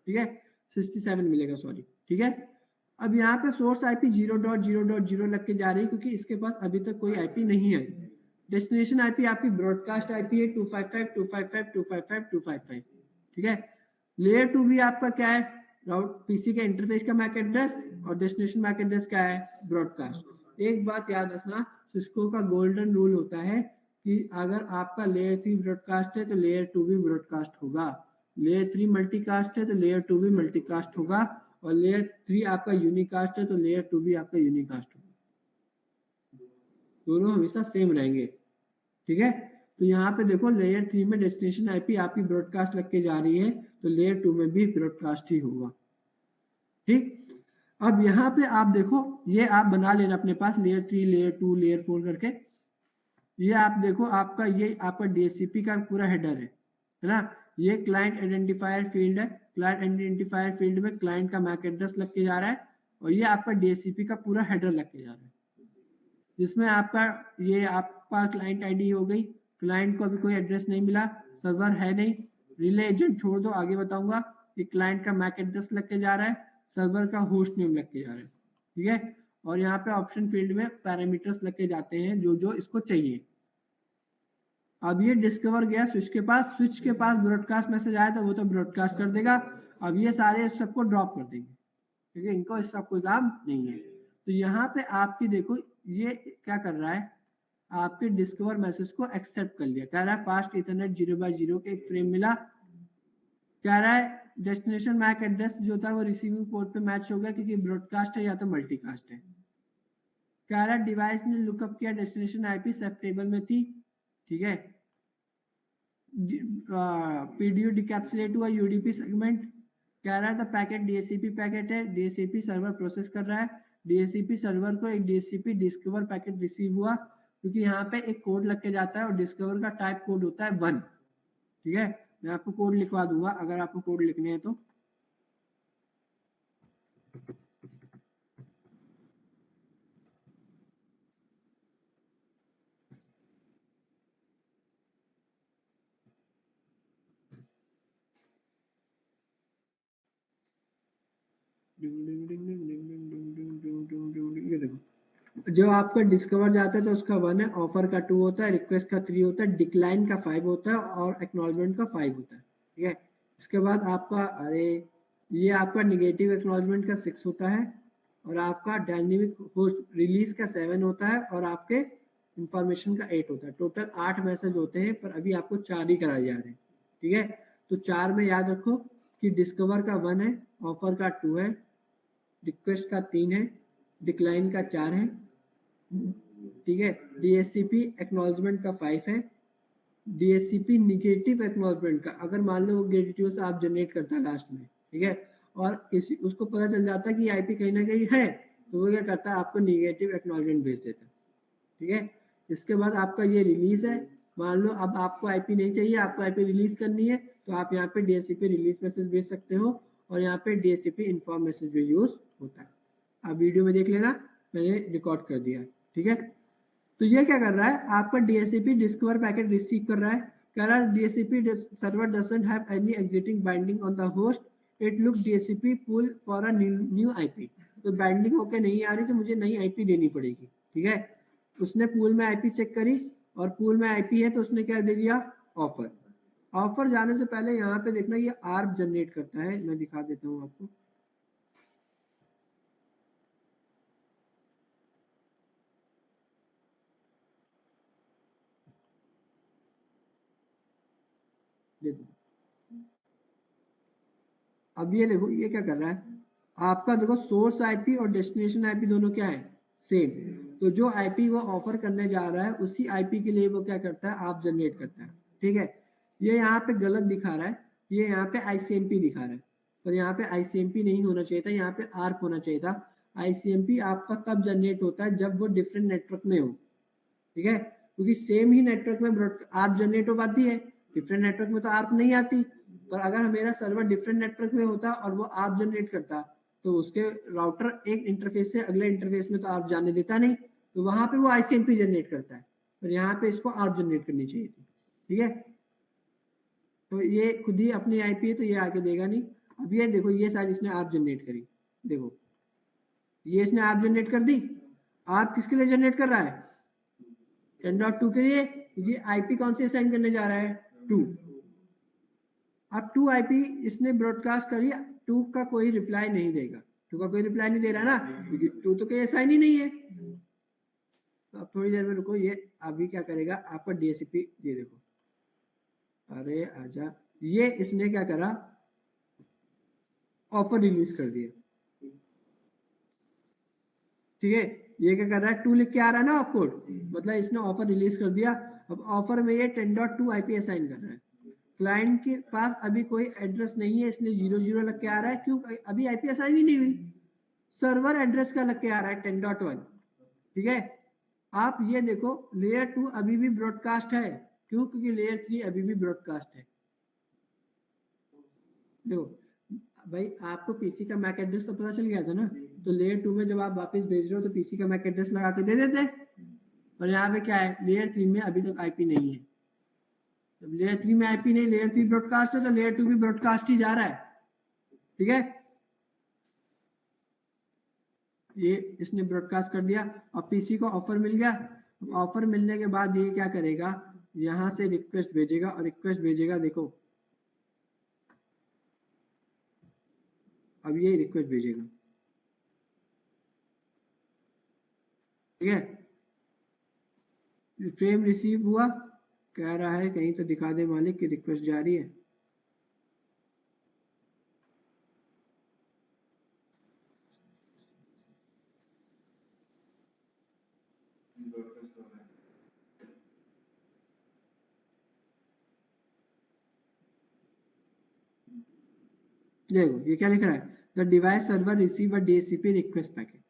ठीक है, 67 मिलेगा, सॉरी, ठीक है। अब यहाँ पे सोर्स आईपी 0.0.0 लग के जा रही है क्योंकि इसके पास अभी तक कोई आईपी नहीं है। डेस्टिनेशन आईपी आपकी ब्रॉडकास्ट आईपी है 255.255.255.255, ठीक है। लेयर 2 भी आपका क्या है? राउट पीसी के इंटरफेस का मैक एड्रेस और डेस्टिनेशन मैक एड्रेस क्या है? ब्रॉडकास्ट। एक बात याद रखना, सिस्को का गोल्डन रूल होता है कि अगर आपका लेयर 3 ब्रॉडकास्ट है तो लेयर 2 भी ब्रॉडकास्ट होगा, लेयर 3 मल्टीकास्ट है तो लेयर 2 भी मल्टीकास्ट होगा, और लेयर 3 आपका यूनिकास्ट है तो लेयर 2 भी आपका यूनिकास्ट होगा, दोनों हमेशा सेम रहेंगे, ठीक है। तो यहाँ पे देखो लेयर 3 में डेस्टिनेशन आईपी आपकी ब्रॉडकास्ट लग के जा रही है तो लेयर 2 में भी ब्रॉडकास्ट ही होगा, ठीक। अब यहाँ पे आप देखो, ये आप बना लेना अपने पास लेयर 3, लेयर 2, लेयर 4 करके। ये आप देखो, आपका ये आपका डीएससीपी का पूरा हेडर है ना। ये क्लाइंट आइडेंटिफायर फील्ड है, क्लाइंट आइडेंटिफायर फील्ड में क्लाइंट का मैक एड्रेस लग के जा रहा है, और ये आपका डीएससीपी का पूरा हेडर लग के जा रहा है, जिसमें आपका ये आपका क्लाइंट आईडी हो गई, क्लाइंट को अभी कोई एड्रेस नहीं मिला, सर्वर है नहीं, रिले एजेंट छोड़ दो, आगे बताऊंगा कि क्लाइंट का मैक एड्रेस लग के जा रहा है, सर्वर का होस्ट नेम लग के जा रहा है, ठीक है। और यहाँ पे ऑप्शन फील्ड में पैरामीटर्स लग के जाते हैं जो जो इसको चाहिए। अब ये डिस्कवर गया स्विच के पास, स्विच के पास ब्रॉडकास्ट मैसेज आया तो वो तो ब्रॉडकास्ट कर देगा। अब ये सारे इस सबको ड्रॉप कर देंगे क्योंकि इनको इस सब कोई काम नहीं है। तो यहाँ पे आपकी देखो ये क्या कर रहा है, आपके डिस्कवर मैसेज को एक्सेप्ट कर लिया, कह रहा है फास्ट इथरनेट 0/0 के एक फ्रेम मिला, कह रहा है डेस्टिनेशन मैक एड्रेस जो था वो रिसीविंग पोर्ट पे मैच हो गया क्योंकि ब्रॉडकास्ट है या तो मल्टीकास्ट है। कह रहा है डिवाइस ने लुकअप किया डेस्टिनेशन आईपी सब टेबल में थी, ठीक है। पीडीयू डिकैप्सुलेट हुआ यूडीपी सेगमेंट, कह रहा था पैकेट डीएससीपी पैकेट है, डीएससीपी सर्वर प्रोसेस कर रहा है, डीएससीपी सर्वर को एक डीएससीपी डिस्कवर पैकेट रिसीव हुआ क्योंकि यहाँ पे एक कोड लग के जाता है और डिस्कवर का टाइप कोड होता है 1, ठीक है। मैं आपको कोड लिखवा दूंगा अगर आपको कोड लिखने हैं तो। ये देखो, जो आपका डिस्कवर जाता है तो उसका 1 है, ऑफर का 2 होता है, रिक्वेस्ट का 3 होता है, डिक्लाइन का 5 होता है और एक्नॉलेजमेंट का 5 होता है, ठीक है। इसके बाद आपका ये आपका निगेटिव एक्नॉलेजमेंट का 6 होता है और आपका डायनेमिक होस्ट रिलीज का 7 होता है और आपके इंफॉर्मेशन का 8 होता है। टोटल 8 मैसेज होते हैं पर अभी आपको 4 ही कराए जा रहे हैं, ठीक है। तो 4 में याद रखो कि डिस्कवर का 1 है, ऑफर का 2 है, रिक्वेस्ट का 3 है, डिक्लाइन का 4 है, ठीक है। डीएससीपी एक्नॉलेजमेंट का 5 है, डीएससीपी निगेटिव एक्नॉलेजमेंट का अगर मान लो गेटिव से आप जनरेट करता है लास्ट में, ठीक है, और किसी उसको पता चल जाता है कि आईपी कहीं ना कहीं है तो वो क्या करता है आपको निगेटिव एक्नॉलेजमेंट भेज देता है, ठीक है। इसके बाद आपका ये रिलीज है, मान लो अब आपको आईपी नहीं चाहिए, आपको आईपी रिलीज करनी है तो आप यहाँ पे डीएससीपी रिलीज मैसेज भेज सकते हो और यहाँ पे डीएससीपी इन्फॉर्म मैसेज भी यूज होता है। आप वीडियो में देख लेना, मैंने रिकॉर्ड कर दिया, ठीक है। तो ये क्या कर रहा है, आपका डीएससीपी डिस्कवर पैकेट रिसीव कर रहा है, कह रहा है DSCP server doesn't have any existing binding on the host, it look DSCP pool for a new IP. तो बाइंडिंग होके नहीं आ रही तो मुझे नई आईपी देनी पड़ेगी, ठीक है। उसने पूल में आईपी चेक करी और पूल में आईपी है तो उसने क्या दे दिया, ऑफर। ऑफर जाने से पहले यहाँ पे देखना ये आर्प जनरेट करता है, मैं दिखा देता हूँ आपको। अब ये देखो ये क्या कर रहा है, आपका देखो सोर्स आईपी और डेस्टिनेशन आईपी दोनों क्या है, सेम। तो जो आईपी वो ऑफर करने जा रहा है उसी आईपी के लिए वो क्या करता है, आप जनरेट करता है। ठीक है, ये यहाँ पे गलत दिखा रहा है, ये यहाँ पे आईसीएमपी दिखा रहा है, पर यहाँ पे आईसीएमपी नहीं होना चाहिए था, यहाँ पे आर्प होना चाहिए था। आईसीएमपी आपका तब जनरेट होता है जब वो डिफरेंट नेटवर्क में हो। ठीक है, क्योंकि सेम ही नेटवर्क में आर्प जनरेट हो पाती है, डिफरेंट नेटवर्क में तो आर्प नहीं आती। पर अगर मेरा सर्वर डिफरेंट नेटवर्क में होता और वो आर्प जनरेट करता तो उसके राउटर एक इंटरफेस से अगले इंटरफेस में तो आर्प जाने देता नहीं, तो वहां पे वो आईसीएमपी जनरेट करता है, पर यहाँ पे इसको आर्प जनरेट करनी चाहिए थी। ठीक है, तो ये खुद ही अपनी आईपी है तो ये आके देगा नहीं। अब ये देखो ये शायद इसने आर्प जनरेट करी, देखो ये इसने आर्प जनरेट कर दी। आर्प किसके लिए जनरेट कर रहा है, 10.2 के लिए, क्योंकि आईपी कौन से असाइन करने जा रहा है, 2। अब 2 आईपी इसने ब्रॉडकास्ट करी, 2 का कोई रिप्लाई नहीं देगा, 2 का कोई रिप्लाई नहीं दे रहा ना, क्योंकि 2 तो कोई असाइन ही नहीं है। तो अब थोड़ी देर में रुको, ये अभी क्या करेगा आपका डीएससीपी, ये देखो, अरे आजा, ये इसने क्या करा, ऑफर रिलीज कर दिया। ठीक है, ये क्या कर रहा है, 2 लिख के आ रहा है ना आपको, मतलब इसने ऑफर रिलीज कर दिया। अब ऑफर में ये 10.2 आईपी असाइन कर रहा है, क्लाइंट के पास अभी कोई एड्रेस नहीं है इसलिए 00 लग के आ रहा है, क्यों, अभी आईपी असाइन ही नहीं हुई, सर्वर एड्रेस का लग के आ रहा है 10.1। ठीक है, आप ये देखो लेयर 2 अभी भी ब्रॉडकास्ट है, क्यों, क्योंकि लेयर 3 अभी भी ब्रॉडकास्ट है। देखो भाई आपको पीसी का मैक एड्रेस तो पता चल गया था ना, तो लेयर 2 में जब आप वापस भेज रहे हो तो पीसी का मैक एड्रेस लगा के दे देते। और यहाँ पे क्या है, लेयर 3 में अभी तक आईपी नहीं है, जब लेयर 3 में आईपी नहीं, लेयर 3 ब्रॉडकास्ट है तो लेयर 2 भी ब्रॉडकास्ट ही जा रहा है। ठीक है, ये इसने ब्रॉडकास्ट कर दिया। अब पीसी को ऑफर मिल गया, ऑफर मिलने के बाद ये क्या करेगा, यहां से रिक्वेस्ट भेजेगा, और रिक्वेस्ट भेजेगा, देखो अब ये रिक्वेस्ट भेजेगा। ठीक है, फ्रेम रिसीव हुआ, कह रहा है कहीं तो दिखा दे मालिक की रिक्वेस्ट जारी है। देखो ये क्या लिख रहा है, the device server receive a DHCP request packet.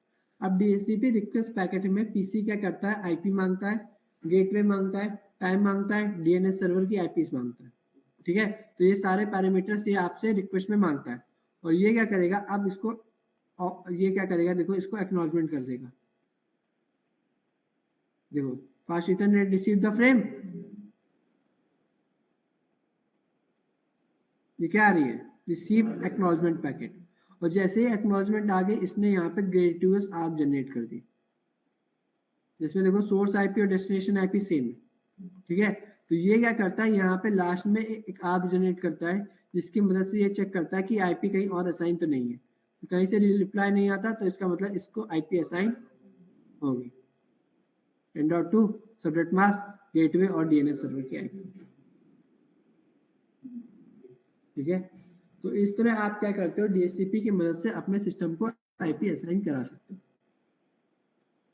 अब डीएचसीपी रिक्वेस्ट पैकेट में पीसी क्या करता है, आईपी मांगता है, गेटवे मांगता है, टाइम मांगता है, डीएनएस सर्वर की आईपीस मांगता है। ठीक है, तो ये सारे पैरामीटर्स ये आपसे रिक्वेस्ट में मांगता है, और ये क्या करेगा, अब इसको ये क्या करेगा, देखो इसको एक्नॉलेजमेंट कर देगा। देखो fast Ethernet receive the frame, ये क्या आ रही है, रिसीव एक्नॉलेजमेंट पैकेट, और जैसे ही एक्नॉलेजमेंट आ गई इसने यहाँ पे ग्रेटिवस आर्प जनरेट कर दी, जिसमें देखो सोर्स आईपी और डेस्टिनेशन आईपी सेम है। ठीक है, तो ये क्या करता है, यहाँ पे लास्ट में एक आर्प जनरेट करता है, जिसकी मदद से ये चेक करता है कि आईपी कहीं और असाइन तो नहीं है, तो कहीं से रिप्लाई नहीं आता तो इसका मतलब इसको आईपी असाइन होगी। 10.2 सबनेट मास्क, गेटवे और डीएनएस सर्वर की आईपी। ठीक है, तो इस तरह आप क्या करते हो, डीएचसीपी की मदद से अपने सिस्टम को आईपी असाइन करा सकते हो।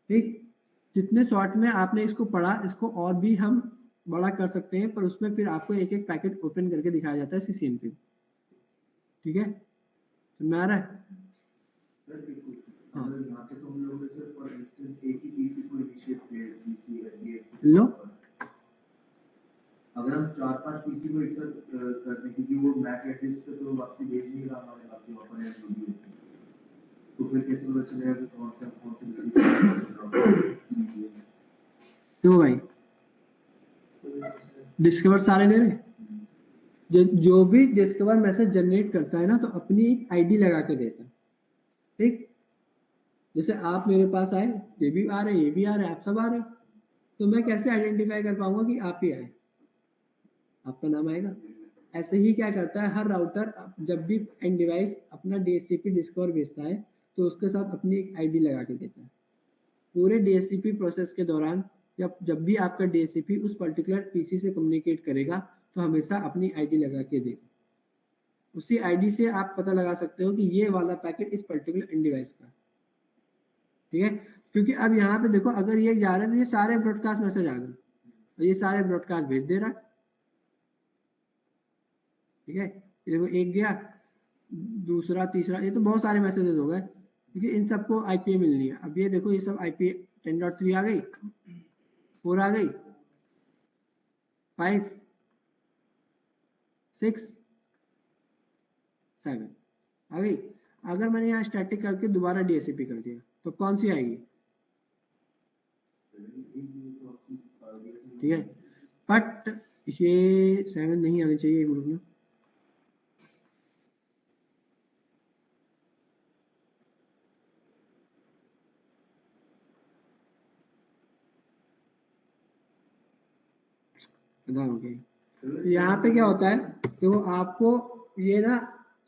ठीक, जितने शॉर्ट में आपने इसको पढ़ा, इसको और भी हम बड़ा कर सकते हैं, पर उसमें फिर आपको एक एक पैकेट ओपन करके दिखाया जाता है सीसीएनपी। ठीक है, तो मैं आ रहा है लो, अगर हम 4-5 पीसी को एक साथ करते हैं, क्योंकि वो मैक एड्रेस पे तो वापसी भेज नहीं रहा हमारे बाकी ओपन है, तो फिर कैसे पता चलेगा कि कौन से क्यों भाई डिस्कवर सारे दे रहे, जो भी डिस्कवर मैसेज जनरेट करता है ना, तो अपनी एक आईडी लगा के देता है। ठीक, जैसे आप मेरे पास आए, ये भी आ रहे, ये भी आ रहे, आप सब आ रहे, तो मैं कैसे आइडेंटिफाई कर पाऊंगा कि आप ही आए, आपका नाम आएगा। ऐसे ही क्या करता है हर राउटर, जब भी एंड डिवाइस अपना डीएचसीपी डिस्कवर भेजता है तो उसके साथ अपनी एक आईडी लगा के देता है। पूरे डीएचसीपी प्रोसेस के दौरान जब भी आपका डीएचसीपी उस पर्टिकुलर पीसी से कम्युनिकेट करेगा तो हमेशा अपनी आईडी लगा के देगा। उसी आईडी से आप पता लगा सकते हो कि ये वाला पैकेट इस पर्टिकुलर एंड डिवाइस का, ठीक है। क्योंकि अब यहाँ पे देखो अगर ये जा रहा है तो ये सारे ब्रॉडकास्ट मैसेज आ गए, तो ये सारे ब्रॉडकास्ट भेज दे रहा है, ठीक है। ये देखो एक गया, दूसरा, तीसरा, ये तो बहुत सारे मैसेजेस हो गए, क्योंकि इन सबको आईपी मिलनी है। अब ये देखो ये सब आईपी 10.3 आ गई, 4 आ गई, 5, 6, 7 आ गई। अगर मैंने यहाँ स्टैटिक करके दोबारा डीएससीपी कर दिया तो कौन सी आएगी, ठीक है। बट ये 7 नहीं आनी चाहिए ग्रुप में, हो गई। यहाँ पे क्या होता है कि वो आपको ये ना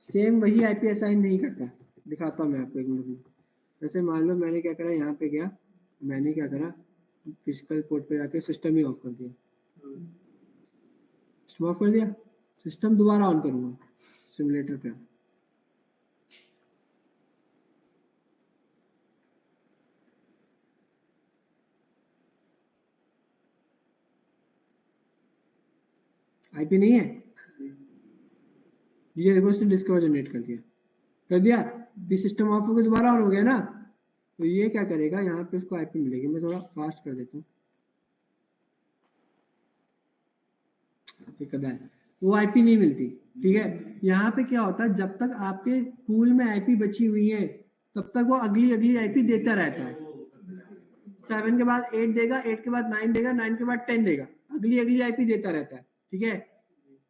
सेम वही आईपी असाइन नहीं करता। दिखाता हूँ मैं आपको एक मिनट में। जैसे मान लो मैंने क्या करा, यहाँ पे गया, मैंने क्या करा, फिजिकल पोर्ट पे जाके सिस्टम ही ऑफ कर दिया, सिस्टम ऑफ कर दिया, सिस्टम दोबारा ऑन करूंगा सिमुलेटर पे, आईपी नहीं है, ये देखो इसने डिस्कवर जनरेट कर दिया, ये सिस्टम ऑफ होकर दोबारा ऑन हो गया ना, तो ये क्या करेगा, यहाँ पे उसको आईपी मिलेगी। मैं थोड़ा फास्ट कर देता हूँ, वो आईपी नहीं मिलती, ठीक है। यहाँ पे क्या होता है, जब तक आपके पूल में आईपी बची हुई है तब तक वो अगली आईपी देता रहता है। 7 के बाद 8 देगा, 8 के बाद 9 देगा, 9 के बाद 10 देगा, अगली आईपी देता रहता है, ठीक है।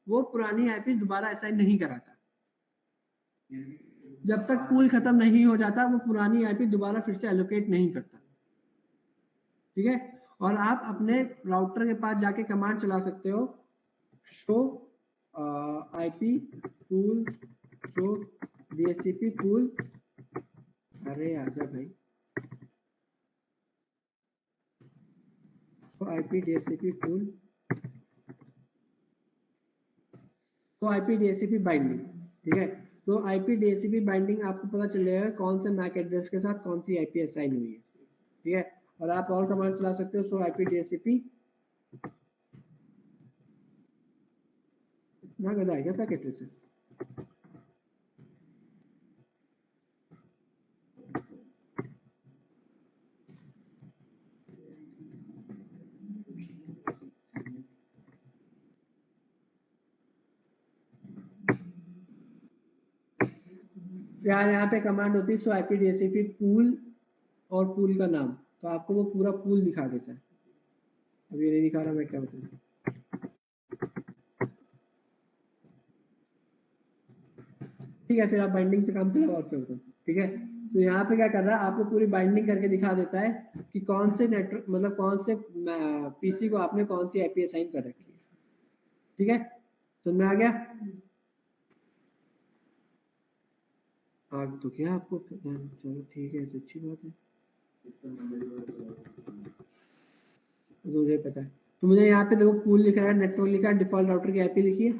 वो पुरानी आईपी दोबारा असाइन नहीं कराता। जब तक पूल खत्म नहीं हो जाता वो पुरानी आईपी दोबारा फिर से एलोकेट नहीं करता, ठीक है। और आप अपने राउटर के पास जाके कमांड चला सकते हो, show IP pool, show DHCP pool, अरे आजा भाई, तो आईपी डीएचसीपी पूल, तो आईपी डीएचसीपी बाइंडिंग, ठीक है। तो आईपी डीएचसीपी बाइंडिंग आपको पता चल जाएगा कौन से मैक एड्रेस के साथ कौन सी आईपी असाइन हुई है, ठीक है। और आप और कमांड चला सकते हो, सो आईपी डीएचसीपी, इतना गधा है क्या पैकेट एड्रेस है, यार यहाँ पे कमांड होती है सो आईपी डीएचसीपी पूल और पूल का नाम, तो आपको वो पूरा पूल दिखा देता है। अब ये नहीं दिखा रहा, मैं क्या बताऊँ, ठीक है। फिर आप बाइंडिंग से काम चलाओ और क्या होता है, ठीक है। तो यहाँ पे क्या कर रहा है, आपको पूरी बाइंडिंग करके दिखा देता है कि कौन से नेटवर्क, मतलब कौन से पीसी को आपने कौन सी आईपी असाइन कर रखी है, ठीक है। समझ में आ गया, आग तो क्या आपको, चलो ठीक है, अच्छी बात है, तो मुझे पता है। तो मुझे यहाँ पे देखो पूल लिखा है, नेटवर्क लिखा है, डिफॉल्ट राउटर की आईपी लिखी है,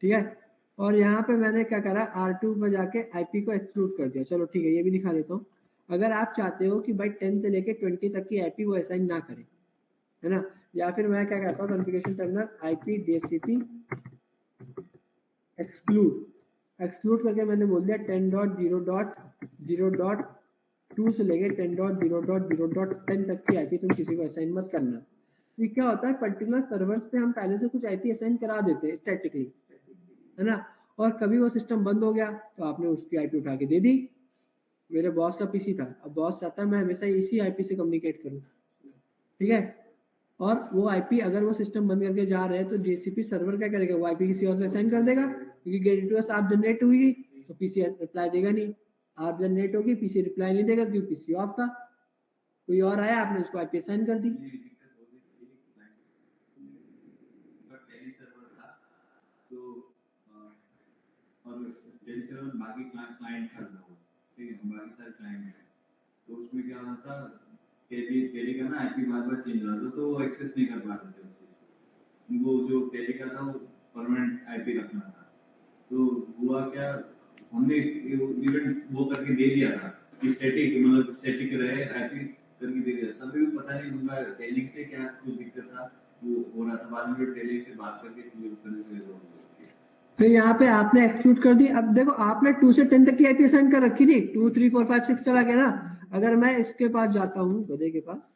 ठीक है। और यहाँ पे मैंने क्या करा, R2 पर जाके आईपी को एक्सक्लूड कर दिया। चलो ठीक है, ये भी दिखा देता हूँ। अगर आप चाहते हो कि भाई 10 से लेके 20 तक की आईपी वो असाइन ना करे, है ना, या फिर मैं क्या करता हूँ, configuration terminal IP DHCP exclude करके मैंने बोल दिया 10.0.0.2 से लेके 10.0.0.10 तक की आईपी तुम किसी को असाइन मत करना। ये क्या होता है, पर्टिकुलर सर्वर्स पे हम पहले से कुछ आईपी असाइन करा देते हैं स्टैटिकली, है ना, और कभी वो सिस्टम बंद हो गया तो आपने उसकी आईपी उठा के दे दी। मेरे बॉस का पीसी था, अब बॉस चाहता है मैं हमेशा इसी आईपी से कम्युनिकेट करूं, ठीक है। और वो आईपी अगर वो सिस्टम बंद करके जा रहे हैं तो डीएचसीपी सर्वर क्या करेगा, वो आईपी किसी और से असाइन कर देगा, क्योंकि गेट टू आप जनरेट हुई तो पीसी रिप्लाई देगा नहीं, आप जनरेट होगी पीसी रिप्लाई नहीं देगा क्योंकि पीसी ऑफ था, कोई और आया आपने उसको आईपी असाइन कर दी। बाकी क्लाइंट था, ठीक है, बाकी सारे क्लाइंट हैं, तो उसमें क्या होना था, टेली का ना आईपी बार चेंज हो रहा था, तो वो एक्सेस नहीं कर पाते थे उस चीज को। उनको जो टेली का था वो परमानेंट आईपी रखना था, तो हुआ क्या, हमने इवेंट वो करके दे दिया था कि स्टैटिक मतलब स्टैटिक रहे आईपी करके दे दिया, तभी भी पता नहीं उनका टेलिंग से क्या कुछ दिक्कत था, वो हो रहा था। बाद में टेलिंग से बात करके चीजें करने से फिर यहाँ पे आपने एक्सक्लूड कर दी। अब देखो आपने 2 से 10 तक की आईपी असाइन कर रखी थी, 2 3 4 5 6 चला गया ना। अगर मैं इसके पास जाता हूँ गधे के पास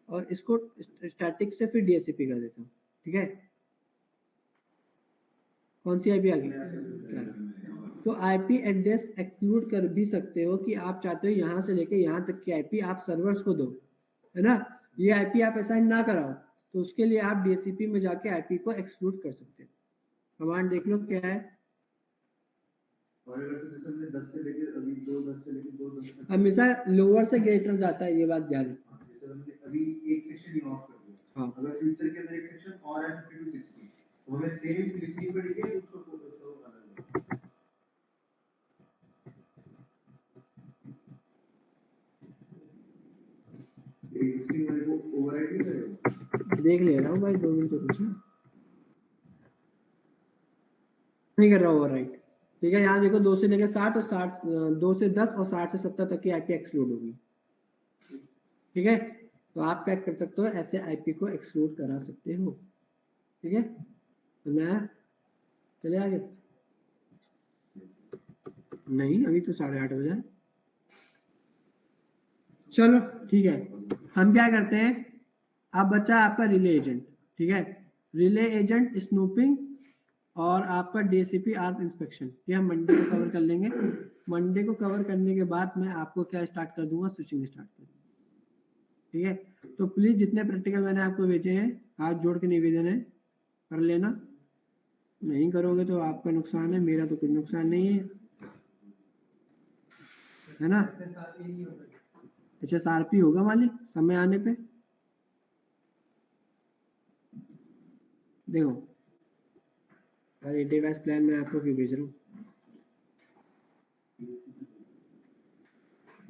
और इसको स्टैटिक से फिर डीएससीपी कर देता हूँ, ठीक है, कौन सी आईपी आ गई? तो आईपी एड्रेस एक्सक्लूड कर भी सकते हो कि आप चाहते हो यहाँ से लेके यहाँ तक की आईपी आप सर्वर्स को दो, है ना, ये आईपी आप असाइन ना कराओ, तो उसके लिए आप डीएससीपी में जाके आईपी को एक्सक्लूड कर सकते हो। कमांड देख लो क्या है। और अगर से जैसे हमने 10 से लेके अभी 10 से लेके 10 तक हमेशा लोअर से ग्रेटर जाता है, ये बात ध्यान रखो। जैसे हमने अभी एक सेक्शन ही ऑफ कर दिया, हाँ। अगर फ्यूचर के अंदर एक सेक्शन और है 50 to 60 तो हमें सेम लिखनी पड़ेगी उसको अलग एक्जिस्टिंग वाले को ओवरराइड नहीं करेगा। देख ले रहा हूँ भाई, 2 मिनट रुको, नहीं कर रहा ओवरराइट, ठीक है। यहाँ देखो 2 से लेकर 60 और 60 2 से 10 और 60 से 70 तक की आईपी एक्सक्लूड होगी, ठीक है। तो आप क्या कर सकते हो, ऐसे आईपी को एक्सक्लूड करा सकते हो, ठीक है। तो मैं चले आगे, नहीं अभी तो 8:30 बजे है। चलो ठीक है, हम क्या करते हैं, अब बचा आपका रिले एजेंट, ठीक है। रिले एजेंट स्नूपिंग और आपका डीएससीपी आर्प इंस्पेक्शन, ये हम मंडे को कवर कर लेंगे। मंडे को कवर करने के बाद मैं आपको क्या स्टार्ट कर दूंगा, स्विचिंग स्टार्ट कर दूंगा, ठीक है। तो प्लीज जितने प्रैक्टिकल मैंने आपको भेजे हैं हाथ जोड़ के निवेदन है कर लेना, नहीं करोगे तो आपका नुकसान है, मेरा तो कोई नुकसान नहीं है ना। एचएसआरपी होगा मालिक समय आने पे, देखो अरे डिवाइस प्लान में आपको क्यों भेज रहा हूँ,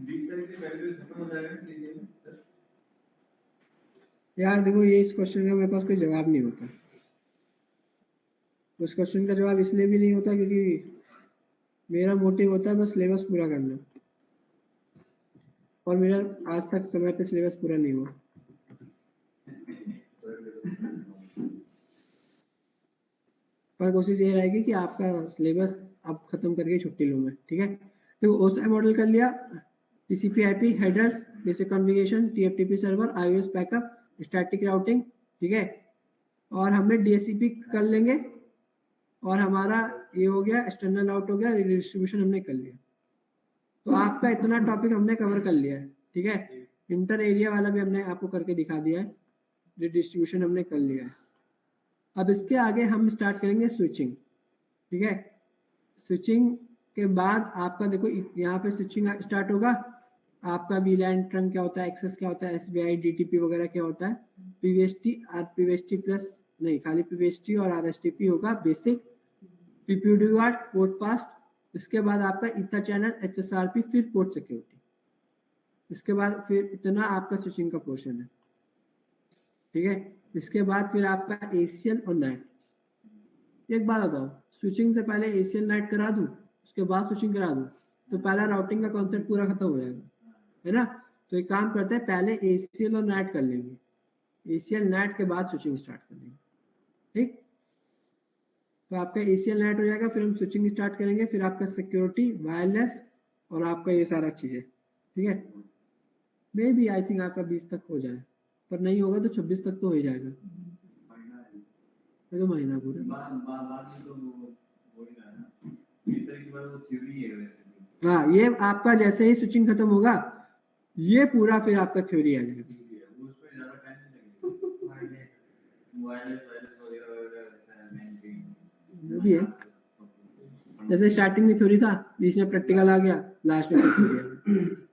20 तारीख से वैल्यू खत्म हो जाएगा ना चीजें सर। यार देखो ये इस क्वेश्चन का मेरे पास कोई जवाब नहीं होता। उस क्वेश्चन का जवाब इसलिए भी नहीं होता क्योंकि मेरा मोटिव होता है बस सिलेबस पूरा करना, और मेरा आज तक समय पे सिलेबस पूरा नहीं हुआ। पर कोशिश ये रहेगी कि आपका सिलेबस अब खत्म करके छुट्टी लूँ मैं, ठीक है। तो ओएसआई मॉडल कर लिया, TCP IP headers, basic configuration, TFTP server, iOS backup, static routing, ठीक है। और हमें डीएससीपी कर लेंगे, और हमारा ये हो गया, एक्सटर्नल आउट हो गया, डिस्ट्रीब्यूशन हमने कर लिया। तो आपका इतना टॉपिक हमने कवर कर लिया है, ठीक है। इंटर एरिया वाला भी हमने आपको करके दिखा दिया है, डिस्ट्रीब्यूशन हमने कर लिया है। अब इसके आगे हम स्टार्ट करेंगे स्विचिंग, ठीक है। स्विचिंग के बाद आपका देखो यहाँ पे स्विचिंग स्टार्ट होगा, आपका वीलैन ट्रंक क्या होता है, एक्सेस क्या होता है, एसबीआई डीटीपी वगैरह क्या होता है, पीवीएसटी आरपीवीएसटी प्लस नहीं खाली पीवीएसटी और आरएसटीपी होगा बेसिक, पीपीयूडीआर पोर्ट पास्ट, इसके बाद आपका इथा चैनल, एचएसआरपी, फिर पोर्ट सिक्योरिटी, इसके बाद फिर इतना आपका स्विचिंग का पोर्शन है, ठीक है। इसके बाद फिर आपका एसीएल और नेट। एक बात बताओ, स्विचिंग से पहले एसीएल नेट करा दूं, उसके बाद स्विचिंग करा दूं, तो पहला राउटिंग का कॉन्सेप्ट पूरा खत्म हो जाएगा, है ना। तो एक काम करते हैं, पहले एसीएल और नेट कर लेंगे, एसीएल नेट के बाद स्विचिंग स्टार्ट कर देंगे, ठीक। तो आपका एसीएल नेट हो जाएगा, फिर हम स्विचिंग स्टार्ट करेंगे, फिर आपका सिक्योरिटी, वायरलेस और आपका ये सारा चीजें, ठीक है। मे बी आई थिंक आपका 20 तक हो जाए, पर नहीं होगा तो 26 तक तो हो ही जाएगा, तो महीना पूरा। बाद में तो वो ही रहा ना, 20 तारीख के बाद वो थ्योरी है वैसे भी। हाँ, ये आपका जैसे ही स्विचिंग खत्म होगा, ये पूरा फिर आपका थ्योरी आ जाएगा, उसमें ज्यादा टाइम नहीं लगेगा, वायरलेस वगैरह ऐसा मेंटेन जो भी है। जैसे स्टार्टिंग में थ्योरी था, बीच में प्रैक्टिकल आ गया, लास्ट में थ्योरी आ गया।